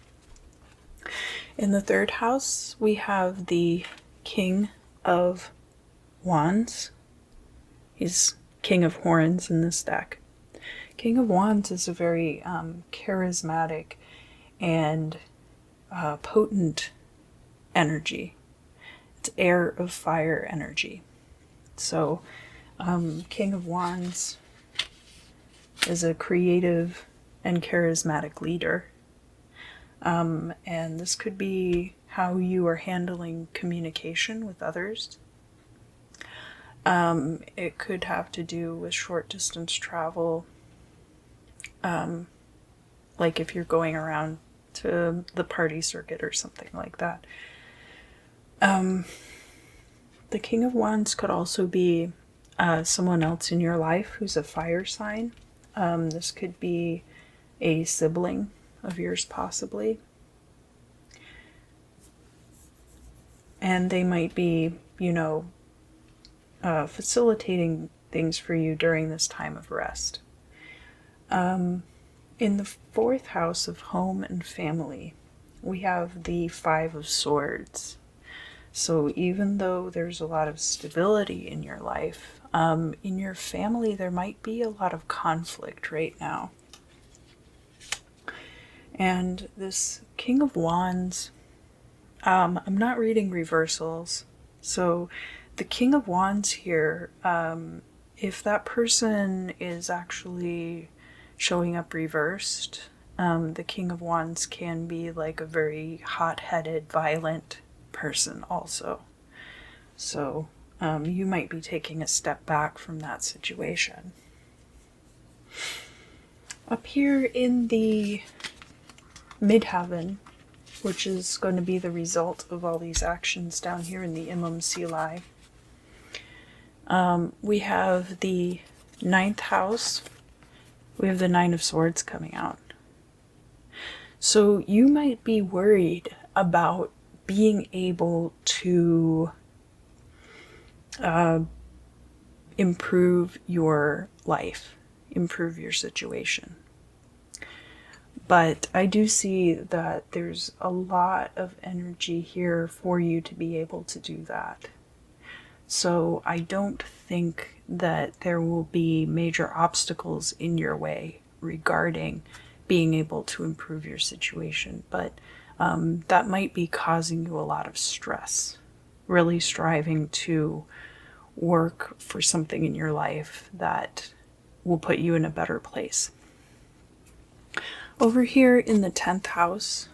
In the third house, we have the King of Wands. He's King of Horns in this deck. King of Wands is a very charismatic and potent energy. It's air of fire energy. So King of Wands is a creative and charismatic leader. And this could be how you are handling communication with others. It could have to do with short distance travel. Like if you're going around to the party circuit or something like that. The King of Wands could also be someone else in your life who's a fire sign. This could be a sibling of yours possibly. And they might be, facilitating things for you during this time of rest. In the fourth house of home and family, we have the Five of Swords. So even though there's a lot of stability in your life, in your family there might be a lot of conflict right now. And this King of Wands, I'm not reading reversals, so the King of Wands here, if that person is actually showing up reversed, the King of Wands can be like a very hot-headed, violent person also. So you might be taking a step back from that situation. Up here in the midheaven, which is going to be the result of all these actions down here in the Imam Sili, we have the ninth house. We have the Nine of Swords coming out. So you might be worried about being able to improve your life, improve your situation. But I do see that there's a lot of energy here for you to be able to do that. So I don't think that there will be major obstacles in your way regarding being able to improve your situation. But that might be causing you a lot of stress, really striving to work for something in your life that will put you in a better place. Over here in the 10th house,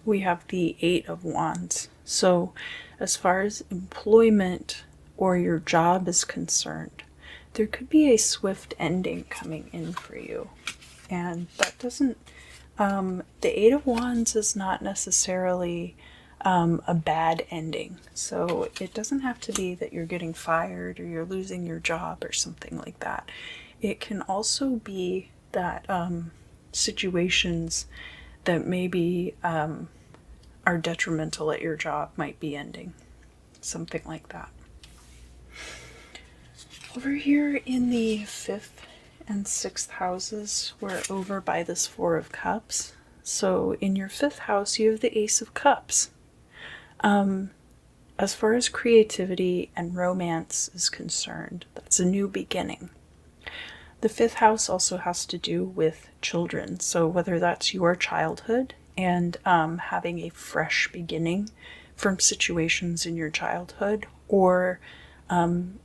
we have the Eight of Wands. So as far as employment or your job is concerned, there could be a swift ending coming in for you. And that doesn't, the Eight of Wands is not necessarily a bad ending. So it doesn't have to be that you're getting fired or you're losing your job or something like that. It can also be that situations that maybe are detrimental at your job might be ending. Something like that. Over here in the 5th and 6th houses, we're over by this Four of Cups. So in your 5th house, you have the Ace of Cups. As far as creativity and romance is concerned, that's a new beginning. The 5th house also has to do with children. So whether that's your childhood and having a fresh beginning from situations in your childhood, or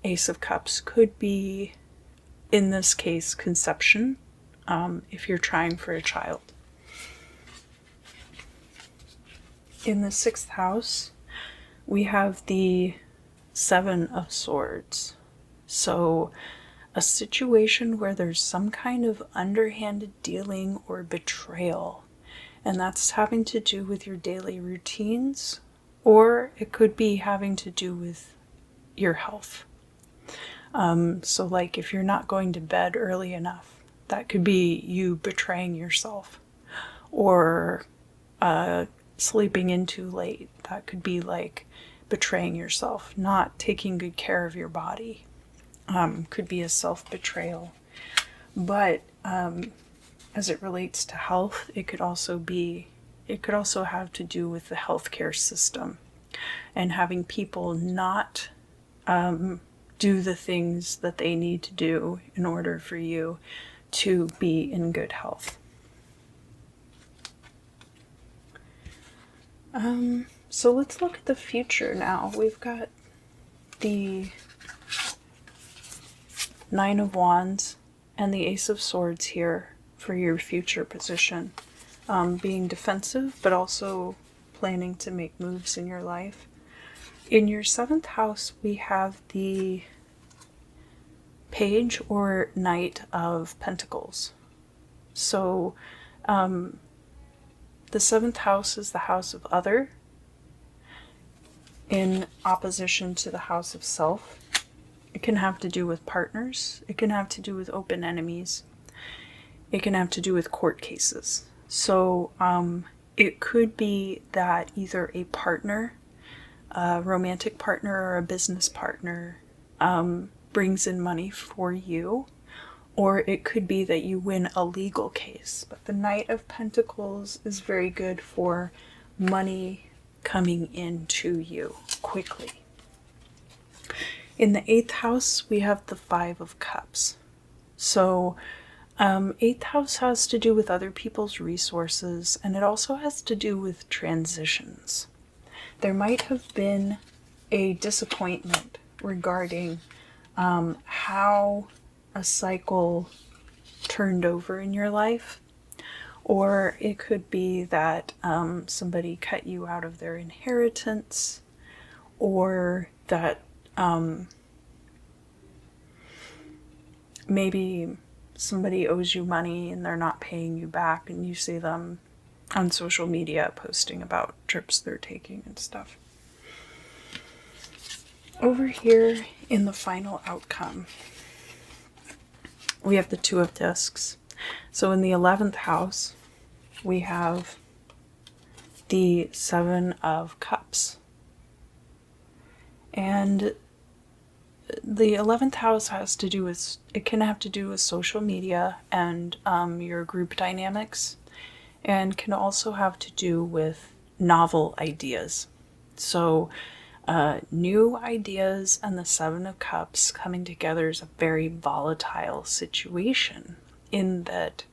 Ace of Cups could be, in this case, conception, if you're trying for a child. In the 6th house, we have the Seven of Swords. So a situation where there's some kind of underhanded dealing or betrayal, and that's having to do with your daily routines, or it could be having to do with your health. So like if you're not going to bed early enough, that could be you betraying yourself. Or sleeping in too late, that could be like betraying yourself. Not taking good care of your body could be a self-betrayal. But as it relates to health, it could also have to do with the healthcare system and having people not do the things that they need to do in order for you to be in good health. So let's look at the future now. We've got the Nine of Wands and the Ace of Swords here for your future position. Being defensive, but also planning to make moves in your life. In your 7th house, we have the Page or Knight of Pentacles. So, the 7th house is the house of other, in opposition to the house of self. It can have to do with partners. It can have to do with open enemies. It can have to do with court cases. So it could be that either a partner, a romantic partner or a business partner, brings in money for you, or it could be that you win a legal case. But the Knight of Pentacles is very good for money coming into you quickly. In the 8th house, we have the 5 of Cups. So 8th house has to do with other people's resources, and it also has to do with transitions. There might have been a disappointment regarding how a cycle turned over in your life, or it could be that somebody cut you out of their inheritance, or that maybe somebody owes you money and they're not paying you back, and you see them on social media posting about trips they're taking and stuff. Over here in the final outcome, we have the Two of Discs. So in the 11th house, we have the 7 of Cups. And the 11th house has to do with, it can have to do with social media and your group dynamics, and can also have to do with novel ideas. So new ideas and the 7 of Cups coming together is a very volatile situation, in that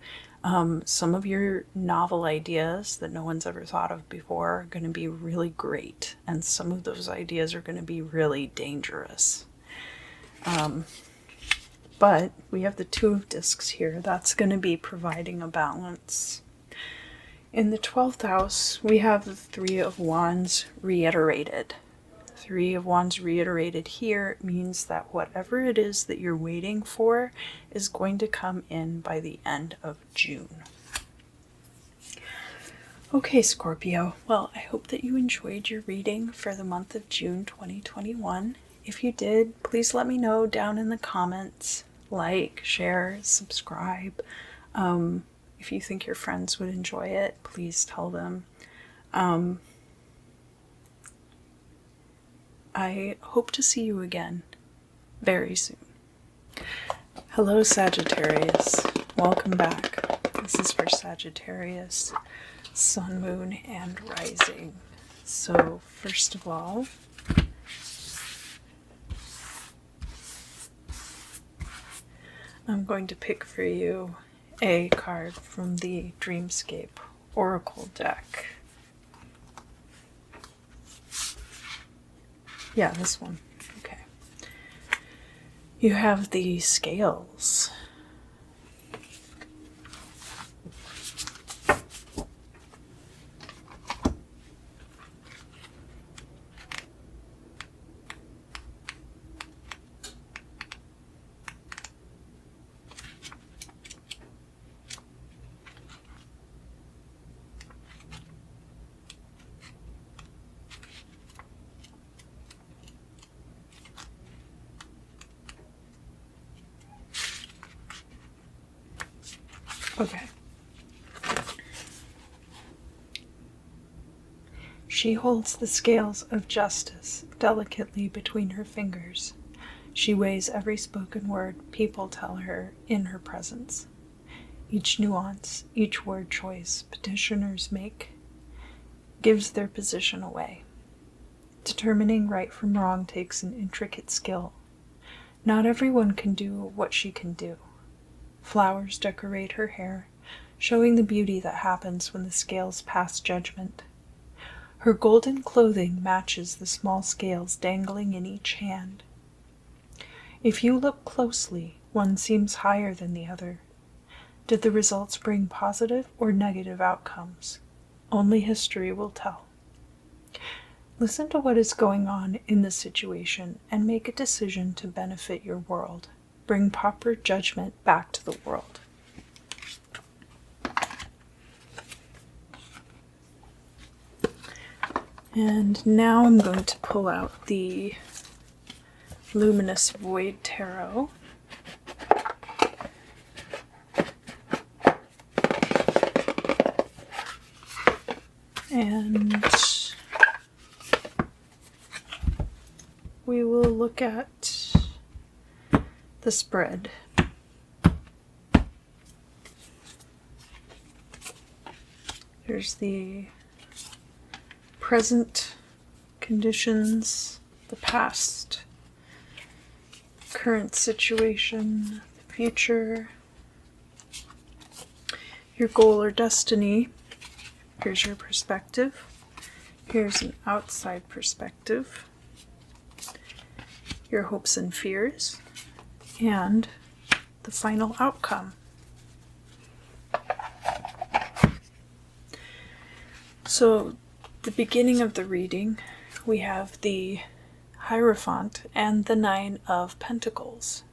some of your novel ideas that no one's ever thought of before are going to be really great, and some of those ideas are going to be really dangerous. But we have the Two of Discs here. That's going to be providing a balance. In the 12th house, we have the 3 of Wands reiterated. 3 of Wands reiterated here means that whatever it is that you're waiting for is going to come in by the end of June. Okay, Scorpio. Well, I hope that you enjoyed your reading for the month of June 2021. If you did, please let me know down in the comments. Like, share, subscribe. If you think your friends would enjoy it, please tell them. I hope to see you again very soon. Hello, Sagittarius. Welcome back. This is for Sagittarius, Sun, Moon, and Rising. So, first of all, I'm going to pick for you a card from the Dreamscape Oracle deck. Yeah, this one. Okay. You have the Scales. Okay. She holds the scales of justice delicately between her fingers. She weighs every spoken word people tell her in her presence. Each nuance, each word choice petitioners make gives their position away. Determining right from wrong takes an intricate skill. Not everyone can do what she can do. Flowers decorate her hair, showing the beauty that happens when the scales pass judgment. Her golden clothing matches the small scales dangling in each hand. If you look closely, one seems higher than the other. Did the results bring positive or negative outcomes? Only history will tell. Listen to what is going on in the situation and make a decision to benefit your world. Bring proper judgment back to the world. And now I'm going to pull out the Luminous Void Tarot. And we will look at the spread. There's the present conditions, the past, current situation, the future, your goal or destiny. Here's your perspective. Here's an outside perspective. Your hopes and fears, and the final outcome. So, the beginning of the reading, we have the Hierophant and the Nine of Pentacles.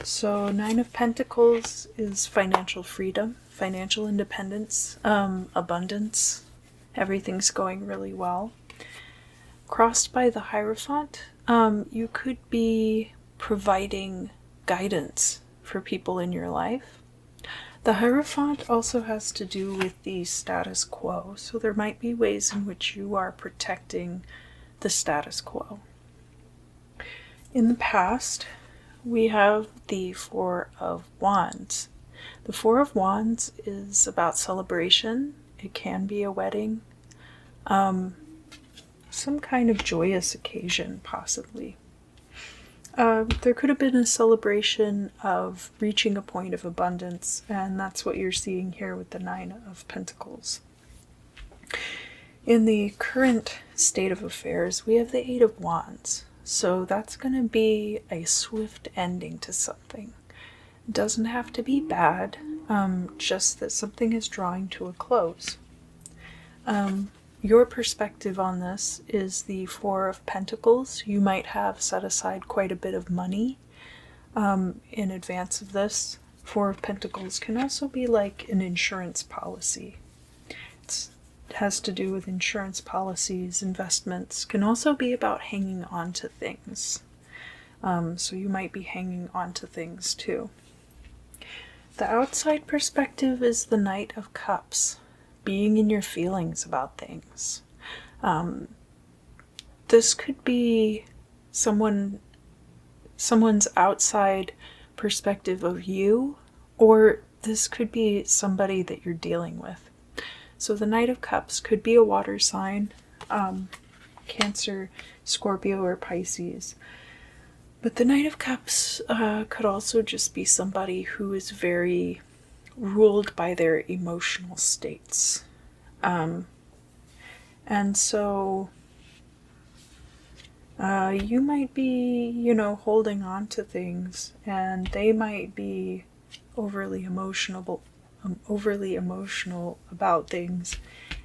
So, Nine of Pentacles is financial freedom, financial independence, abundance. Everything's going really well. Crossed by the Hierophant, you could be providing guidance for people in your life. The Hierophant also has to do with the status quo, so there might be ways in which you are protecting the status quo. In the past, we have the Four of Wands. The Four of Wands is about celebration. It can be a wedding, some kind of joyous occasion, possibly. There could have been a celebration of reaching a point of abundance, and that's what you're seeing here with the Nine of Pentacles. In the current state of affairs, we have the Eight of Wands, so that's going to be a swift ending to something. It doesn't have to be bad, just that something is drawing to a close. Your perspective on this is the Four of Pentacles. You might have set aside quite a bit of money in advance of this. Four of Pentacles can also be like an insurance policy. It has to do with insurance policies, investments. Can also be about hanging on to things. So you might be hanging on to things too. The outside perspective is the Knight of Cups. Being in your feelings about things. This could be someone's outside perspective of you, or this could be somebody that you're dealing with. So the Knight of Cups could be a water sign, Cancer, Scorpio, or Pisces. But the Knight of Cups could also just be somebody who is very ruled by their emotional states. And so you might be, holding on to things, and they might be overly emotional about things,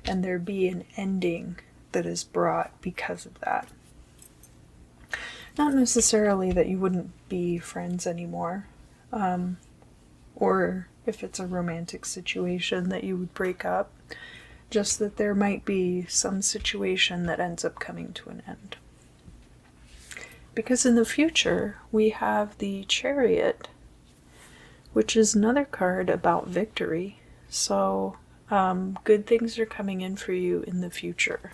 and there be an ending that is brought because of that. Not necessarily that you wouldn't be friends anymore, or if it's a romantic situation that you would break up, just that there might be some situation that ends up coming to an end. Because in the future, we have the Chariot, which is another card about victory. So good things are coming in for you in the future.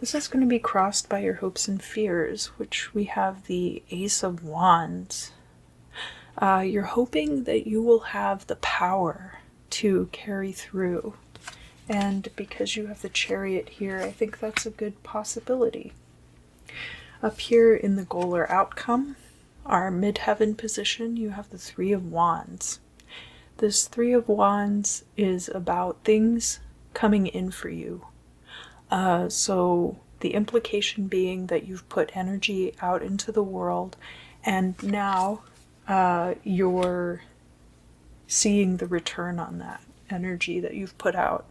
This is going to be crossed by your hopes and fears, which we have the Ace of Wands. You're hoping that you will have the power to carry through. And because you have the Chariot here, I think that's a good possibility. Up here in the goal or outcome, our midheaven position, you have the Three of Wands. This Three of Wands is about things coming in for you. So the implication being that you've put energy out into the world, and now you're seeing the return on that energy that you've put out.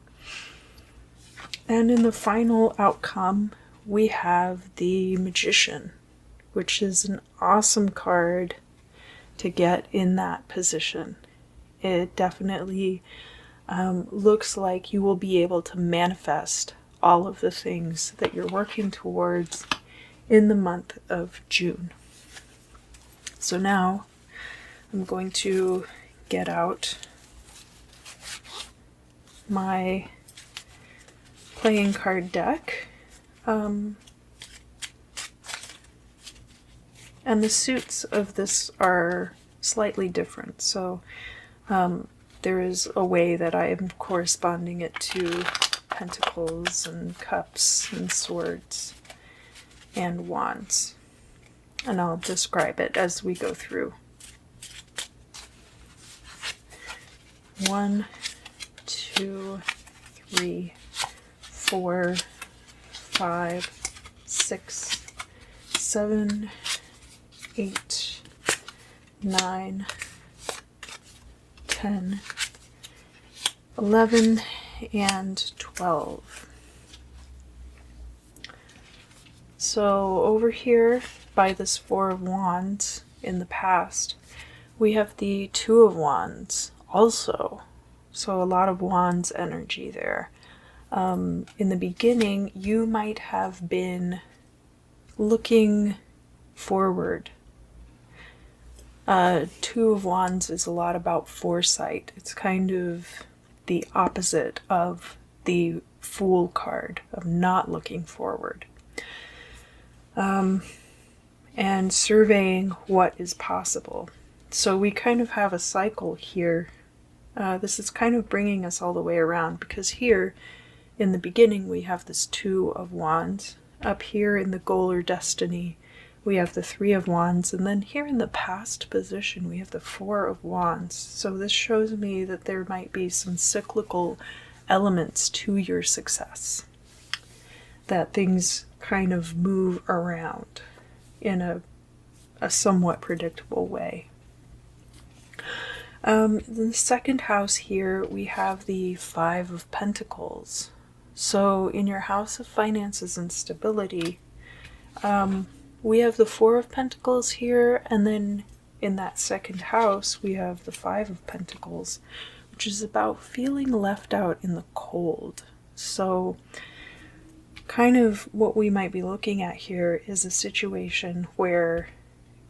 And in the final outcome, we have the Magician, which is an awesome card to get in that position. It definitely looks like you will be able to manifest all of the things that you're working towards in the month of June. So now I'm going to get out my playing card deck. And the suits of this are slightly different. So there is a way that I am corresponding it to pentacles and cups and swords and wands. And I'll describe it as we go through. 1, 2, 3, 4, 5, 6, 7, 8, 9, 10, 11, and 12. So over here by this Four of Wands in the past, we have the Two of Wands also. So a lot of Wands energy there. In the beginning, you might have been looking forward. Two of Wands is a lot about foresight. It's kind of the opposite of the Fool card, of not looking forward. And surveying what is possible. So we kind of have a cycle here. This is kind of bringing us all the way around, because here in the beginning we have this Two of Wands. Up here in the goal or destiny we have the Three of Wands, and then here in the past position we have the Four of Wands. So this shows me that there might be some cyclical elements to your success, that things kind of move around in a somewhat predictable way. In the second house here we have the Five of Pentacles. So in your house of finances and stability, we have the Four of Pentacles here, and then in that second house we have the Five of Pentacles, which is about feeling left out in the cold. So kind of what we might be looking at here is a situation where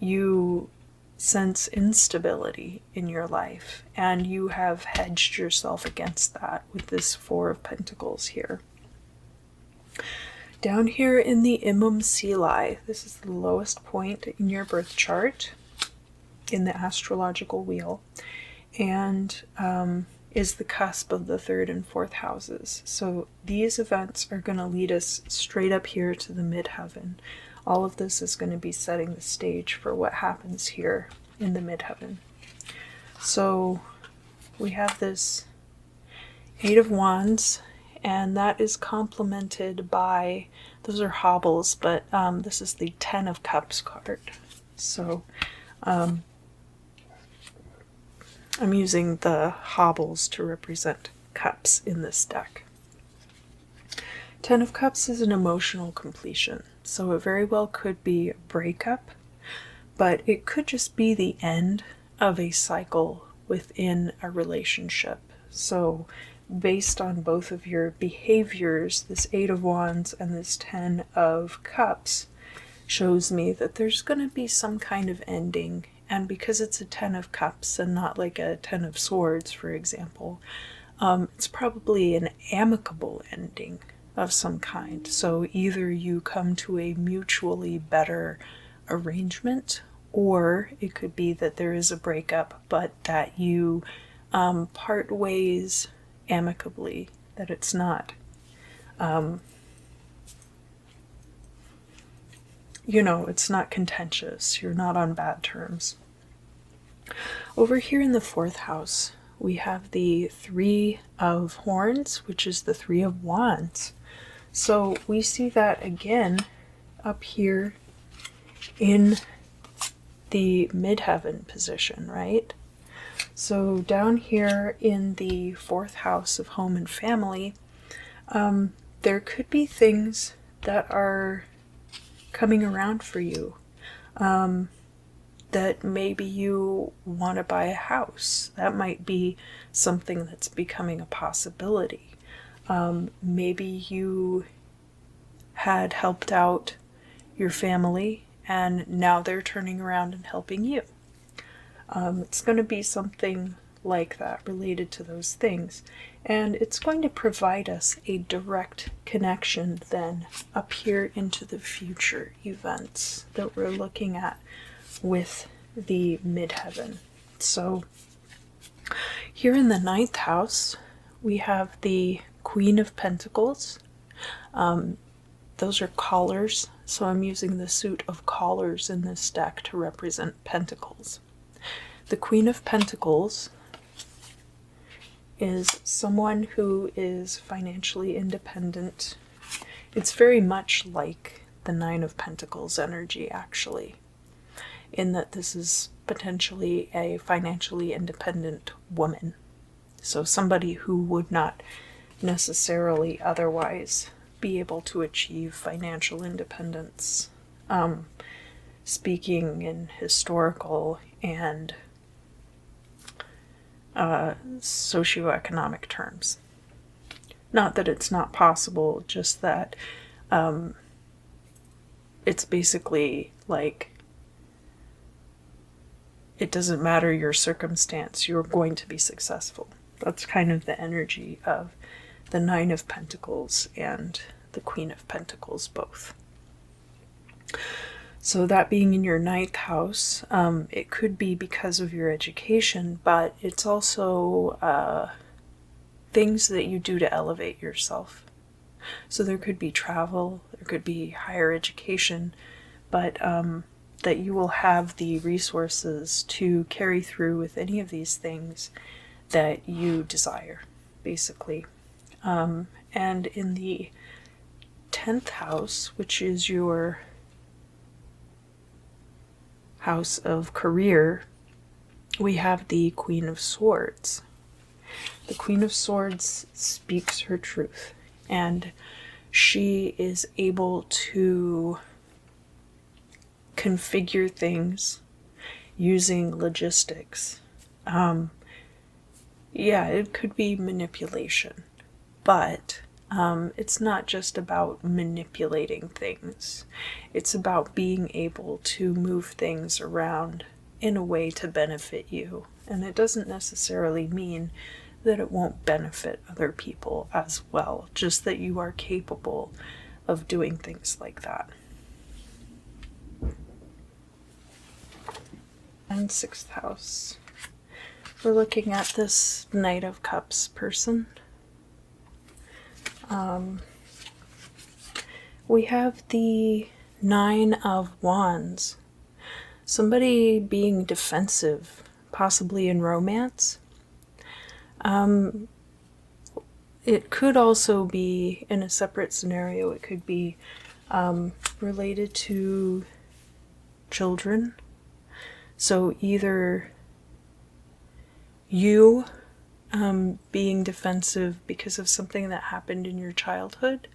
you sense instability in your life, and you have hedged yourself against that with this Four of Pentacles here. Down here in the Imum Celi, this is the lowest point in your birth chart in the astrological wheel, and is the cusp of the third and fourth houses. So these events are going to lead us straight up here to the midheaven. All of this is going to be setting the stage for what happens here in the midheaven. So we have this Eight of Wands, and that is complemented by, those are hobbles, but this is the Ten of Cups card. So I'm using the hobbles to represent cups in this deck. Ten of Cups is an emotional completion, so it very well could be a breakup, but it could just be the end of a cycle within a relationship. So based on both of your behaviors, this Eight of Wands and this Ten of Cups shows me that there's going to be some kind of ending, And because it's a 10 of cups and not like a 10 of swords, for example, it's probably an amicable ending of some kind. So either you come to a mutually better arrangement, or it could be that there is a breakup, but that you part ways amicably, that it's not, it's not contentious. You're not on bad terms. Over here in the 4th house, we have the 3 of Horns, which is the 3 of Wands. So we see that again up here in the midheaven position, right? So down here in the 4th house of home and family, there could be things that are coming around for you. That maybe you want to buy a house. That might be something that's becoming a possibility. Maybe you had helped out your family and now they're turning around and helping you. It's going to be something like that related to those things. And it's going to provide us a direct connection then up here into the future events that we're looking at with the midheaven. So here in the 9th house, we have the Queen of Pentacles. Those are collars, so I'm using the suit of collars in this deck to represent pentacles. The Queen of Pentacles is someone who is financially independent. It's very much like the 9 of Pentacles energy, actually, in that this is potentially a financially independent woman. So somebody who would not necessarily otherwise be able to achieve financial independence, speaking in historical and socioeconomic terms. Not that it's not possible, just that it's basically like, it doesn't matter your circumstance, you're going to be successful. That's kind of the energy of the 9 of Pentacles and the Queen of Pentacles both. So that being in your 9th house, it could be because of your education, but it's also things that you do to elevate yourself. So there could be travel, there could be higher education, but that you will have the resources to carry through with any of these things that you desire, basically. And in the 10th house, which is your house of career, we have the Queen of Swords. The Queen of Swords speaks her truth, and she is able to configure things using logistics. Yeah, it could be manipulation, but it's not just about manipulating things. It's about being able to move things around in a way to benefit you. And it doesn't necessarily mean that it won't benefit other people as well, just that you are capable of doing things like that. And 6th house. We're looking at this Knight of Cups person. We have the 9 of Wands. Somebody being defensive, possibly in romance. It could also be in a separate scenario. It could be related to children. So either you being defensive because of something that happened in your childhood,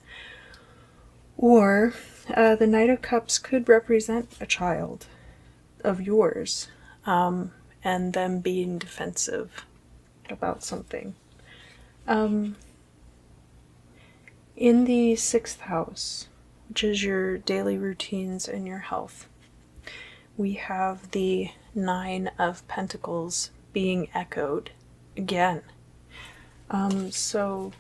or the Knight of Cups could represent a child of yours, and them being defensive about something. In the 6th house, which is your daily routines and your health, we have the Nine of Pentacles being echoed again. So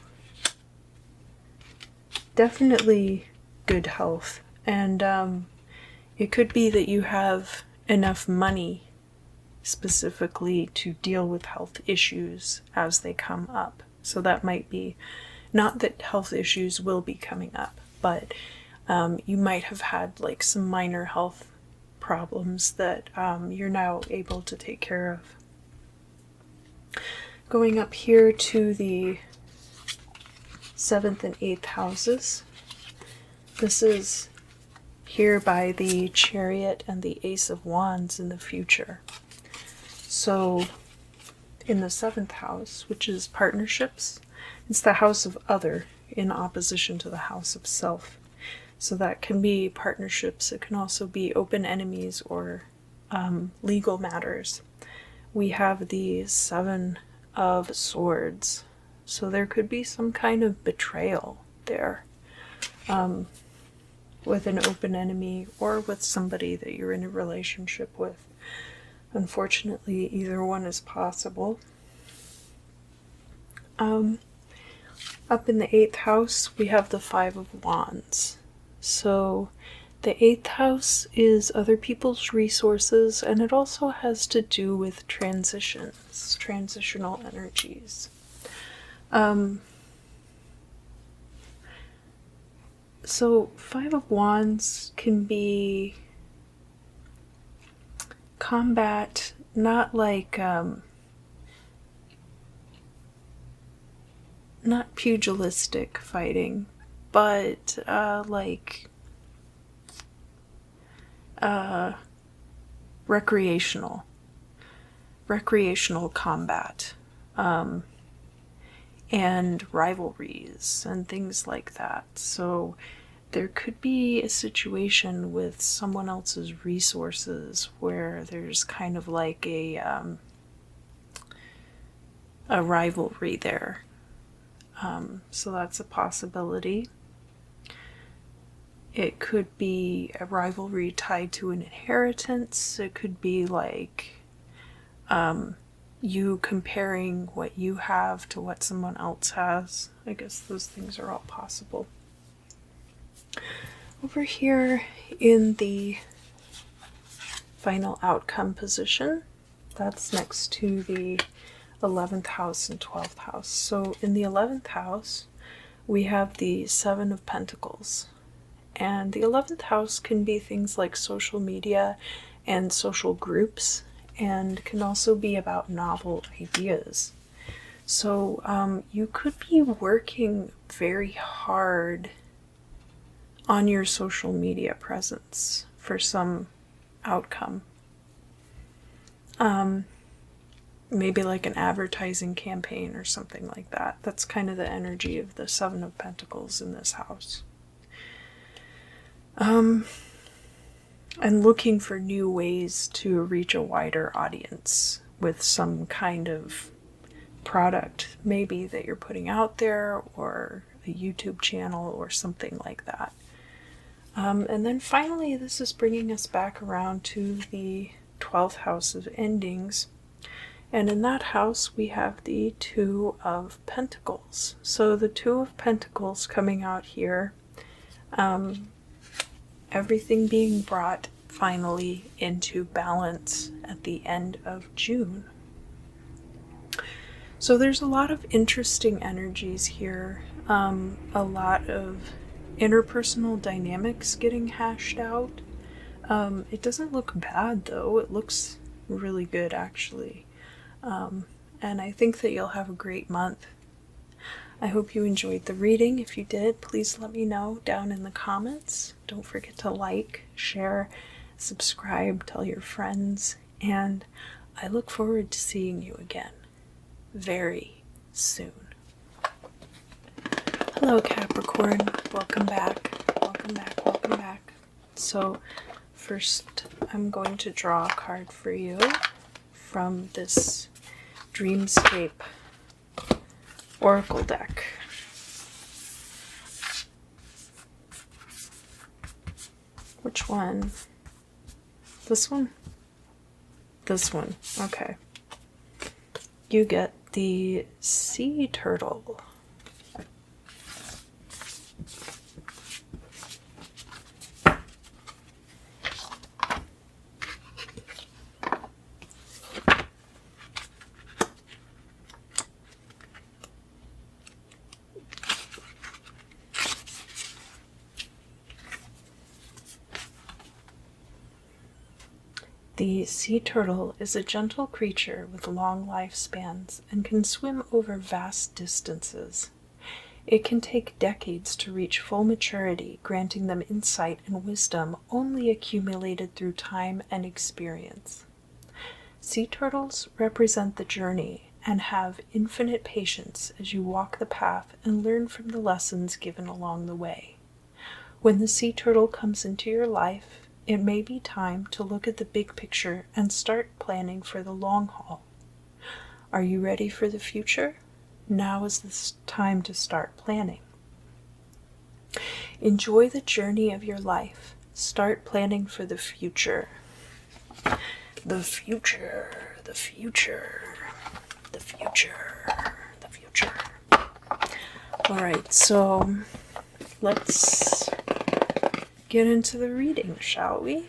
definitely good health. And it could be that you have enough money specifically to deal with health issues as they come up. So that might be, not that health issues will be coming up, but you might have had like some minor health problems that you're now able to take care of. Going up here to the 7th and 8th houses. This is here by the Chariot and the Ace of Wands in the future. So in the 7th house, which is partnerships, it's the house of other in opposition to the house of self. So that can be partnerships. It can also be open enemies or legal matters. We have the 7 of Swords. So there could be some kind of betrayal there with an open enemy or with somebody that you're in a relationship with. Unfortunately, either one is possible. Up in the 8th house, we have the 5 of Wands. So the 8th house is other people's resources, and it also has to do with transitions, transitional energies. So 5 of Wands can be combat, not like not pugilistic fighting, but like recreational combat, and rivalries and things like that. So there could be a situation with someone else's resources where there's kind of like a rivalry there. So that's a possibility. It could be a rivalry tied to an inheritance. It could be like you comparing what you have to what someone else has. I guess those things are all possible. Over here in the final outcome position, that's next to the 11th house and 12th house. So in the 11th house, we have the 7 of Pentacles. And the 11th house can be things like social media and social groups, and can also be about novel ideas. So you could be working very hard on your social media presence for some outcome. Maybe like an advertising campaign or something like that. That's kind of the energy of the 7 of Pentacles in this house. And looking for new ways to reach a wider audience with some kind of product, maybe that you're putting out there, or a YouTube channel or something like that. And then finally, this is bringing us back around to the 12th house of endings. And in that house, we have the 2 of Pentacles. So the 2 of Pentacles coming out here, everything being brought finally into balance at the end of June. So there's a lot of interesting energies here, a lot of interpersonal dynamics getting hashed out. It doesn't look bad though, it looks really good actually. And I think that you'll have a great month. I hope you enjoyed the reading. If you did, please let me know down in the comments. Don't forget to like, share, subscribe, tell your friends, and I look forward to seeing you again very soon. Hello Capricorn, welcome back, welcome back, welcome back. So first I'm going to draw a card for you from this Dreamscape Oracle deck. Which one This one? This one. Okay. You get the sea turtle. The sea turtle is a gentle creature with long lifespans and can swim over vast distances. It can take decades to reach full maturity, granting them insight and wisdom only accumulated through time and experience. Sea turtles represent the journey and have infinite patience as you walk the path and learn from the lessons given along the way. When the sea turtle comes into your life, it may be time to look at the big picture and start planning for the long haul. Are you ready for the future? Now is the time to start planning. Enjoy the journey of your life. Start planning for the future. The future, the future, the future, the future. All right, so let's get into the reading, shall we?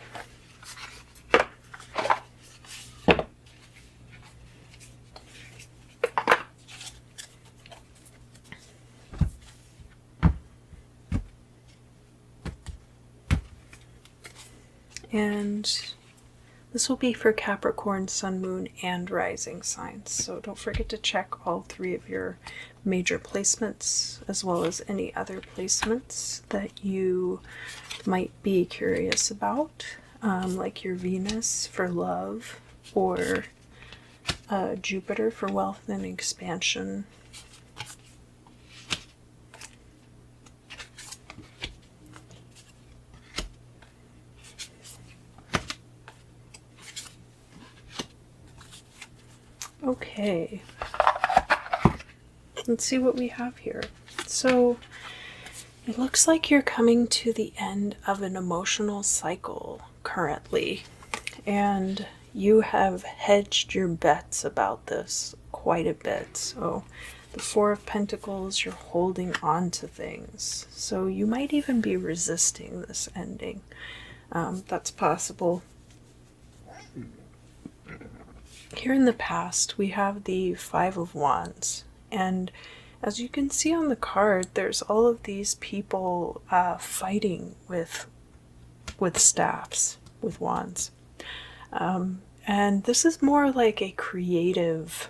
And this will be for Capricorn, Sun, Moon, and Rising signs. So don't forget to check all 3 of your major placements, as well as any other placements that you might be curious about, like your Venus for love, or Jupiter for wealth and expansion. Okay, let's see what we have here. So it looks like you're coming to the end of an emotional cycle currently, and you have hedged your bets about this quite a bit. So the 4 of Pentacles, you're holding on to things. So you might even be resisting this ending. That's possible. Here in the past, we have the 5 of Wands, and as you can see on the card, there's all of these people fighting with staffs, with wands. And this is more like a creative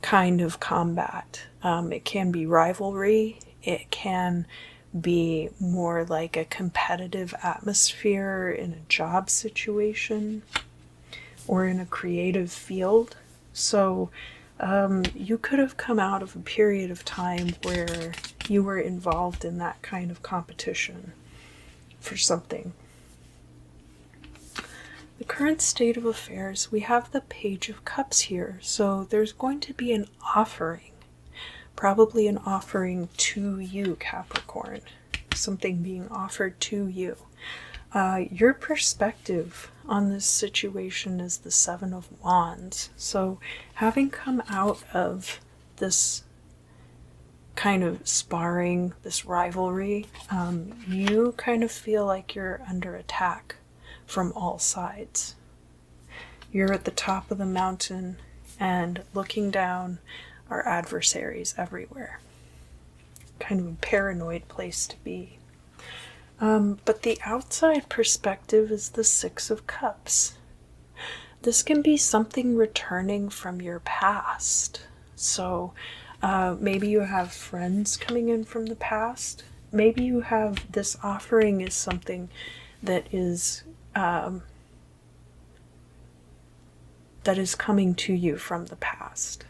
kind of combat. It can be rivalry, it can be more like a competitive atmosphere in a job situation or in a creative field. So you could have come out of a period of time where you were involved in that kind of competition for something. The current state of affairs, we have the Page of Cups here. So there's going to be an offering, probably an offering to you, Capricorn, something being offered to you. Your perspective on this situation is the 7 of Wands. So having come out of this kind of sparring, this rivalry, you kind of feel like you're under attack from all sides. You're at the top of the mountain, and looking down are adversaries everywhere. Kind of a paranoid place to be. But the outside perspective is the 6 of Cups. This can be something returning from your past. So maybe you have friends coming in from the past. Maybe you have this offering is something that is coming to you from the past.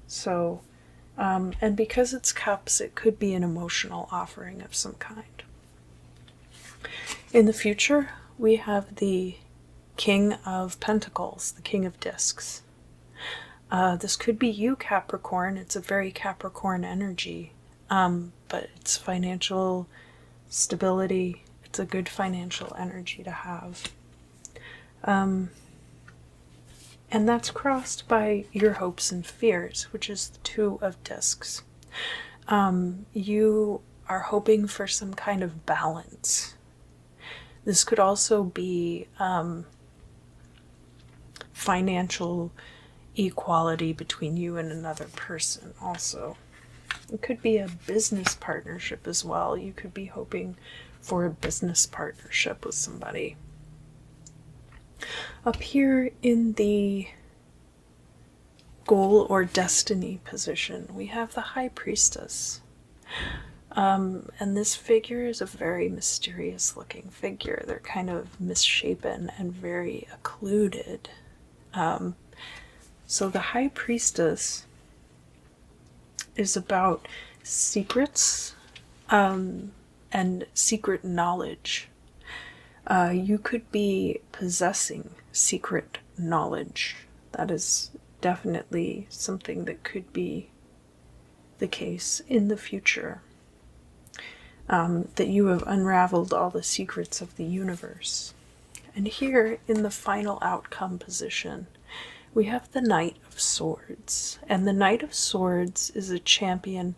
So, and because it's cups, it could be an emotional offering of some kind. In the future, we have the King of Pentacles, the King of Discs. This could be you, Capricorn. It's a very Capricorn energy, but it's financial stability. It's a good financial energy to have. And that's crossed by your hopes and fears, which is the Two of Discs. You are hoping for some kind of balance. This could also be financial equality between you and another person also. It could be a business partnership as well. You could be hoping for a business partnership with somebody. Up here in the goal or destiny position, we have the High Priestess. And this figure is a very mysterious looking figure. They're kind of misshapen and very occluded. So the High Priestess is about secrets and secret knowledge. You could be possessing secret knowledge. That is definitely something that could be the case in the future. That you have unraveled all the secrets of the universe. And here in the final outcome position, we have the Knight of Swords. And the Knight of Swords is a champion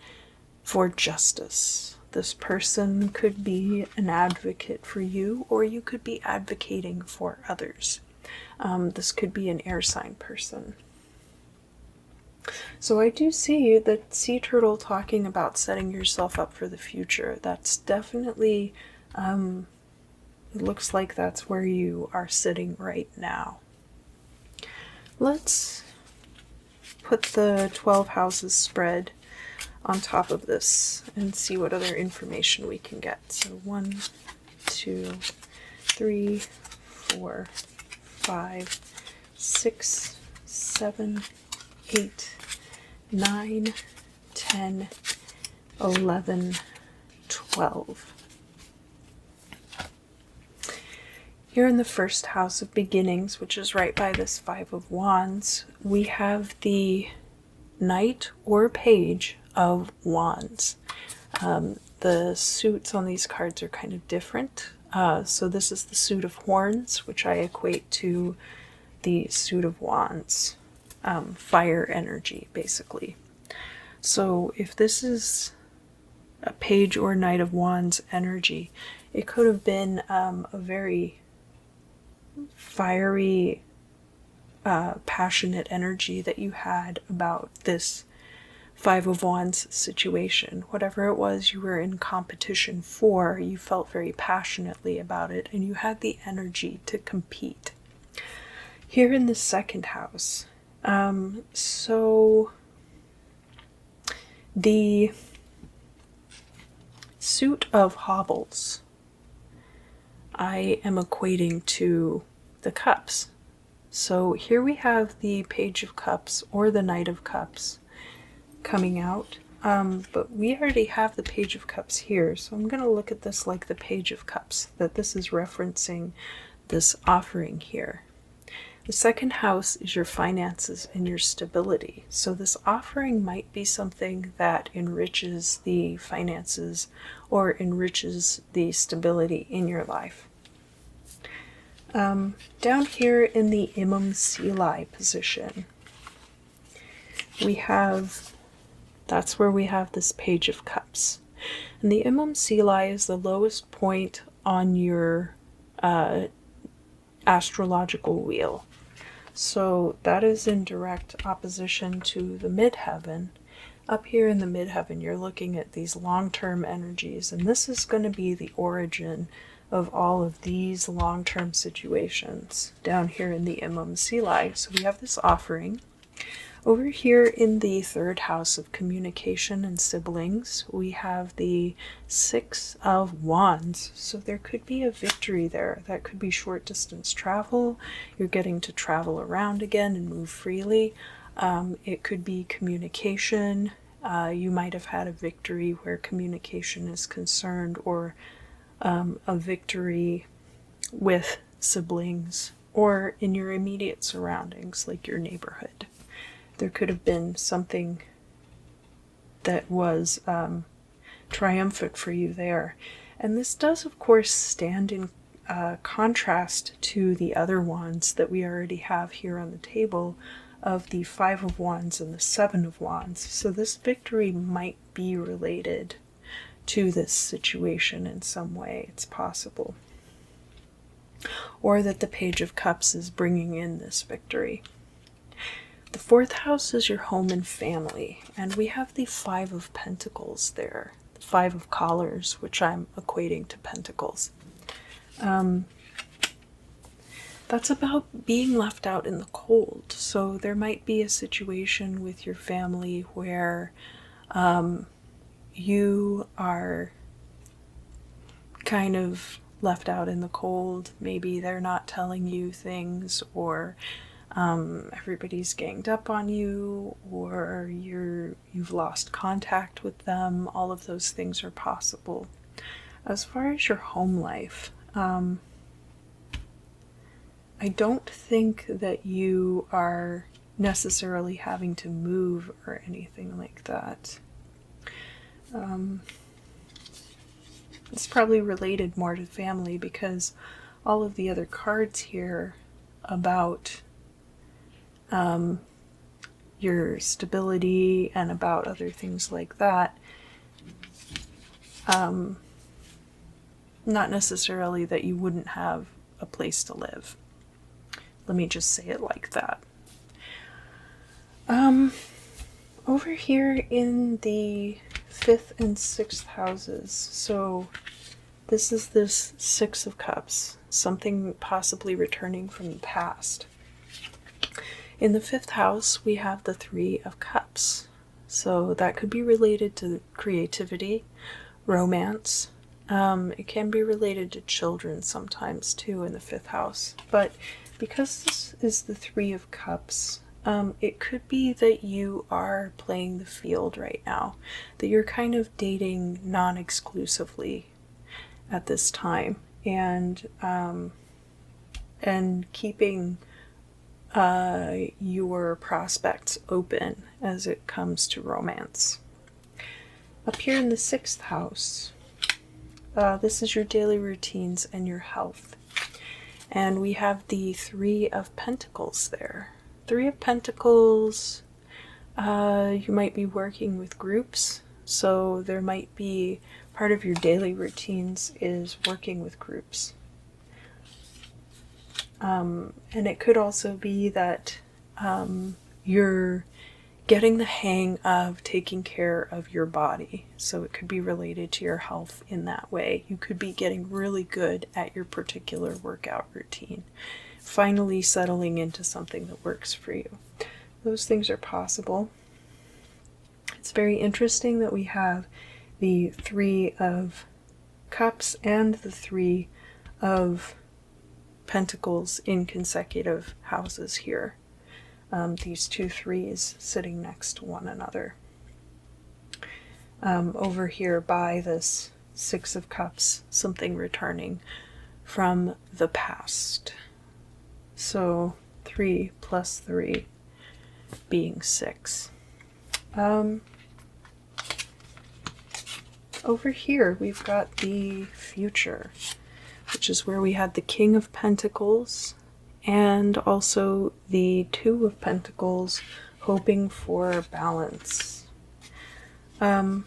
for justice. This person could be an advocate for you, or you could be advocating for others. This could be an air sign person. So I do see that sea turtle talking about setting yourself up for the future. That's definitely, it looks like that's where you are sitting right now. Let's put the 12 houses spread on top of this and see what other information we can get. So 1, 2, 3, 4, 5, 6, 7, 8, 9, 10, 11, 12. Here in the first house of beginnings, which is right by this Five of Wands, we have the Knight or Page of Wands. The suits on these cards are kind of different. So this is the suit of Horns, which I equate to the suit of Wands. Fire energy, basically. So if this is a Page or Knight of Wands energy, it could have been a very fiery, passionate energy that you had about this Five of Wands situation. Whatever it was you were in competition for, you felt very passionately about it, and you had the energy to compete. Here in the second house, so the suit of hobbles I am equating to the cups. So here we have the Page of Cups or the Knight of Cups coming out, but we already have the Page of Cups here, so I'm going to look at this like the Page of Cups, that this is referencing this offering here. The second house is your finances and your stability. So this offering might be something that enriches the finances or enriches the stability in your life. Down here in the Imam Sili position, that's where we have this Page of Cups. And the Imam Sili is the lowest point on your astrological wheel. So that is in direct opposition to the midheaven. Up here in the midheaven, you're looking at these long-term energies, and this is going to be the origin of all of these long-term situations down here in the Imam Sili. So we have this offering. Over here in the third house of communication and siblings, we have the Six of Wands. So there could be a victory there. That could be short distance travel. You're getting to travel around again and move freely. It could be communication. You might have had a victory where communication is concerned, or a victory with siblings or in your immediate surroundings, like your neighborhood. There could have been something that was triumphant for you there. And this does, of course, stand in contrast to the other wands that we already have here on the table of the Five of Wands and the Seven of Wands. So this victory might be related to this situation in some way. It's possible. Or that the Page of Cups is bringing in this victory. The fourth house is your home and family, and we have the Five of Pentacles there, the Five of Collars, which I'm equating to Pentacles. That's about being left out in the cold. So there might be a situation with your family where you are kind of left out in the cold. Maybe they're not telling you things, or everybody's ganged up on you, or you've lost contact with them. All of those things are possible. As far as your home life, I don't think that you are necessarily having to move or anything like that. It's probably related more to family, because all of the other cards here about your stability and about other things like that, not necessarily that you wouldn't have a place to live. Let me just say it like that. Over here in the 5th and 6th houses, so this is this Six of Cups, something possibly returning from the past. In the 5th house, we have the Three of Cups, so that could be related to creativity, romance. It can be related to children sometimes too in the 5th house, but because this is the Three of Cups, it could be that you are playing the field right now, that you're kind of dating non-exclusively at this time, and keeping your prospects open as it comes to romance. Up here in the 6th house, this is your daily routines and your health. And we have the Three of Pentacles there. Three of Pentacles, you might be working with groups, so there might be part of your daily routines is working with groups. And it could also be that you're getting the hang of taking care of your body. So it could be related to your health in that way. You could be getting really good at your particular workout routine, finally settling into something that works for you. Those things are possible. It's very interesting that we have the Three of Cups and the Three of Pentacles in consecutive houses here. These two threes sitting next to one another. Over here by this Six of Cups, something returning from the past. So 3 plus 3 being 6. Over here we've got the future, which is where we had the King of Pentacles and also the Two of Pentacles, hoping for balance. In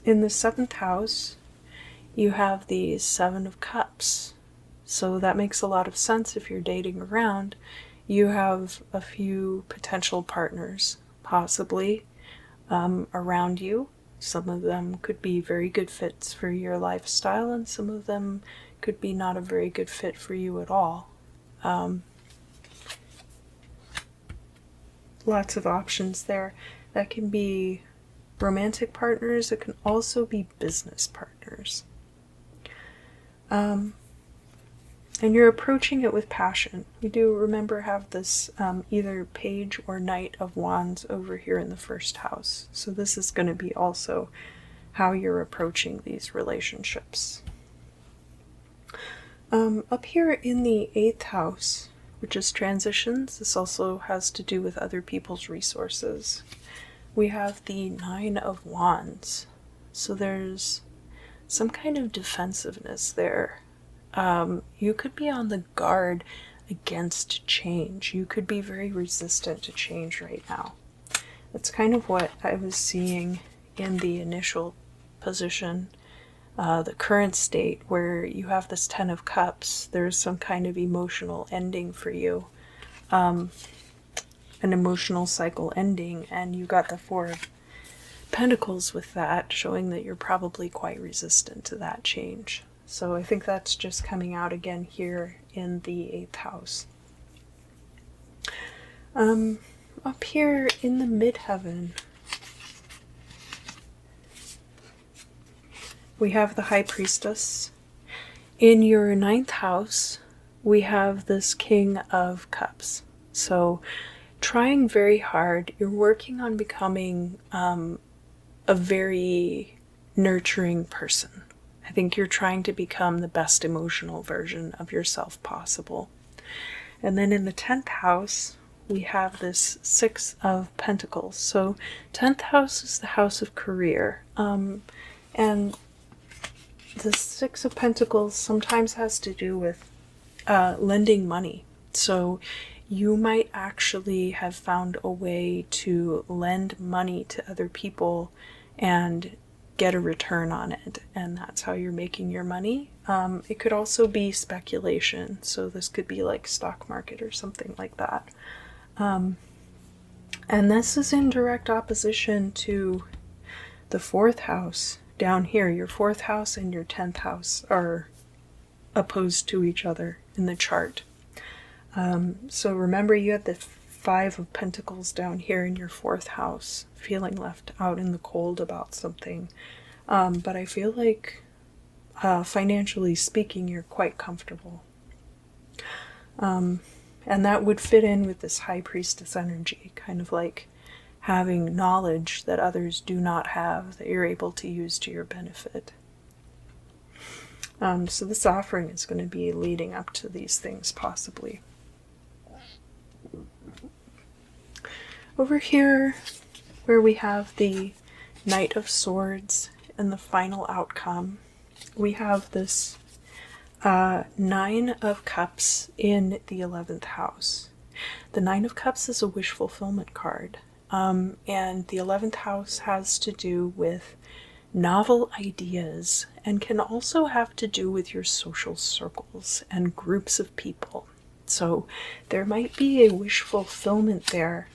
the 7th house, you have the Seven of Cups. So that makes a lot of sense if you're dating around. You have a few potential partners, possibly, around you. Some of them could be very good fits for your lifestyle, and some of them could be not a very good fit for you at all. Lots of options there. That can be romantic partners. It can also be business partners. And you're approaching it with passion. We do, remember, have this either Page or Knight of Wands over here in the 1st house. So this is going to be also how you're approaching these relationships. Up here in the 8th house, which is transitions, this also has to do with other people's resources. We have the Nine of Wands. So there's some kind of defensiveness there. You could be on the guard against change. You could be very resistant to change right now. That's kind of what I was seeing in the initial position, the current state, where you have this Ten of Cups. There's some kind of emotional ending for you, an emotional cycle ending, and you got the Four of Pentacles with that, showing that you're probably quite resistant to that change. So I think that's just coming out again here in the 8th house. Up here in the midheaven, we have the High Priestess. In your 9th house, we have this King of Cups. So trying very hard, you're working on becoming a very nurturing person. I think you're trying to become the best emotional version of yourself possible. And then in the 10th house, we have this Six of Pentacles. So 10th house is the house of career. And the Six of Pentacles sometimes has to do with lending money. So you might actually have found a way to lend money to other people and get a return on it, and that's how you're making your money. It could also be speculation, so this could be like stock market or something like that. And this is in direct opposition to the 4th house down here. Your 4th house and your 10th house are opposed to each other in the chart. So remember, you had the Five of Pentacles down here in your 4th house, feeling left out in the cold about something. But I feel like, financially speaking, you're quite comfortable. And that would fit in with this High Priestess energy, kind of like having knowledge that others do not have that you're able to use to your benefit. So this offering is going to be leading up to these things, possibly. Over here, where we have the Knight of Swords and the final outcome, we have this 9 of Cups in the 11th house. The 9 of Cups is a wish fulfillment card, and the 11th house has to do with novel ideas and can also have to do with your social circles and groups of people. So there might be a wish fulfillment there.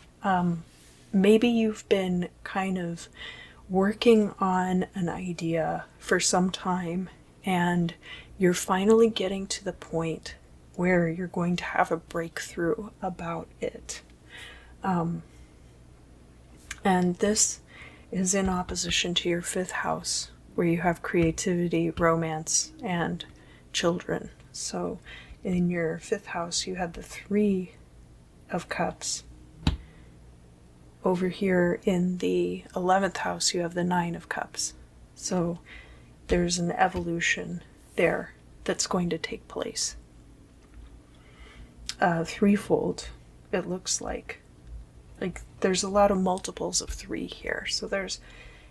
Maybe you've been kind of working on an idea for some time and you're finally getting to the point where you're going to have a breakthrough about it. And this is in opposition to your 5th house, where you have creativity, romance, and children. So in your 5th house, you had the 3 of Cups. Over here in the 11th house, you have the 9 of Cups. So there's an evolution there that's going to take place. Threefold, it looks like. Like there's a lot of multiples of 3 here. So there's,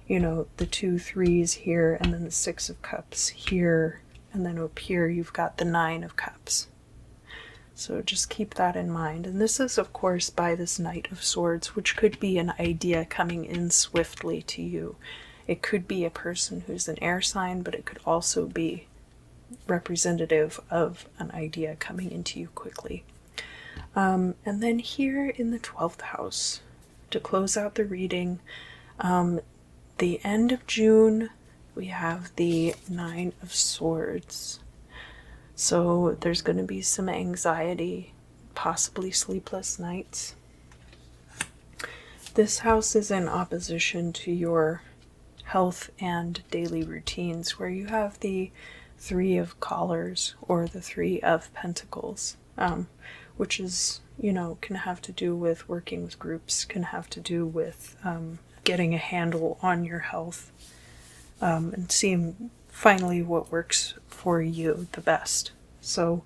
you know, the 2 3s here, and then the 6 of Cups here, and then up here you've got the 9 of Cups. So just keep that in mind. And this is, of course, by this Knight of Swords, which could be an idea coming in swiftly to you. It could be a person who's an air sign, but it could also be representative of an idea coming into you quickly. And then here in the 12th house, to close out the reading, the end of June, we have the 9 of Swords. So there's going to be some anxiety, possibly sleepless nights. This house is in opposition to your health and daily routines, where you have the 3 of Collars or the 3 of Pentacles, which is, you know, can have to do with working with groups, can have to do with getting a handle on your health, and seeing finally what works for you the best. So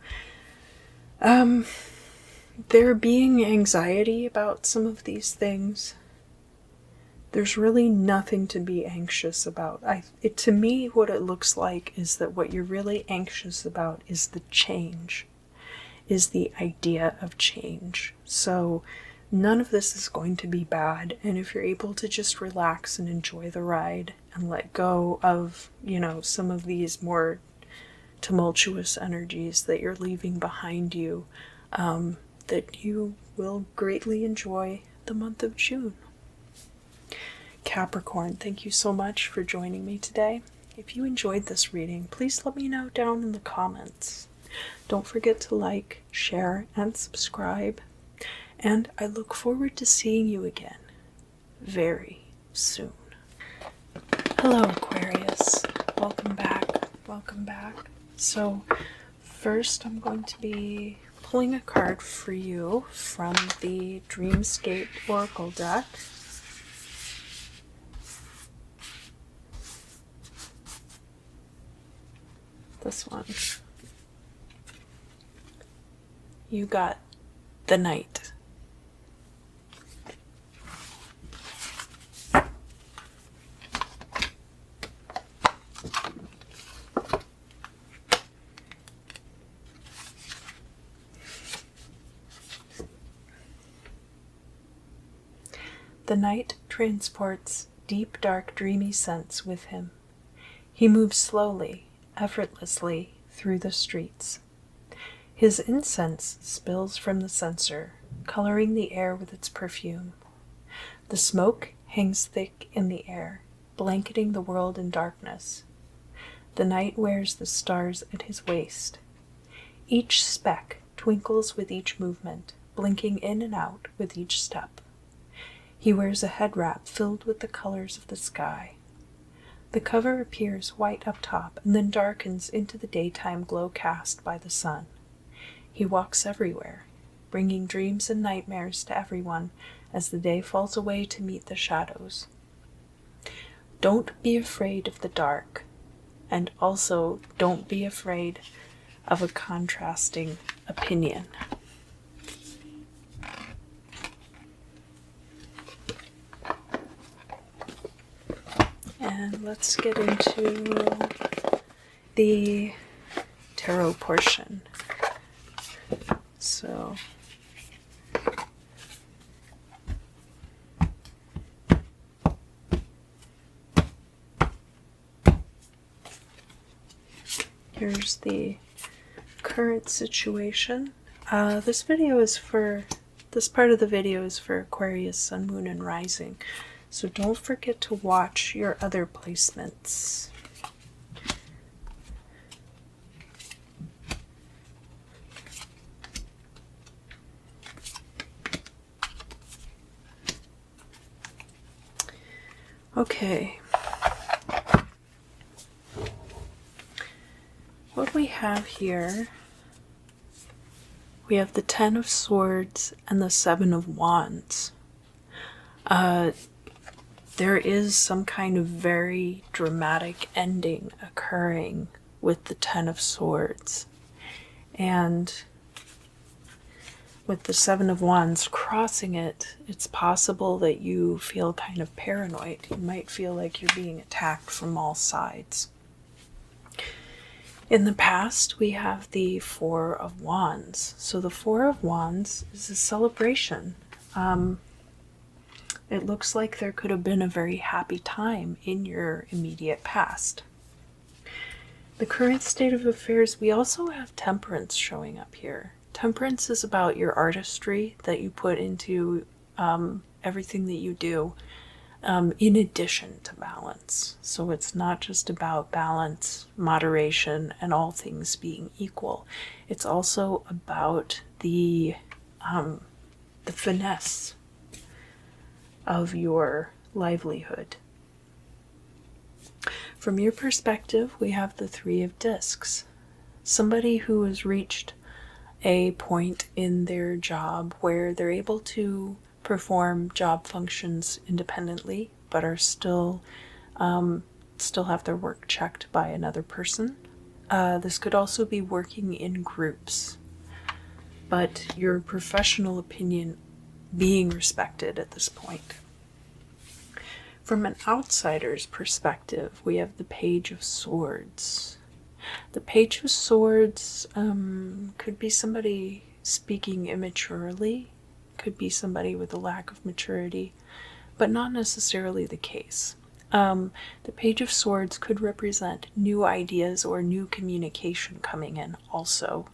there being anxiety about some of these things, there's really nothing to be anxious about. To me, what it looks like is that what you're really anxious about is the change, is the idea of change. So none of this is going to be bad, and if you're able to just relax and enjoy the ride and let go of, some of these more tumultuous energies that you're leaving behind you, that you will greatly enjoy the month of June. Capricorn, thank you so much for joining me today. If you enjoyed this reading, please let me know down in the comments. Don't forget to like, share, and subscribe. And I look forward to seeing you again very soon. Hello, Aquarius. Welcome back. Welcome back. So, first I'm going to be pulling a card for you from the Dreamscape Oracle deck. This one. You got the Knight. The Knight transports deep, dark, dreamy scents with him. He moves slowly, effortlessly through the streets. His incense spills from the censer, coloring the air with its perfume. The smoke hangs thick in the air, blanketing the world in darkness. The Knight wears the stars at his waist. Each speck twinkles with each movement, blinking in and out with each step. He wears a head wrap filled with the colors of the sky. The cover appears white up top and then darkens into the daytime glow cast by the sun. He walks everywhere, bringing dreams and nightmares to everyone as the day falls away to meet the shadows. Don't be afraid of the dark, and also don't be afraid of a contrasting opinion. And let's get into the tarot portion. So, here's the current situation. This part of the video is for Aquarius, Sun, Moon, and Rising. So don't forget to watch your other placements. Okay. What we have here, we have the 10 of Swords and the 7 of Wands. There is some kind of very dramatic ending occurring with the 10 of Swords. And with the 7 of Wands crossing it, it's possible that you feel kind of paranoid. You might feel like you're being attacked from all sides. In the past, we have the 4 of Wands. So the 4 of Wands is a celebration. It looks like there could have been a very happy time in your immediate past. The current state of affairs, we also have Temperance showing up here. Temperance is about your artistry that you put into everything that you do, in addition to balance. So it's not just about balance, moderation, and all things being equal. It's also about the finesse of your livelihood. From your perspective, we have the 3 of Discs. Somebody who has reached a point in their job where they're able to perform job functions independently, but are still have their work checked by another person. This could also be working in groups, but your professional opinion being respected at this point. From an outsider's perspective, we have the Page of Swords. The Page of Swords could be somebody speaking immaturely, could be somebody with a lack of maturity, but not necessarily the case. The Page of Swords could represent new ideas or new communication coming in also.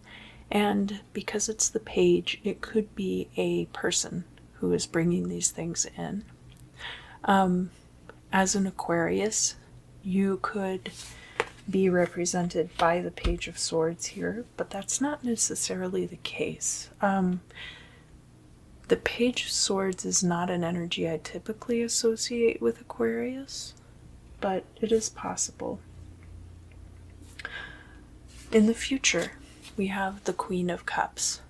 And because it's the page, it could be a person who is bringing these things in. As an Aquarius, you could be represented by the Page of Swords here, but that's not necessarily the case. The Page of Swords is not an energy I typically associate with Aquarius, but it is possible. In the future, we have the Queen of Cups.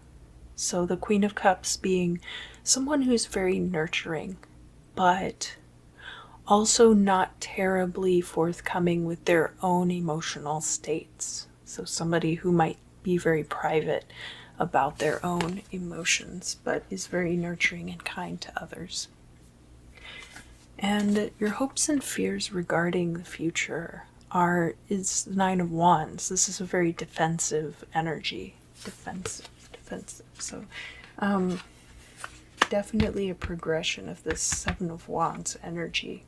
So the Queen of Cups being someone who's very nurturing, but also not terribly forthcoming with their own emotional states. So somebody who might be very private about their own emotions, but is very nurturing and kind to others. And your hopes and fears regarding the future is the Nine of Wands. This is a very defensive energy. Defensive. So, definitely a progression of this Seven of Wands energy.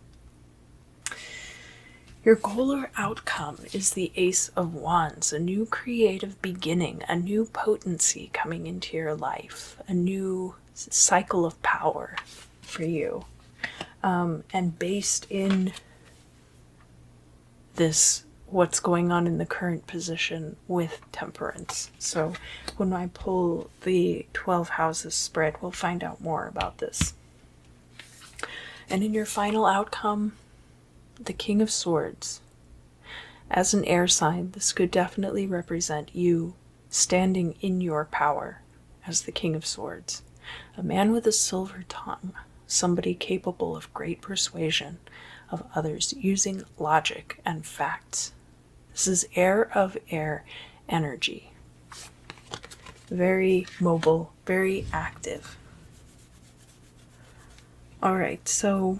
Your goal or outcome is the Ace of Wands, a new creative beginning, a new potency coming into your life, a new cycle of power for you. And based in this, what's going on in the current position with Temperance. So when I pull the 12 houses spread, we'll find out more about this. And in your final outcome, the King of Swords. As an air sign, this could definitely represent you standing in your power as the King of Swords. A man with a silver tongue, somebody capable of great persuasion of others using logic and facts. This is air of air energy. Very mobile, very active. All right, so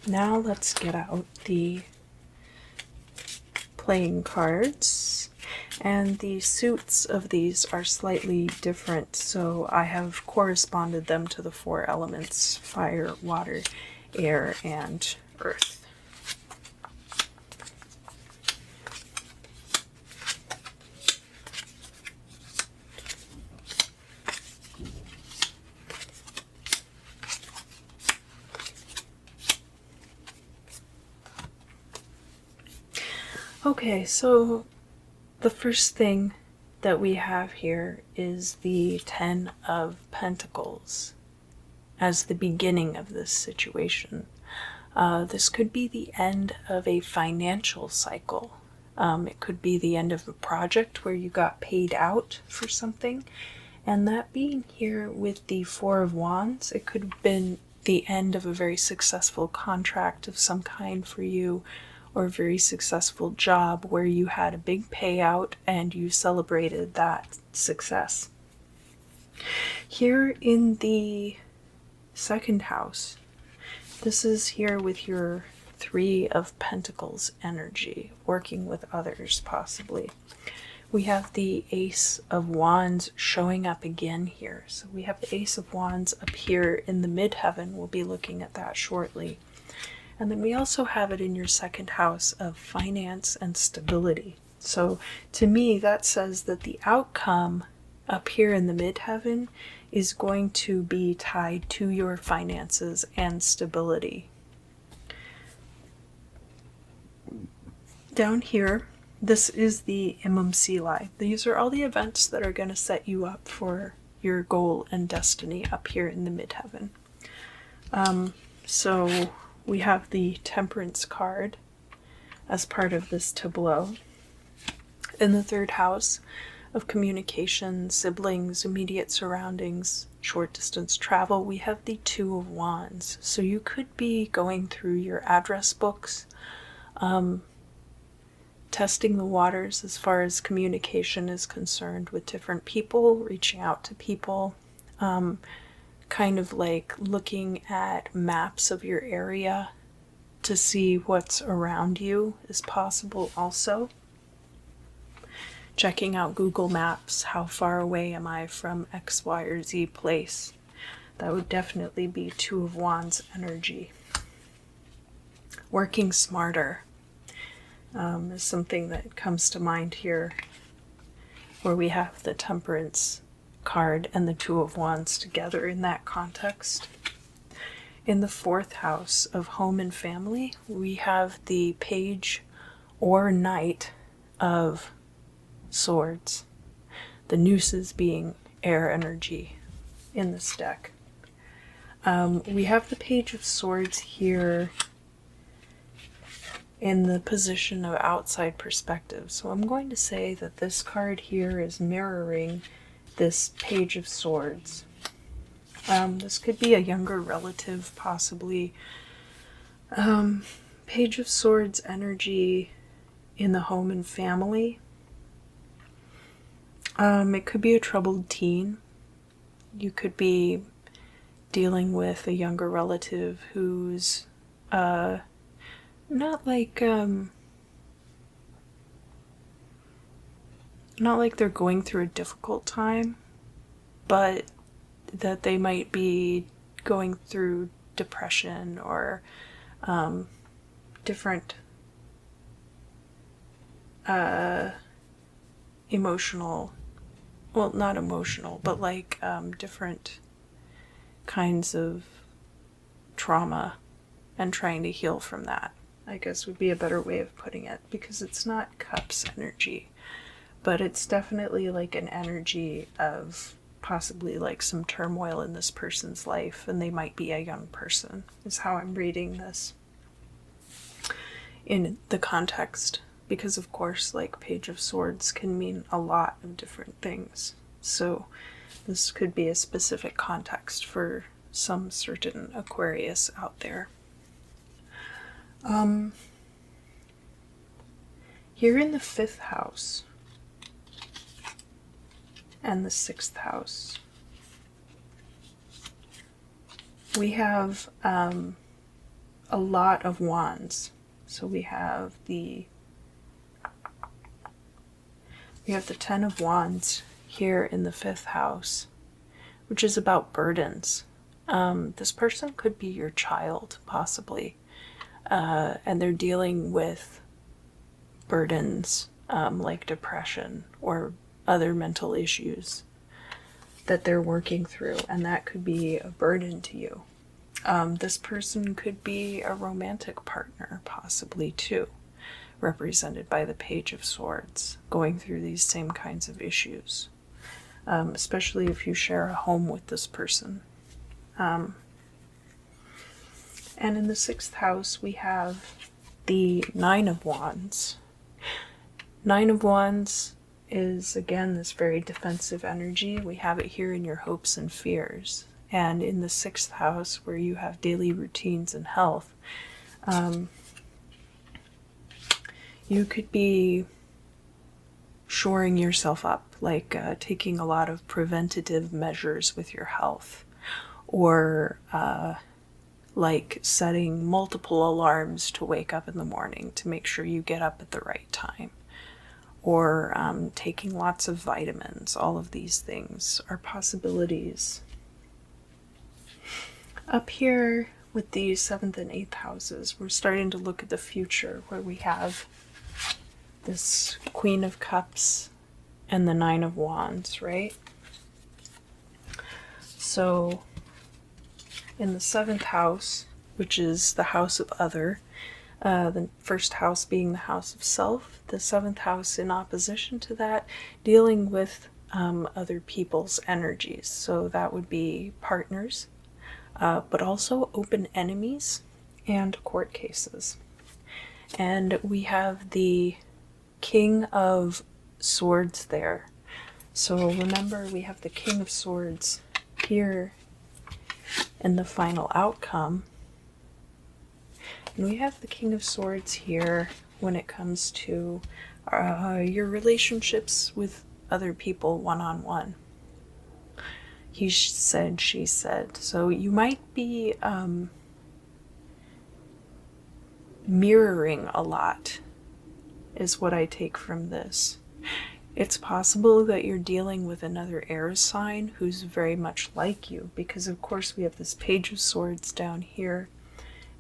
now let's get out the playing cards. And the suits of these are slightly different, so I have corresponded them to the 4 elements: fire, water, air, and earth. Okay, so the first thing that we have here is the Ten of Pentacles as the beginning of this situation. This could be the end of a financial cycle. It could be the end of a project where you got paid out for something. And that being here with the Four of Wands, it could have been the end of a very successful contract of some kind for you, or a very successful job where you had a big payout and you celebrated that success. Here in the second house, this is here with your Three of Pentacles energy, working with others possibly. We have the Ace of Wands showing up again here. So we have the Ace of Wands up here in the midheaven. We'll be looking at that shortly. And then we also have it in your second house of finance and stability. So to me, that says that the outcome up here in the midheaven is going to be tied to your finances and stability. Down here, this is the MMC. These are all the events that are going to set you up for your goal and destiny up here in the midheaven. So we have the Temperance card as part of this tableau. In the third house of communication, siblings, immediate surroundings, short distance travel, we have the Two of Wands. So you could be going through your address books, testing the waters as far as communication is concerned with different people, reaching out to people, kind of like looking at maps of your area to see what's around you is possible also. Checking out Google Maps, how far away am I from X, Y, or Z place? That would definitely be Two of Wands energy. Working smarter is something that comes to mind here, where we have the Temperance card and the Two of Wands together in that context. In the 4th house of home and family, we have the Page or Knight of Swords, the nooses being air energy in this deck. We have the Page of Swords here in the position of outside perspective. So I'm going to say that this card here is mirroring this Page of Swords. This could be a younger relative, possibly. Page of Swords energy in the home and family. It could be a troubled teen. You could be dealing with a younger relative who's not like they're going through a difficult time, but that they might be going through depression or different emotional, well, not emotional, but like different kinds of trauma and trying to heal from that, I guess would be a better way of putting it, because it's not Cups energy, but it's definitely like an energy of possibly like some turmoil in this person's life, and they might be a young person, is how I'm reading this in the context, because of course like Page of Swords can mean a lot of different things, so this could be a specific context for some certain Aquarius out there. Here in the 5th house and the 6th house, we have a lot of wands. So we have the 10 of Wands here in the 5th house, which is about burdens. This person could be your child, possibly, and they're dealing with burdens like depression or other mental issues that they're working through, and that could be a burden to you. This person could be a romantic partner, possibly too, represented by the Page of Swords, going through these same kinds of issues, especially if you share a home with this person. And in the 6th house, we have the 9 of Wands. 9 of Wands is, again, this very defensive energy. We have it here in your hopes and fears. And in the 6th house, where you have daily routines and health, you could be shoring yourself up, like taking a lot of preventative measures with your health, or like setting multiple alarms to wake up in the morning to make sure you get up at the right time, or taking lots of vitamins. All of these things are possibilities. Up here with the 7th and 8th houses, we're starting to look at the future, where we have this Queen of Cups and the 9 of Wands, right? So in the 7th house, which is the house of other, the 1st house being the house of self, the 7th house in opposition to that, dealing with other people's energies. So that would be partners, but also open enemies and court cases. And we have the King of Swords there. So remember, we have the King of Swords here in the final outcome. And we have the King of Swords here when it comes to your relationships with other people one-on-one. he said, she said. So you might be mirroring a lot, is what I take from this. It's possible that you're dealing with another air sign who's very much like you, because of course we have this Page of Swords down here,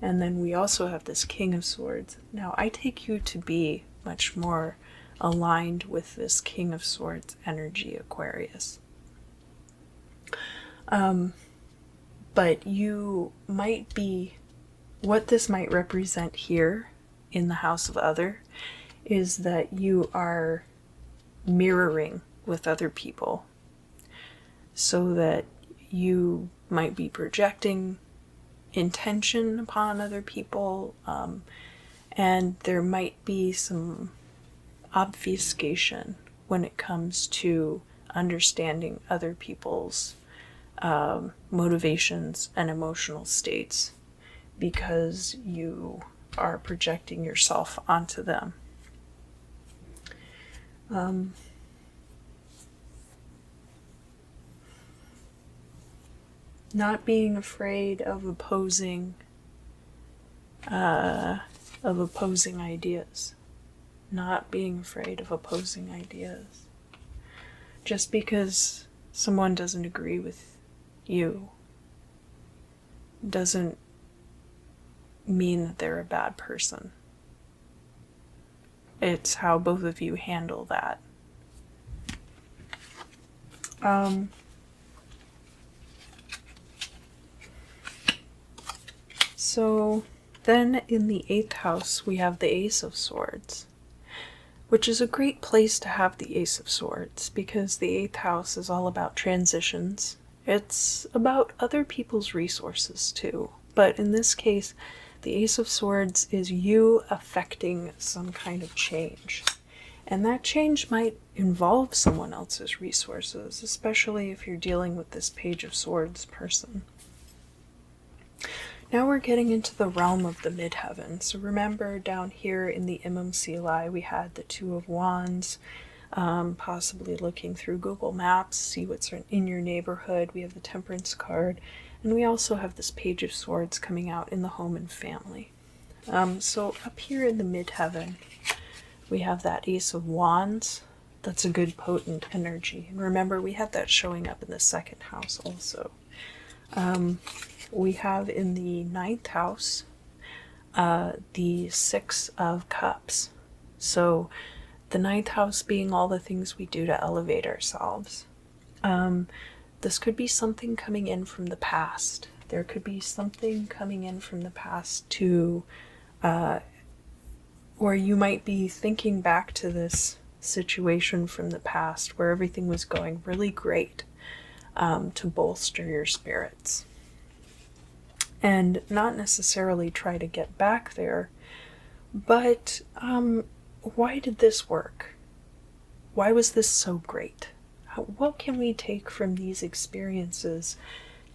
and then we also have this King of Swords. Now I take you to be much more aligned with this King of Swords energy, Aquarius. But you might be, what this might represent here in the house of other is that you are mirroring with other people, so that you might be projecting intention upon other people, and there might be some obfuscation when it comes to understanding other people's motivations and emotional states, because you are projecting yourself onto them. Not being afraid of opposing ideas. Not being afraid of opposing ideas. Just because someone doesn't agree with you doesn't mean that they're a bad person. It's how both of you handle that. So then in the 8th house, we have the Ace of Swords, which is a great place to have the Ace of Swords, because the 8th house is all about transitions. It's about other people's resources too. But in this case, the Ace of Swords is you affecting some kind of change. And that change might involve someone else's resources, especially if you're dealing with this Page of Swords person. Now we're getting into the realm of the midheaven. So remember, down here in the Imam Sili, we had the Two of Wands, possibly looking through Google Maps, see what's in your neighborhood. We have the Temperance card, and we also have this Page of Swords coming out in the home and family. So up here in the midheaven, we have that Ace of Wands. That's a good potent energy. And remember, we have that showing up in the 2nd house also. We have in the 9th house the 6 of Cups. So the 9th house being all the things we do to elevate ourselves. This could be something coming in from the past. There could be something coming in from the past to, or you might be thinking back to this situation from the past where everything was going really great, to bolster your spirits. And not necessarily try to get back there, but why did this work? Why was this so great? What can we take from these experiences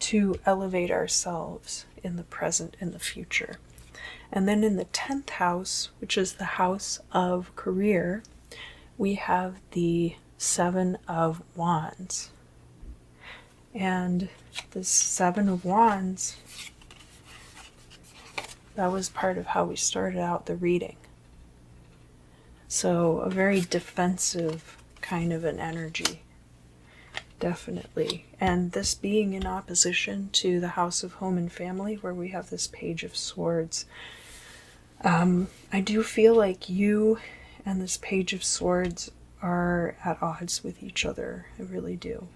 to elevate ourselves in the present and the future? And then in the 10th house, which is the house of career, we have the 7 of Wands. And the 7 of Wands, that was part of how we started out the reading. So a very defensive kind of an energy, definitely. And this being in opposition to the house of home and family, where we have this Page of Swords, I do feel like you and this Page of Swords are at odds with each other. I really do.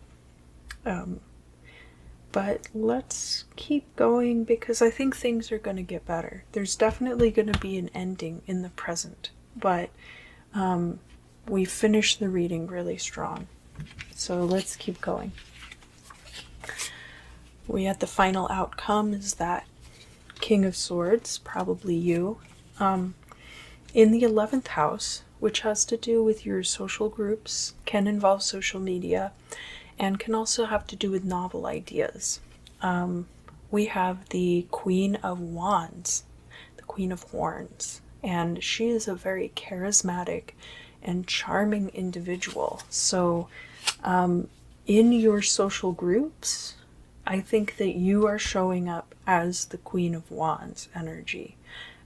But let's keep going, because I think things are going to get better. There's definitely going to be an ending in the present, but we finished the reading really strong. So let's keep going. We had the final outcome is that King of Swords, probably you, in the 11th house, which has to do with your social groups, can involve social media, and can also have to do with novel ideas. We have the Queen of Wands, the Queen of Horns, and she is a very charismatic and charming individual. So in your social groups, I think that you are showing up as the Queen of Wands energy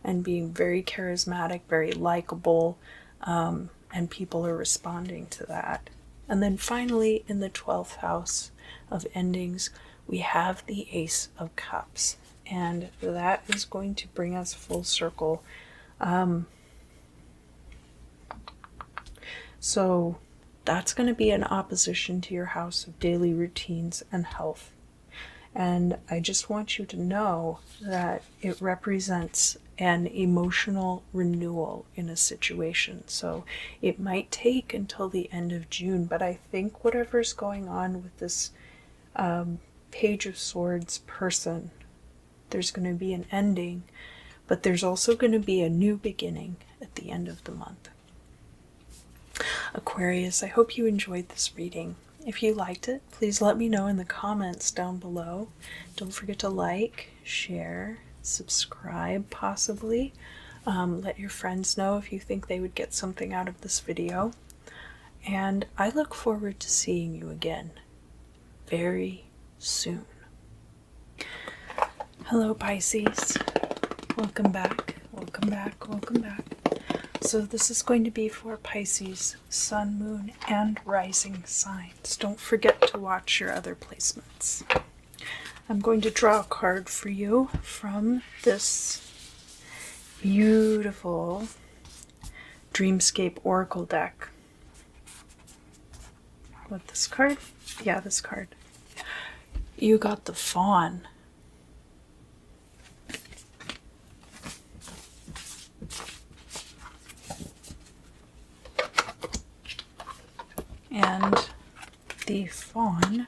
and being very charismatic, very likable, and people are responding to that. And then finally, in the 12th house of endings, we have the Ace of Cups, and that is going to bring us full circle. So that's going to be in opposition to your house of daily routines and health. And I just want you to know that it represents an emotional renewal in a situation. So it might take until the end of June, but I think whatever's going on with this Page of Swords person, there's going to be an ending, but there's also going to be a new beginning at the end of the month. Aquarius, I hope you enjoyed this reading. If you liked it, please let me know in the comments down below. Don't forget to like, share, subscribe possibly. Let your friends know if you think they would get something out of this video. And I look forward to seeing you again very soon. Hello Pisces, welcome back, welcome back, welcome back. So this is going to be for Pisces, Sun, Moon, and Rising signs. Don't forget to watch your other placements. I'm going to draw a card for you from this beautiful Dreamscape Oracle deck. What, this card? Yeah, this card. You got the Fawn. And the Fawn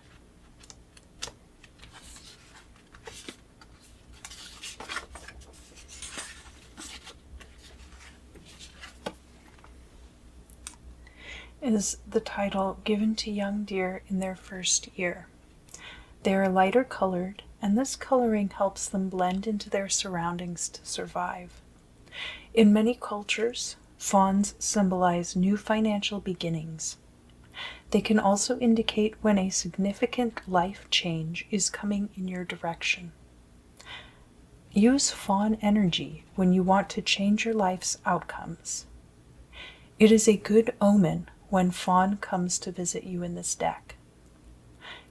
is the title given to young deer in their first year. They are lighter colored, and this coloring helps them blend into their surroundings to survive. In many cultures, fawns symbolize new financial beginnings. They can also indicate when a significant life change is coming in your direction. Use fawn energy when you want to change your life's outcomes. It is a good omen when fawn comes to visit you in this deck.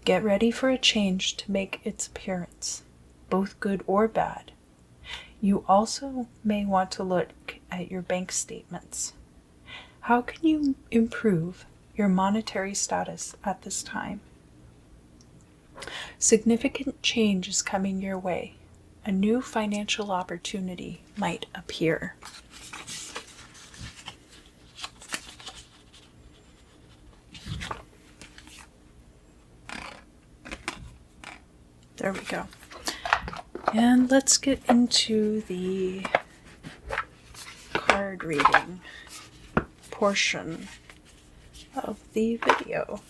Get ready for a change to make its appearance, both good or bad. You also may want to look at your bank statements. How can you improve your monetary status at this time? Significant change is coming your way. A new financial opportunity might appear. There we go. And let's get into the card reading portion of the video.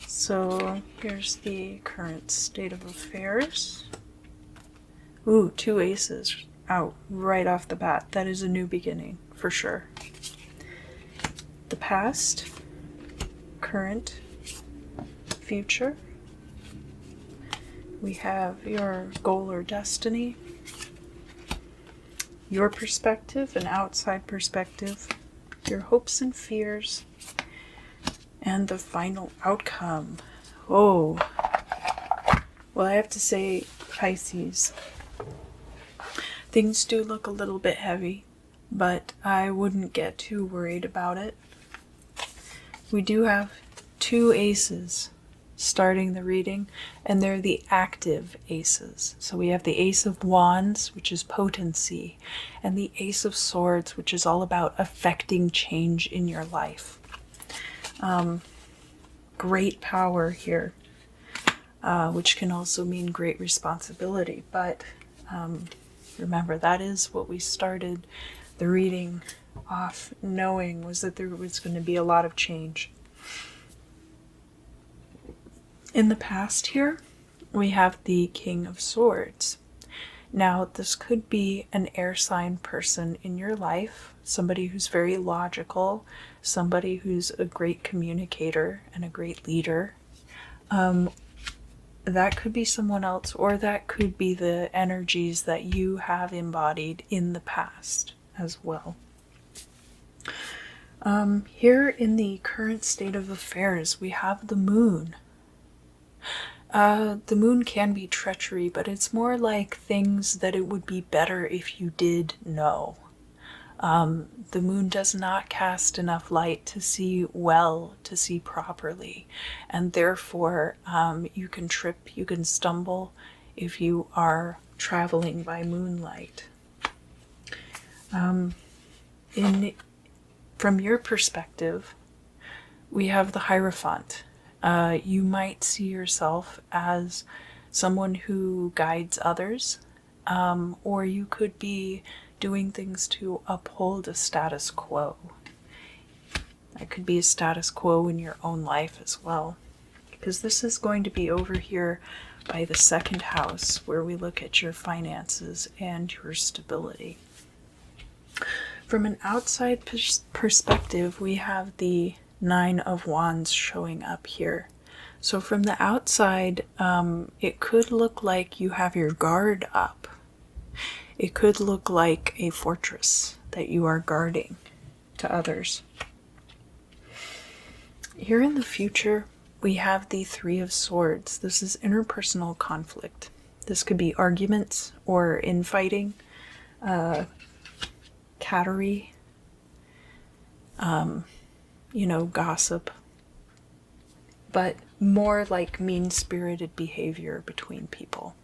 So here's the current state of affairs. Ooh, 2 aces out right off the bat. That is a new beginning for sure. The past, current, future. We have your goal or destiny, your perspective, an outside perspective, your hopes and fears, and the final outcome. Oh, well, I have to say, Pisces, things do look a little bit heavy, but I wouldn't get too worried about it. We do have 2 aces starting the reading, and they're the active aces. So we have the Ace of Wands, which is potency, and the Ace of Swords, which is all about affecting change in your life. Great power here, which can also mean great responsibility, but remember, that is what we started the reading off knowing, was that there was going to be a lot of change. In the past here, we have the King of Swords. Now, this could be an air sign person in your life, somebody who's very logical, somebody who's a great communicator and a great leader. That could be someone else, or that could be the energies that you have embodied in the past as well. Here in the current state of affairs, we have the moon. The moon can be treachery, but it's more like things that it would be better if you did know. The moon does not cast enough light to see well, to see properly, and therefore you can trip, you can stumble if you are traveling by moonlight. From your perspective, we have the Hierophant. You might see yourself as someone who guides others, or you could be doing things to uphold a status quo. That could be a status quo in your own life as well, because this is going to be over here by the second house, where we look at your finances and your stability. From an outside perspective, we have the Nine of Wands showing up here. So from the outside, it could look like you have your guard up. It could look like a fortress that you are guarding to others. Here in the future, we have the Three of Swords. This is interpersonal conflict. This could be arguments or infighting, cattery, gossip, but more like mean-spirited behavior between people.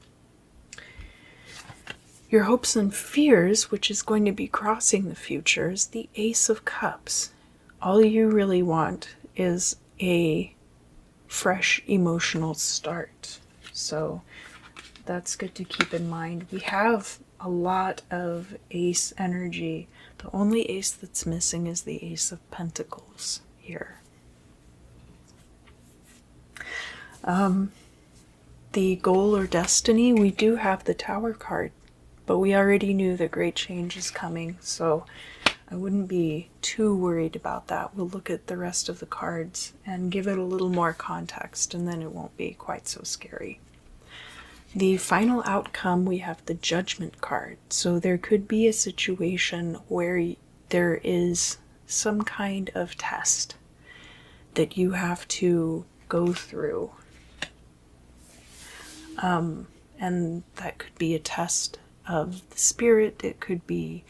Your hopes and fears, which is going to be crossing the future, is the Ace of Cups. All you really want is a fresh emotional start. So that's good to keep in mind. We have a lot of ace energy. The only ace that's missing is the Ace of Pentacles here. The goal or destiny, we do have the Tower card, but we already knew that great change is coming, so I wouldn't be too worried about that. We'll look at the rest of the cards and give it a little more context, and then it won't be quite so scary. The final outcome, we have the Judgment card. So there could be a situation where there is some kind of test that you have to go through. And that could be a test of the spirit. It could be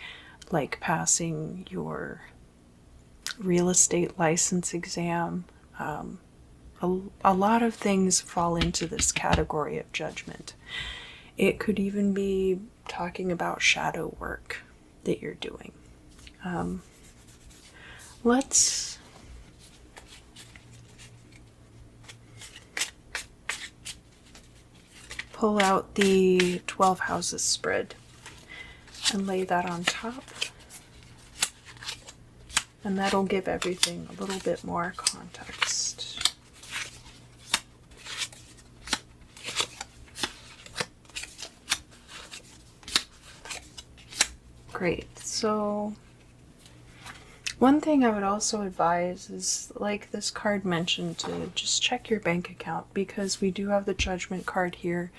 like passing your real estate license exam. A lot of things fall into this category of judgment. It could even be talking about shadow work that you're doing. Let's pull out the 12 houses spread and lay that on top. And that'll give everything a little bit more context. Great. So one thing I would also advise is, like this card mentioned, to just check your bank account, because we do have the Judgment card here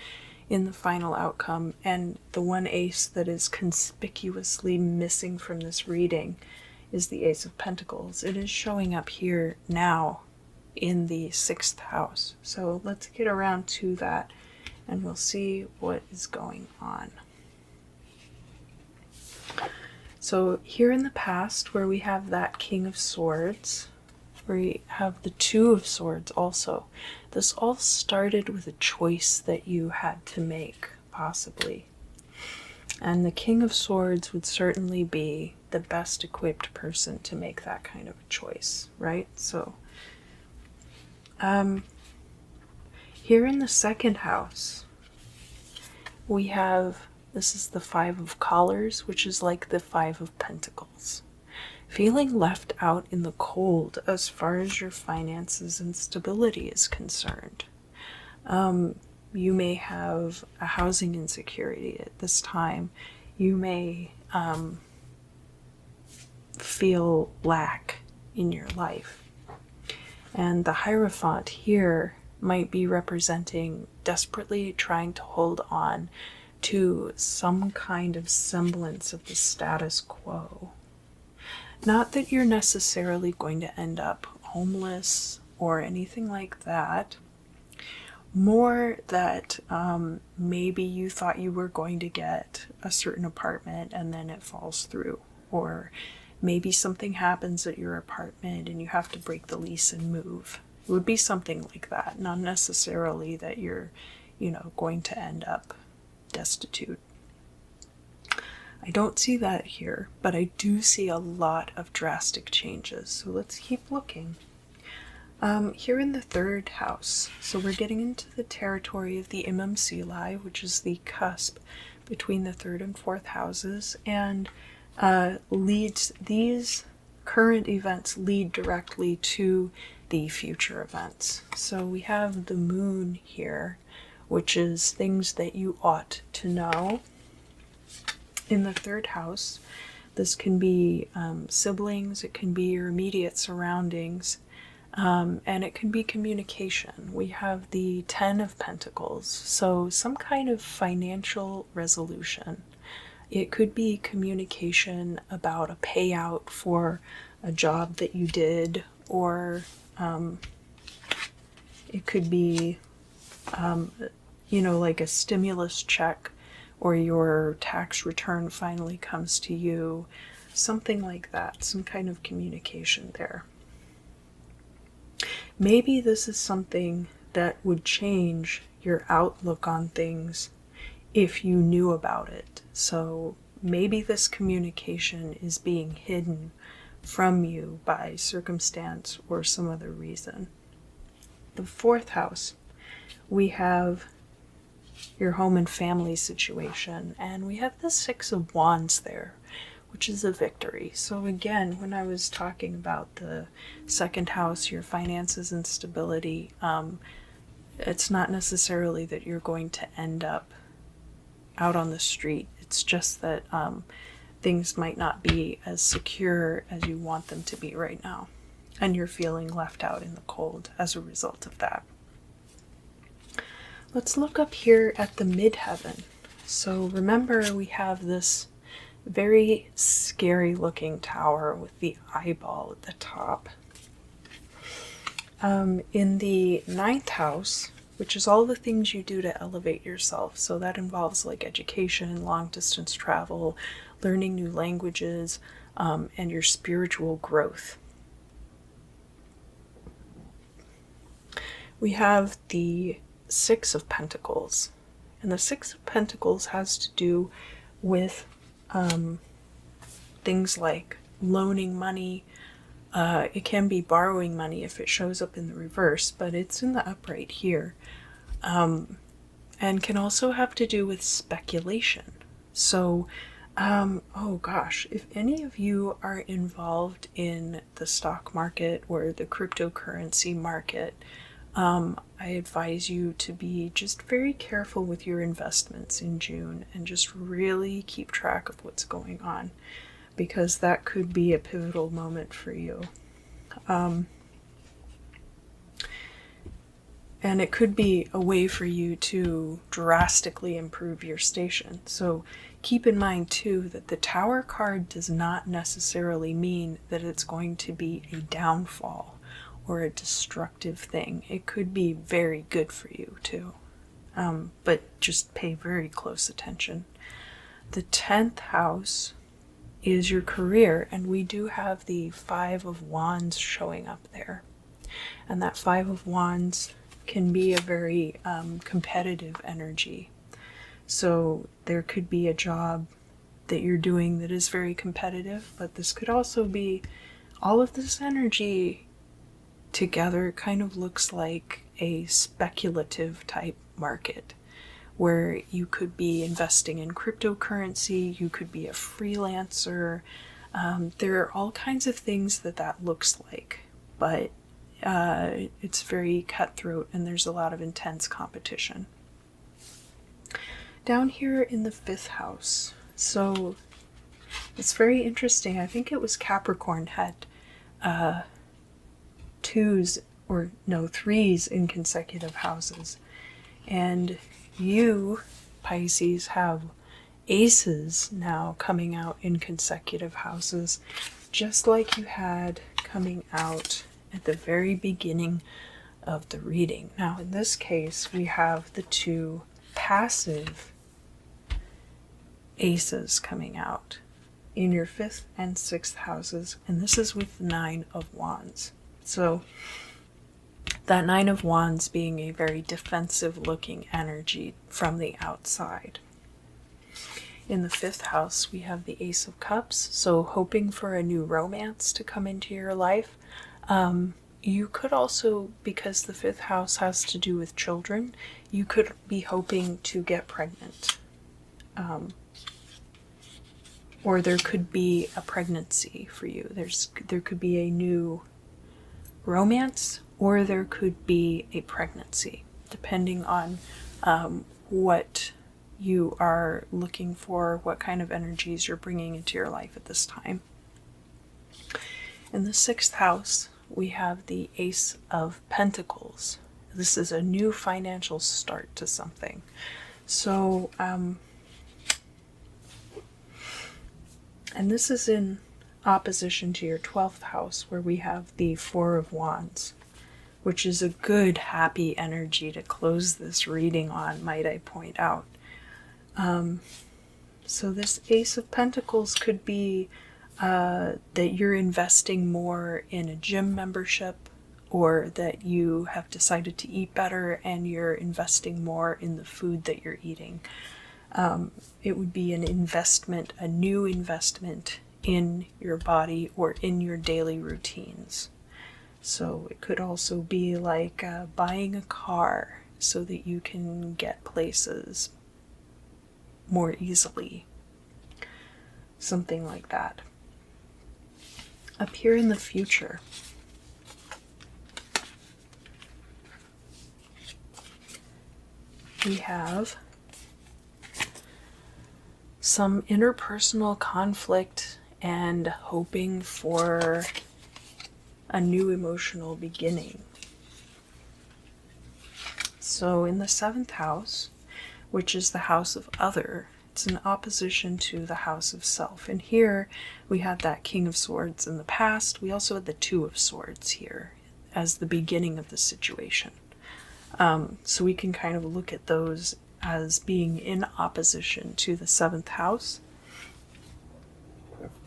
in the final outcome, and the one ace that is conspicuously missing from this reading is the Ace of Pentacles. It is showing up here now in the 6th house. So let's get around to that and we'll see what is going on. So here in the past, where we have that King of Swords, where we have the Two of Swords also, this all started with a choice that you had to make, possibly. And the King of Swords would certainly be the best equipped person to make that kind of a choice, right? So here in the 2nd house, we have, this is the 5 of Collars, which is like the 5 of Pentacles. Feeling left out in the cold as far as your finances and stability is concerned. You may have a housing insecurity at this time. You may feel lack in your life. And the Hierophant here might be representing desperately trying to hold on to some kind of semblance of the status quo. Not that you're necessarily going to end up homeless or anything like that. More that maybe you thought you were going to get a certain apartment and then it falls through. Or maybe something happens at your apartment and you have to break the lease and move. It would be something like that. Not necessarily that you're, going to end up destitute. I don't see that here, but I do see a lot of drastic changes. So let's keep looking. Here in the third house, so we're getting into the territory of the MMCli, which is the cusp between the third and fourth houses, and these current events lead directly to the future events. So we have the moon here, which is things that you ought to know. In the third house, this can be siblings, it can be your immediate surroundings, and it can be communication. We have the 10 of Pentacles, so some kind of financial resolution. It could be communication about a payout for a job that you did, or it could be, like a stimulus check, or your tax return finally comes to you, something like that, some kind of communication there. Maybe this is something that would change your outlook on things if you knew about it. So maybe this communication is being hidden from you by circumstance or some other reason. The fourth house, we have your home and family situation, and we have the 6 of Wands there, which is a victory. So again, when I was talking about the second house, your finances and stability, it's not necessarily that you're going to end up out on the street. It's just that things might not be as secure as you want them to be right now, and you're feeling left out in the cold as a result of that. Let's look up here at the midheaven. So remember, we have this very scary looking tower with the eyeball at the top. In the 9th house, which is all the things you do to elevate yourself, so that involves like education, long distance travel, learning new languages, and your spiritual growth. We have the 6 of Pentacles, and the 6 of Pentacles has to do with things like loaning money. It can be borrowing money if it shows up in the reverse, but it's in the upright here, and can also have to do with speculation. So oh gosh, if any of you are involved in the stock market or the cryptocurrency market, I advise you to be just very careful with your investments in June and just really keep track of what's going on, because that could be a pivotal moment for you. And it could be a way for you to drastically improve your station. So keep in mind too that the Tower card does not necessarily mean that it's going to be a downfall or a destructive thing. It could be very good for you too, but just pay very close attention. The 10th house is your career, and we do have the 5 of Wands showing up there, and that 5 of Wands can be a very competitive energy. So there could be a job that you're doing that is very competitive, but this could also be all of this energy together kind of looks like a speculative type market where you could be investing in cryptocurrency, you could be a freelancer. There are all kinds of things that looks like, but it's very cutthroat and there's a lot of intense competition. down here in the 5th house. So it's very interesting. I think it was Capricorn had threes in consecutive houses. And you, Pisces, have aces now coming out in consecutive houses, just like you had coming out at the very beginning of the reading. Now, in this case, we have the two passive aces coming out in your 5th and 6th houses, and this is with the 9 of Wands. So that 9 of Wands being a very defensive looking energy from the outside. In the 5th house, we have the Ace of Cups, so hoping for a new romance to come into your life. You could also, because the 5th house has to do with children, you could be hoping to get pregnant. Or there could be a pregnancy for you. There could be a new romance, or there could be a pregnancy, depending on what you are looking for, what kind of energies you're bringing into your life at this time. In the 6th house, we have the Ace of Pentacles. This is a new financial start to something. So, and this is in opposition to your 12th house, where we have the 4 of Wands, which is a good, happy energy to close this reading on, might I point out. So this Ace of Pentacles could be that you're investing more in a gym membership, or that you have decided to eat better and you're investing more in the food that you're eating. It would be an investment, a new investment in your body or in your daily routines. So it could also be like buying a car so that you can get places more easily. Something like that. Up here in the future, we have some interpersonal conflict and hoping for a new emotional beginning. So in the 7th house, which is the house of other, it's in opposition to the house of self. And here we have that King of Swords in the past. We also had the 2 of Swords here as the beginning of the situation. So we can kind of look at those as being in opposition to the 7th house.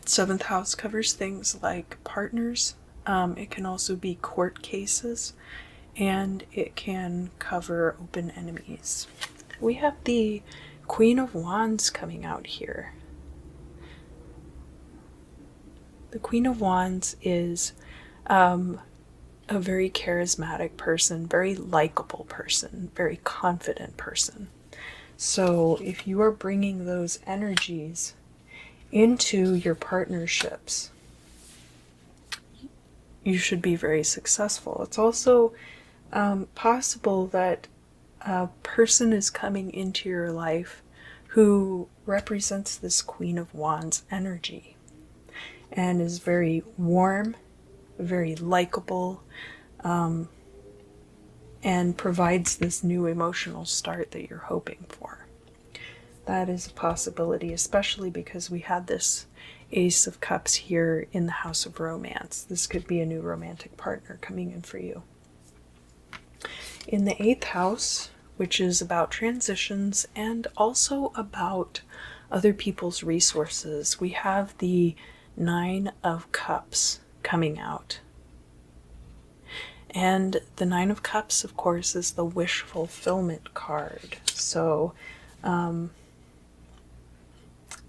7th house covers things like partners. It can also be court cases, and it can cover open enemies. We have the Queen of Wands coming out here. The Queen of Wands is a very charismatic person, very likable person, very confident person. So if you are bringing those energies into your partnerships, you should be very successful. It's also possible that a person is coming into your life who represents this Queen of Wands energy and is very warm, very likable, and provides this new emotional start that you're hoping for. That is a possibility, especially because we had this Ace of Cups here in the house of romance. This could be a new romantic partner coming in for you. In the 8th house, which is about transitions and also about other people's resources, we have the 9 of Cups coming out. And the 9 of Cups, of course, is the wish fulfillment card. So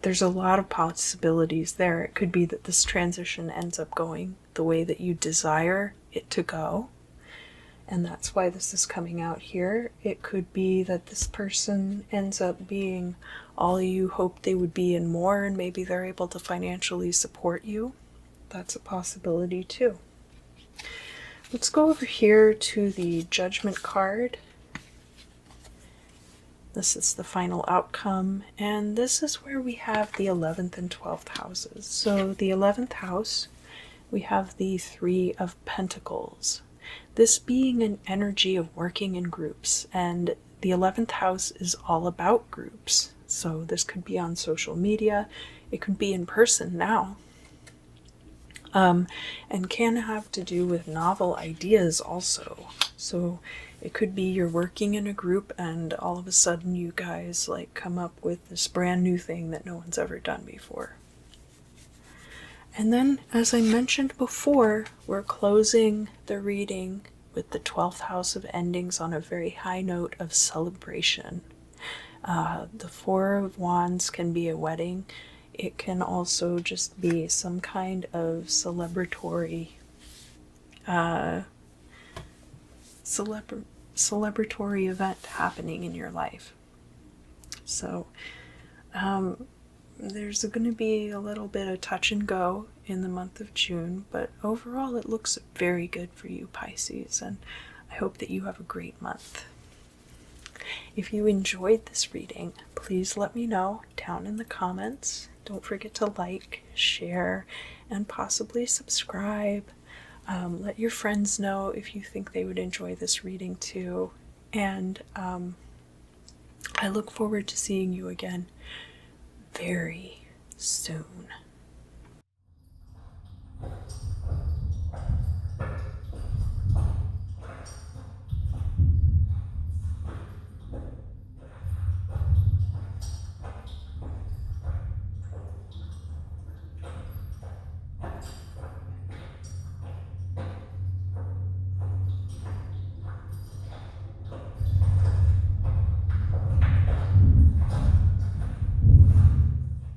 there's a lot of possibilities there. It could be that this transition ends up going the way that you desire it to go, and that's why this is coming out here. It could be that this person ends up being all you hoped they would be and more, and maybe they're able to financially support you. That's a possibility too. Let's go over here to the Judgment card. This is the final outcome, and this is where we have the 11th and 12th houses. So the 11th house, we have the Three of Pentacles. This being an energy of working in groups, and the 11th house is all about groups. So this could be on social media, it could be in person now, and can have to do with novel ideas also. So it could be you're working in a group and all of a sudden you guys like come up with this brand new thing that no one's ever done before. And then, as I mentioned before, we're closing the reading with the 12th house of endings on a very high note of celebration. The Four of Wands can be a wedding. It can also just be some kind of celebratory event happening in your life. So there's going to be a little bit of touch and go in the month of June, but overall it looks very good for you, Pisces, and I hope that you have a great month. If you enjoyed this reading, please let me know down in the comments. Don't forget to like, share, and possibly subscribe. Let your friends know if you think they would enjoy this reading too. And I look forward to seeing you again very soon.